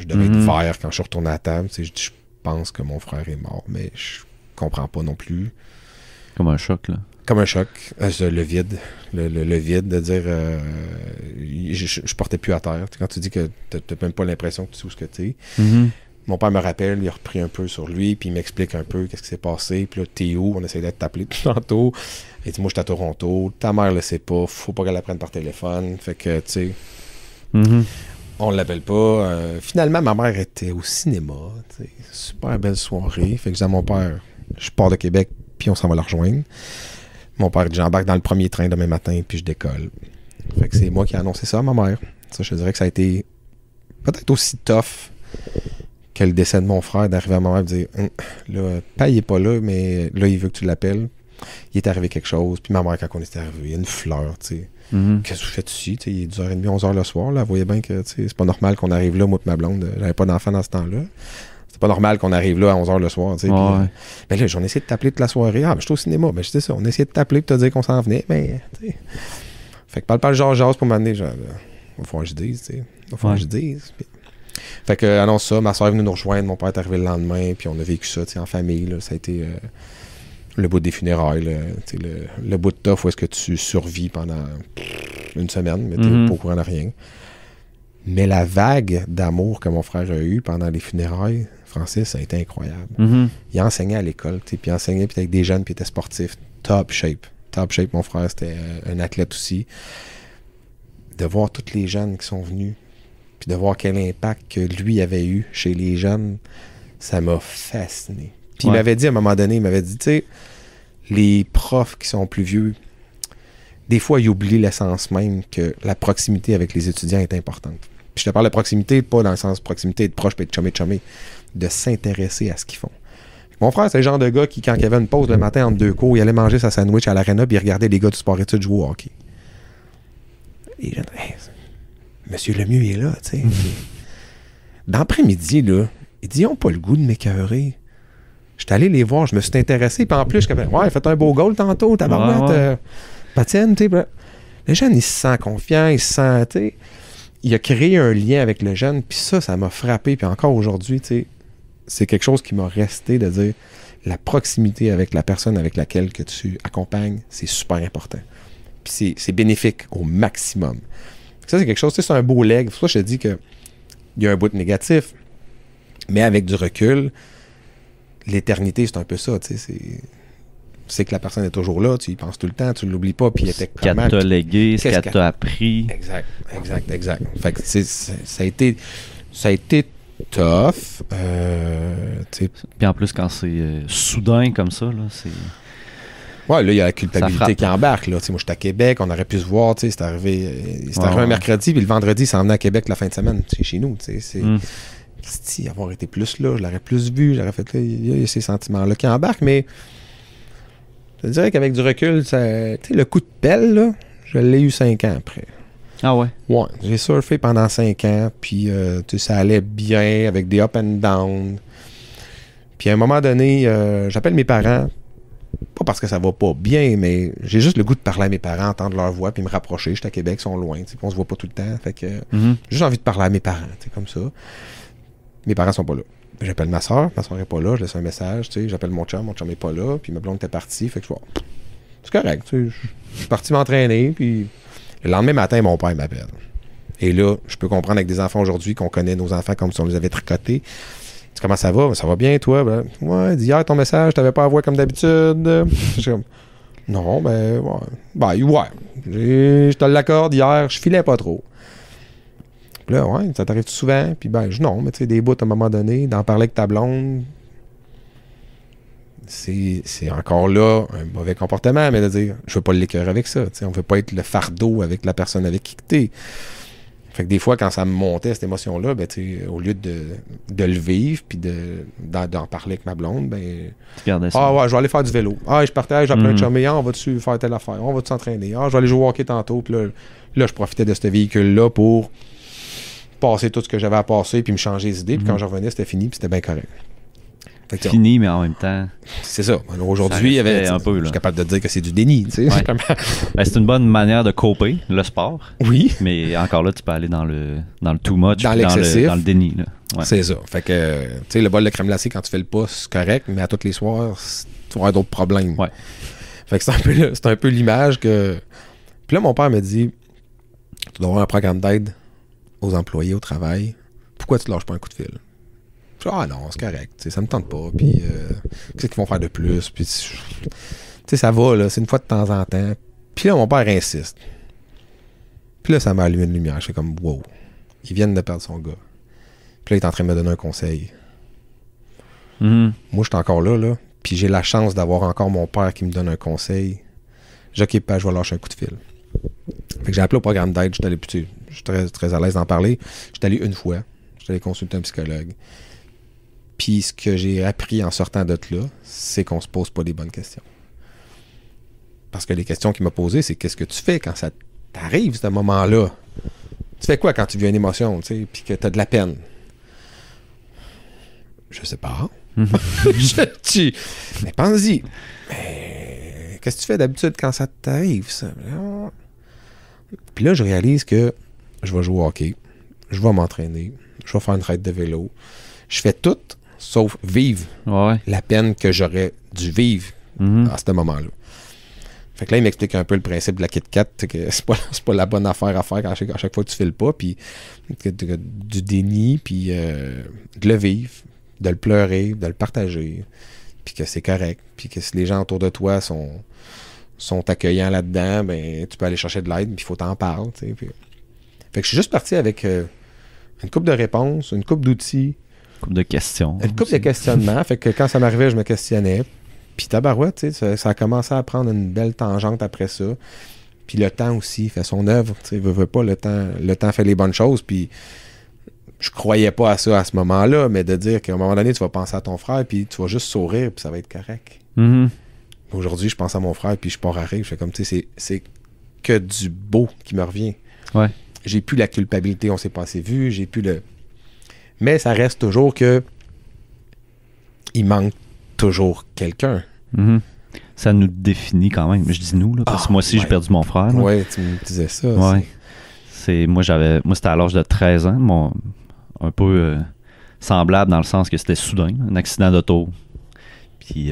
devais être vert quand je suis retourné à la table. Je dis, je pense que mon frère est mort, mais je comprends pas non plus. Comme un choc, là. Comme un choc. Le vide. Le vide de dire je portais plus à terre. Quand tu dis que t'as même pas l'impression que tu sais où ce que t'es. Mon père me rappelle, il a repris un peu sur lui, puis il m'explique un peu qu'est-ce qui s'est passé. Puis là, t'es où? On essaie d'être appelé tout tantôt. Il dit, moi, j'étais à Toronto. Ta mère le sait pas. Faut pas qu'elle la prenne par téléphone. Fait que, tu sais, on l'appelle pas. Finalement, ma mère était au cinéma. T'sais. Super belle soirée. Fait que je dis à mon père, je pars de Québec, puis on s'en va la rejoindre. Mon père dit, j'embarque dans le premier train demain matin, puis je décolle. Fait que c'est moi qui ai annoncé ça à ma mère. Ça, je dirais que ça a été peut-être aussi tough que le décès de mon frère, d'arriver à ma mère et de dire, là, Paille n'est pas là, mais là, il veut que tu l'appelles. Il est arrivé quelque chose. Puis ma mère, quand on était arrivé, il y a une fleur, tu sais. Qu'est-ce que vous faites ici? Il est 10h30, 11h le soir. Là. Vous voyez bien que c'est pas normal qu'on arrive là, moi et ma blonde. J'avais pas d'enfant dans ce temps-là. C'est pas normal qu'on arrive là à 11h le soir. Mais là, j'en ai essayé de t'appeler toute la soirée. Ah, mais je suis au cinéma. Mais je sais ça. On a essayé de t'appeler pour te dire qu'on s'en venait. Mais, tu sais. Fait que parle genre pour m'amener. Genre, il va falloir que je dise, tu sais. Il va falloir que je dise. Puis... Fait que, annonce ça. Ma soeur est venue nous rejoindre. Mon père est arrivé le lendemain. Puis on a vécu ça, tu sais, en famille. Là. Ça a été le bout des funérailles. Là, le bout de tough où est-ce que tu survis pendant une semaine. Mais t'es pas au courant de rien. Mais la vague d'amour que mon frère a eue pendant les funérailles, Francis, ça a été incroyable. Il enseignait à l'école, puis il enseignait avec des jeunes, puis il était sportif. Top shape. Top shape, mon frère, c'était un athlète aussi. De voir tous les jeunes qui sont venus, puis de voir quel impact que lui avait eu chez les jeunes, ça m'a fasciné. Puis il m'avait dit, à un moment donné, tu sais, les profs qui sont plus vieux, des fois, ils oublient l'essence même que la proximité avec les étudiants est importante. Puis je te parle de proximité, pas dans le sens de proximité de proche, puis de chumé, de s'intéresser à ce qu'ils font. Mon frère, c'est le genre de gars qui, quand il y avait une pause le matin entre deux cours, il allait manger sa sandwich à l'aréna puis il regardait les gars du sport-études jouer au hockey. Et je hey, Monsieur Lemieux est là, tu sais. D'après-midi, là, il dit, ils n'ont pas le goût de m'écœurer. J'étais allé les voir, je me suis intéressé, puis en plus, je disais, ouais, faites un beau goal tantôt, tabarouette, patine, tu sais. Le jeune, il se sent confiant, il se sent, tu sais. Il a créé un lien avec le jeune, puis ça m'a frappé, puis encore aujourd'hui, tu sais, c'est quelque chose qui m'a resté de dire, la proximité avec la personne avec laquelle que tu accompagnes, c'est super important. Puis c'est bénéfique au maximum. Ça, c'est quelque chose, c'est un beau leg. C'est pour ça que je te dis qu'il y a un bout négatif, mais avec du recul, l'éternité, c'est un peu ça, tu sais, c'est que la personne est toujours là, tu y penses tout le temps, tu ne l'oublies pas, puis il était comment... Ce qu'elle t'a légué, ce qu'elle t'a appris. Exact. Fait que ça a été tough. Puis en plus, quand c'est soudain comme ça, là, c'est... Ouais, là, il y a la culpabilité qui embarque. Là. Moi, j'étais à Québec, on aurait pu se voir. C'est arrivé un mercredi, puis le vendredi, il s'en venait à Québec la fin de semaine, chez nous. Si avoir été plus là, je l'aurais plus vu, j'aurais fait là, il y a ces sentiments-là qui embarquent, mais je dirais qu'avec du recul, le coup de pelle, là, je l'ai eu 5 ans après. Ah ouais? Ouais, j'ai surfé pendant 5 ans, puis ça allait bien avec des up and down. Puis à un moment donné, j'appelle mes parents. Pas parce que ça va pas bien, mais j'ai juste le goût de parler à mes parents, entendre leur voix, puis me rapprocher. J'étais à Québec, ils sont loin, on se voit pas tout le temps. Fait que j'ai juste envie de parler à mes parents, comme ça. Mes parents sont pas là. J'appelle ma soeur est pas là, je laisse un message, j'appelle mon chum est pas là, puis ma blonde était partie, fait que c'est correct, je suis parti m'entraîner, puis le lendemain matin, mon père m'appelle. Et là, je peux comprendre avec des enfants aujourd'hui qu'on connaît nos enfants comme si on les avait tricotés. Comment ça va? Ça va bien, toi? Ben, ouais, hier, ton message, t'avais pas à voir comme d'habitude. Non, ben, ouais. Je te l'accorde, hier, je filais pas trop. Puis là, ouais, ça t'arrive souvent? Puis ben, non, mais tu sais, des bouts à un moment donné, d'en parler avec ta blonde, c'est encore là un mauvais comportement, mais de dire, je veux pas l'écœurer avec ça. On veut pas être le fardeau avec la personne avec qui t'es. Fait que des fois, quand ça me montait, cette émotion-là, ben, au lieu de le vivre puis d'en parler avec ma blonde, ben... Ah ouais, je vais aller faire du vélo. Ah, je partais, j'ai appelé un chumé, on va-tu faire telle affaire? On va-tu s'entraîner? Ah, je vais aller jouer au hockey tantôt. Puis là, je profitais de ce véhicule-là pour passer tout ce que j'avais à passer puis me changer les idées. Puis quand je revenais, c'était fini puis c'était bien correct. Fini, mais en même temps... C'est ça. Aujourd'hui, je suis capable de dire que c'est du déni. Tu sais. Ouais. C'est une bonne manière de coper le sport. Oui. Mais encore là, tu peux aller dans le too much, dans l'excessif. Dans le déni. Là. Ouais. C'est ça. Fait que, tu sais, le bol de crème glacée, quand tu fais le pas, c'est correct, mais à tous les soirs, tu vas avoir d'autres problèmes. Ouais. Fait que c'est un peu l'image que... Puis là, mon père me dit, tu dois avoir un programme d'aide aux employés au travail. Pourquoi tu lâches pas un coup de fil? Ah non, c'est correct, ça me tente pas, puis qu'est-ce qu'ils vont faire de plus, puis ça va, là, c'est une fois de temps en temps. Puis là, mon père insiste. Puis là, ça m'a allumé une lumière, je fais comme, wow, ils viennent de perdre son gars. Puis là, il est en train de me donner un conseil. Moi, je suis encore là, puis j'ai la chance d'avoir encore mon père qui me donne un conseil. Je vais lâcher un coup de fil. Fait que j'ai appelé au programme d'aide, je suis très, très à l'aise d'en parler. J'étais allé une fois, j'étais allé consulter un psychologue. Puis ce que j'ai appris en sortant de là, c'est qu'on se pose pas les bonnes questions. Parce que les questions qu'il m'a posées, c'est qu'est-ce que tu fais quand ça t'arrive, ce moment-là? Tu fais quoi quand tu vis une émotion, tu sais, puis que tu as de la peine? Je sais pas. Mais pense-y. Mais qu'est-ce que tu fais d'habitude quand ça t'arrive, ça? Puis là, je réalise que je vais jouer au hockey, je vais m'entraîner, je vais faire une traite de vélo. Je fais tout sauf vivre la peine que j'aurais dû vivre à ce moment-là. Fait que là, il m'explique un peu le principe de la Kit Kat, que c'est pas la bonne affaire à faire à chaque fois que tu files pas, puis du déni, puis de le vivre, de le pleurer, de le partager, puis que c'est correct, puis que si les gens autour de toi sont accueillants là-dedans, ben tu peux aller chercher de l'aide, puis il faut t'en parler. Fait que je suis juste parti avec une couple de réponses, une couple d'outils, couple de questions. Une couple de questionnements. Fait que quand ça m'arrivait, je me questionnais. Puis tabarouette, tu sais, ça a commencé à prendre une belle tangente après ça. Puis le temps aussi fait son œuvre. Tu sais, veut pas, le temps fait les bonnes choses. Puis je croyais pas à ça à ce moment-là, mais de dire qu'à un moment donné, tu vas penser à ton frère, puis tu vas juste sourire, puis ça va être correct. Mm-hmm. Aujourd'hui, je pense à mon frère, puis je pars à rire. Je fais comme, tu sais, c'est que du beau qui me revient. Ouais. J'ai plus la culpabilité, on s'est pas assez vu, j'ai plus le... Mais ça reste toujours que il manque toujours quelqu'un. Mm-hmm. Ça nous définit quand même. Je dis nous, là, parce que moi aussi, j'ai perdu mon frère. Oui, tu me disais ça. Ouais. Moi, c'était à l'âge de 13 ans, un peu semblable dans le sens que c'était soudain, un accident d'auto. Puis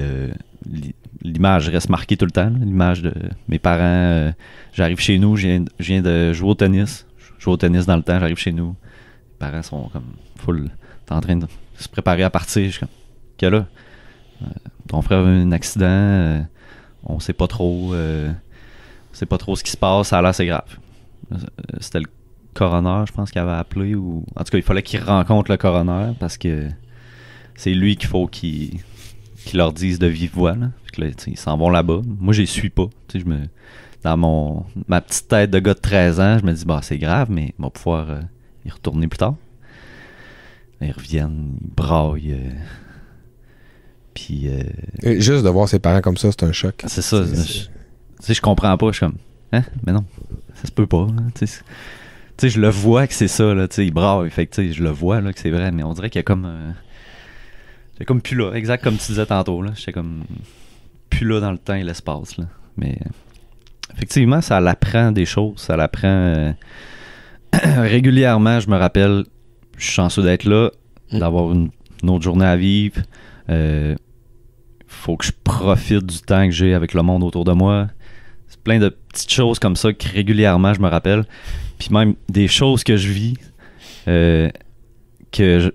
l'image reste marquée tout le temps. Là, l'image de mes parents. J'arrive chez nous, je viens de jouer au tennis. Je joue au tennis dans le temps, j'arrive chez nous. Les parents sont comme full. T'es en train de se préparer à partir. Je suis comme, qu'est-ce là? Ton frère a eu un accident. On sait pas trop. C'est pas trop ce qui se passe, ça a l'air assez grave. C'était le coroner, je pense, qu'il avait appelé. En tout cas, il fallait qu'il rencontre le coroner parce que c'est lui qu'il faut qu'il leur dise de vive voix. Là. Fait que là, ils s'en vont là-bas. Moi, je les suis pas. Dans ma petite tête de gars de 13 ans, je me dis, bah, c'est grave, mais on va pouvoir y retourner plus tard. Ils reviennent, ils braillent. Puis. Juste de voir ses parents comme ça, c'est un choc. C'est ça. Je comprends pas. Je suis comme, hein? Mais non, ça se peut pas. Tu sais, je le vois que c'est ça. Là, il braille. Fait que je le vois là, que c'est vrai, mais on dirait qu'il y a comme. J'ai comme plus là. Exact comme tu disais tantôt. Là. J'étais comme plus là dans le temps et l'espace. Là. Mais. Effectivement, ça l'apprend des choses. Ça l'apprend régulièrement. Je me rappelle, je suis chanceux d'être là, d'avoir une autre journée à vivre. Faut que je profite du temps que j'ai avec le monde autour de moi. C'est plein de petites choses comme ça que régulièrement je me rappelle. Puis même des choses que je vis que j'ai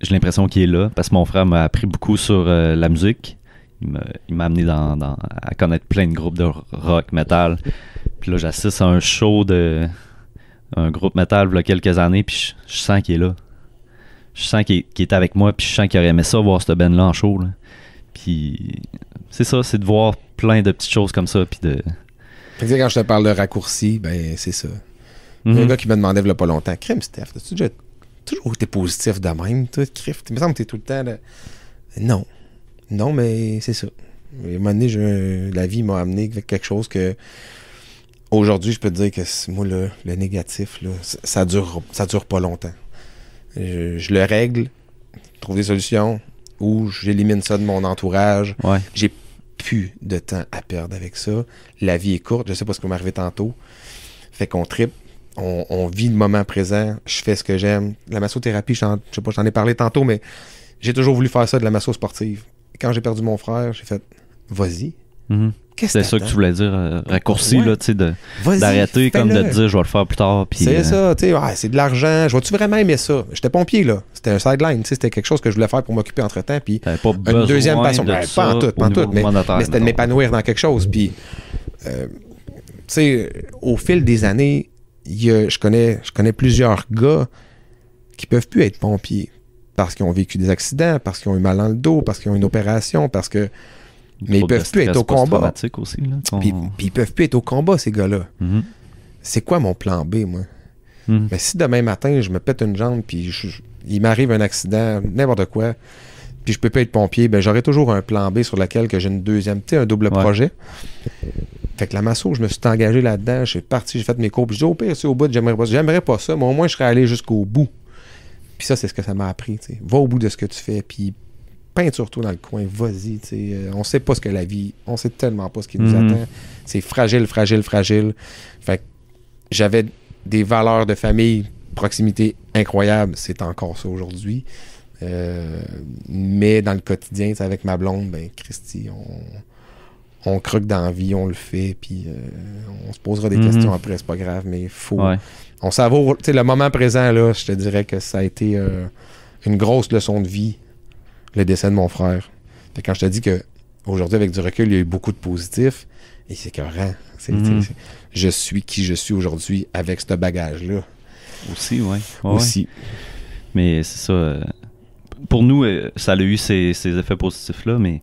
l'impression qu'il est là. Parce que mon frère m'a appris beaucoup sur la musique. Il m'a amené à connaître plein de groupes de rock, metal. Puis là, j'assiste à un show de un groupe metal il y a quelques années, puis je sens qu'il est là. Je sens qu'il est avec moi, puis je sens qu'il aurait aimé ça voir cette band-là en show. Là. Puis c'est ça, c'est de voir plein de petites choses comme ça. Puis de... Fait que quand je te parle de raccourci, ben c'est ça. Il y a un gars qui me demandait il y a pas longtemps, crème Steph, as-tu déjà toujours été positif de même, toi, crif? Il me semble que t'es tout le temps là. Non. Non, mais c'est ça. À un moment donné, la vie m'a amené avec quelque chose que aujourd'hui, je peux te dire que moi, le négatif, là, ça dure pas longtemps. Je le règle, trouve des solutions, ou j'élimine ça de mon entourage. Ouais. J'ai plus de temps à perdre avec ça. La vie est courte, je sais pas ce qui m'est arrivé tantôt. Fait qu'on tripe, on vit le moment présent, je fais ce que j'aime. La massothérapie, je sais pas, j'en ai parlé tantôt, mais j'ai toujours voulu faire ça, de la masso sportive. Quand j'ai perdu mon frère, j'ai fait vas-y. Mm-hmm. C'est ça que tu voulais dire, raccourci, ouais. Là, tu sais, d'arrêter comme de dire je vais le faire plus tard. Puis, c'est ça, tu sais, c'est de l'argent. Je vais-tu vraiment aimer ça? J'étais pompier, là. C'était un sideline, tu sais, c'était quelque chose que je voulais faire pour m'occuper entre-temps. Puis une deuxième passion. Pas en tout, mais c'était de m'épanouir dans quelque chose. Puis, tu sais, au fil des années, je connais plusieurs gars qui peuvent plus être pompiers parce qu'ils ont vécu des accidents, parce qu'ils ont eu mal dans le dos, parce qu'ils ont une opération, parce que... Mais ils peuvent plus être au combat. Aussi, là, puis ils peuvent plus être au combat, ces gars-là. Mm-hmm. C'est quoi mon plan B, moi? Mm-hmm. Mais si demain matin, je me pète une jambe, puis il m'arrive un accident, n'importe quoi, puis je peux pas être pompier, ben j'aurai toujours un plan B sur lequel que j'ai une deuxième, tu sais, un double projet. Fait que la masso, je me suis engagé là-dedans, je suis parti, j'ai fait mes cours, puis je dis, au pire, c'est au bout, j'aimerais pas ça, mais au moins, je serais allé jusqu'au bout. Puis ça, c'est ce que ça m'a appris, tu sais. Va au bout de ce que tu fais, puis peinture-toi dans le coin, vas-y, tu sais. On sait pas ce que la vie, on sait tellement pas ce qui nous attend. C'est fragile, fragile, fragile. Fait que j'avais des valeurs de famille, proximité incroyables, c'est encore ça aujourd'hui. Mais dans le quotidien, avec ma blonde, ben Christy, on croque dans la vie, on le fait, puis on se posera des questions après, c'est pas grave, mais il faut... Ouais. On savoure, tu sais, le moment présent, là, je te dirais que ça a été une grosse leçon de vie, le décès de mon frère. Fait que quand je te dis que aujourd'hui, avec du recul, il y a eu beaucoup de positifs, et c'est écœurant. Je suis qui je suis aujourd'hui avec ce bagage-là. Aussi, oui. Aussi. Mais c'est ça. Pour nous, ça a eu ces effets positifs-là, mais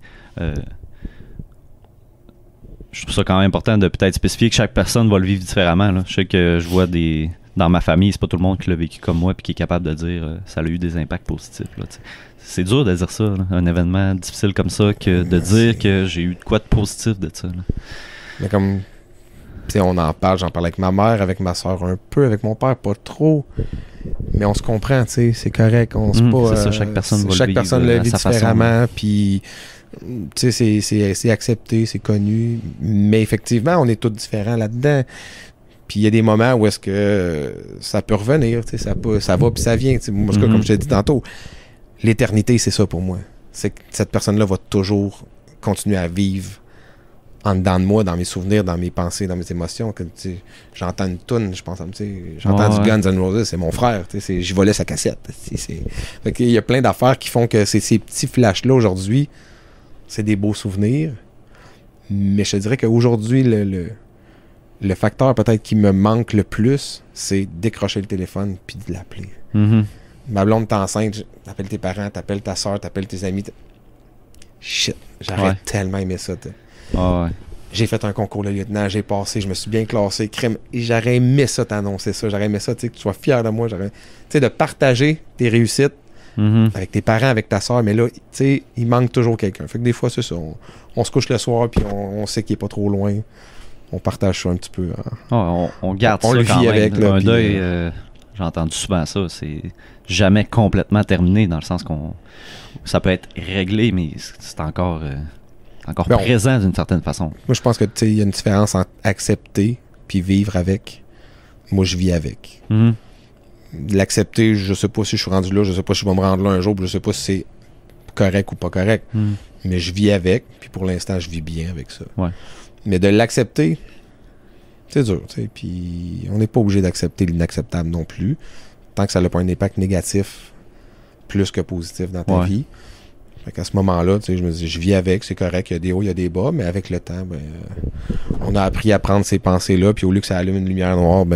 je trouve ça quand même important de peut-être spécifier que chaque personne va le vivre différemment. Là. Je sais que je vois des dans ma famille, c'est pas tout le monde qui l'a vécu comme moi puis qui est capable de dire ça a eu des impacts positifs. Là, c'est dur de dire ça, là, un événement difficile comme ça, que de dire que j'ai eu de quoi de positif de ça. Là. Mais comme, tu sais, on en parle, j'en parle avec ma mère, avec ma soeur un peu, avec mon père pas trop. Mais on se comprend, tu sais, c'est correct. C'est ça, chaque personne le vit différemment, puis tu sais, c'est accepté, c'est connu. Mais effectivement, on est tous différents là-dedans. Puis il y a des moments où est-ce que ça peut revenir, tu sais, ça va puis ça vient. Moi, comme je t'ai dit tantôt, l'éternité, c'est ça pour moi. C'est que cette personne-là va toujours continuer à vivre en dedans de moi, dans mes souvenirs, dans mes pensées, dans mes émotions. Comme, j'entends une toune, je pense, j'entends du Guns N' Roses, c'est mon frère, j'y volais sa cassette. Fait qu'il y a plein d'affaires qui font que ces petits flashs-là, aujourd'hui, c'est des beaux souvenirs. Mais je te dirais qu'aujourd'hui, le facteur peut-être qui me manque le plus, c'est décrocher le téléphone puis de l'appeler. Ma blonde est enceinte, t'appelles tes parents, t'appelles ta soeur, t'appelles tes amis. Shit, j'aurais tellement aimé ça. J'ai fait un concours de lieutenant, j'ai passé, je me suis bien classé, crème, et j'aurais aimé ça t'annoncer ça, j'aurais aimé ça, que tu sois fier de moi, de partager tes réussites avec tes parents, avec ta soeur, mais là, il manque toujours quelqu'un. Fait que des fois, c'est ça, on se couche le soir, puis on sait qu'il est pas trop loin, on partage ça un petit peu. On garde on ça le quand vit même. avec. Là, un deuil, j'ai entendu souvent ça, c'est jamais complètement terminé, dans le sens qu'on ça peut être réglé, mais c'est encore présent d'une certaine façon. Moi, je pense que il y a une différence entre accepter puis vivre avec. Moi, je vis avec. L'accepter, je sais pas si je suis rendu là, je sais pas si je vais me rendre là un jour, je sais pas si c'est correct ou pas correct. Mais je vis avec, puis pour l'instant, je vis bien avec ça. Mais de l'accepter, c'est dur, puis on n'est pas obligé d'accepter l'inacceptable non plus, tant que ça n'a pas un impact négatif plus que positif dans ta vie. Fait qu'à ce moment-là, je me dis, je vis avec, c'est correct, il y a des hauts, il y a des bas, mais avec le temps, on a appris à prendre ces pensées-là, puis au lieu que ça allume une lumière noire,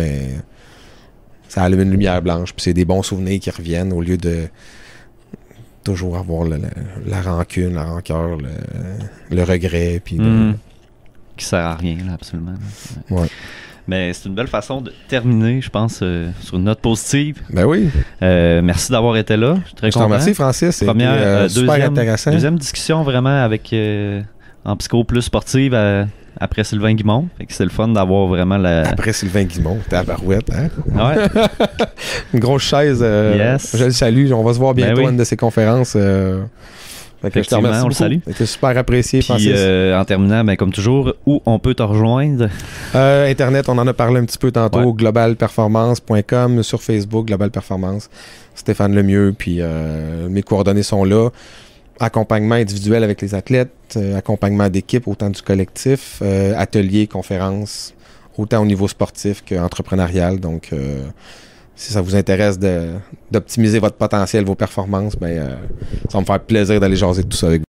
ça allume une lumière blanche, puis c'est des bons souvenirs qui reviennent au lieu de toujours avoir la rancune, la rancœur, le regret, puis qui sert à rien, là, absolument. Mais c'est une belle façon de terminer, je pense, sur une note positive. Ben oui. Merci d'avoir été là. Je suis très content. Merci, Francis. C'était super intéressant. Deuxième discussion vraiment avec en psycho plus sportive après Sylvain Guimond. Fait que c'est le fun d'avoir vraiment Après Sylvain Guimond, t'es à Barouette, hein? Ouais. Une grosse chaise. Yes. Je le salue. On va se voir bientôt à une de ses conférences. Je te remercie, on le salue. C'était super apprécié, Francis. Puis en terminant, comme toujours, où on peut te rejoindre? Internet, on en a parlé un petit peu tantôt, globalperformance.com, sur Facebook, Global Performance, Stéphane Lemieux, puis mes coordonnées sont là. Accompagnement individuel avec les athlètes, accompagnement d'équipe, autant du collectif, ateliers, conférences, autant au niveau sportif qu'entrepreneurial. Donc, si ça vous intéresse d'optimiser votre potentiel, vos performances, ça va me faire plaisir d'aller jaser tout ça avec vous.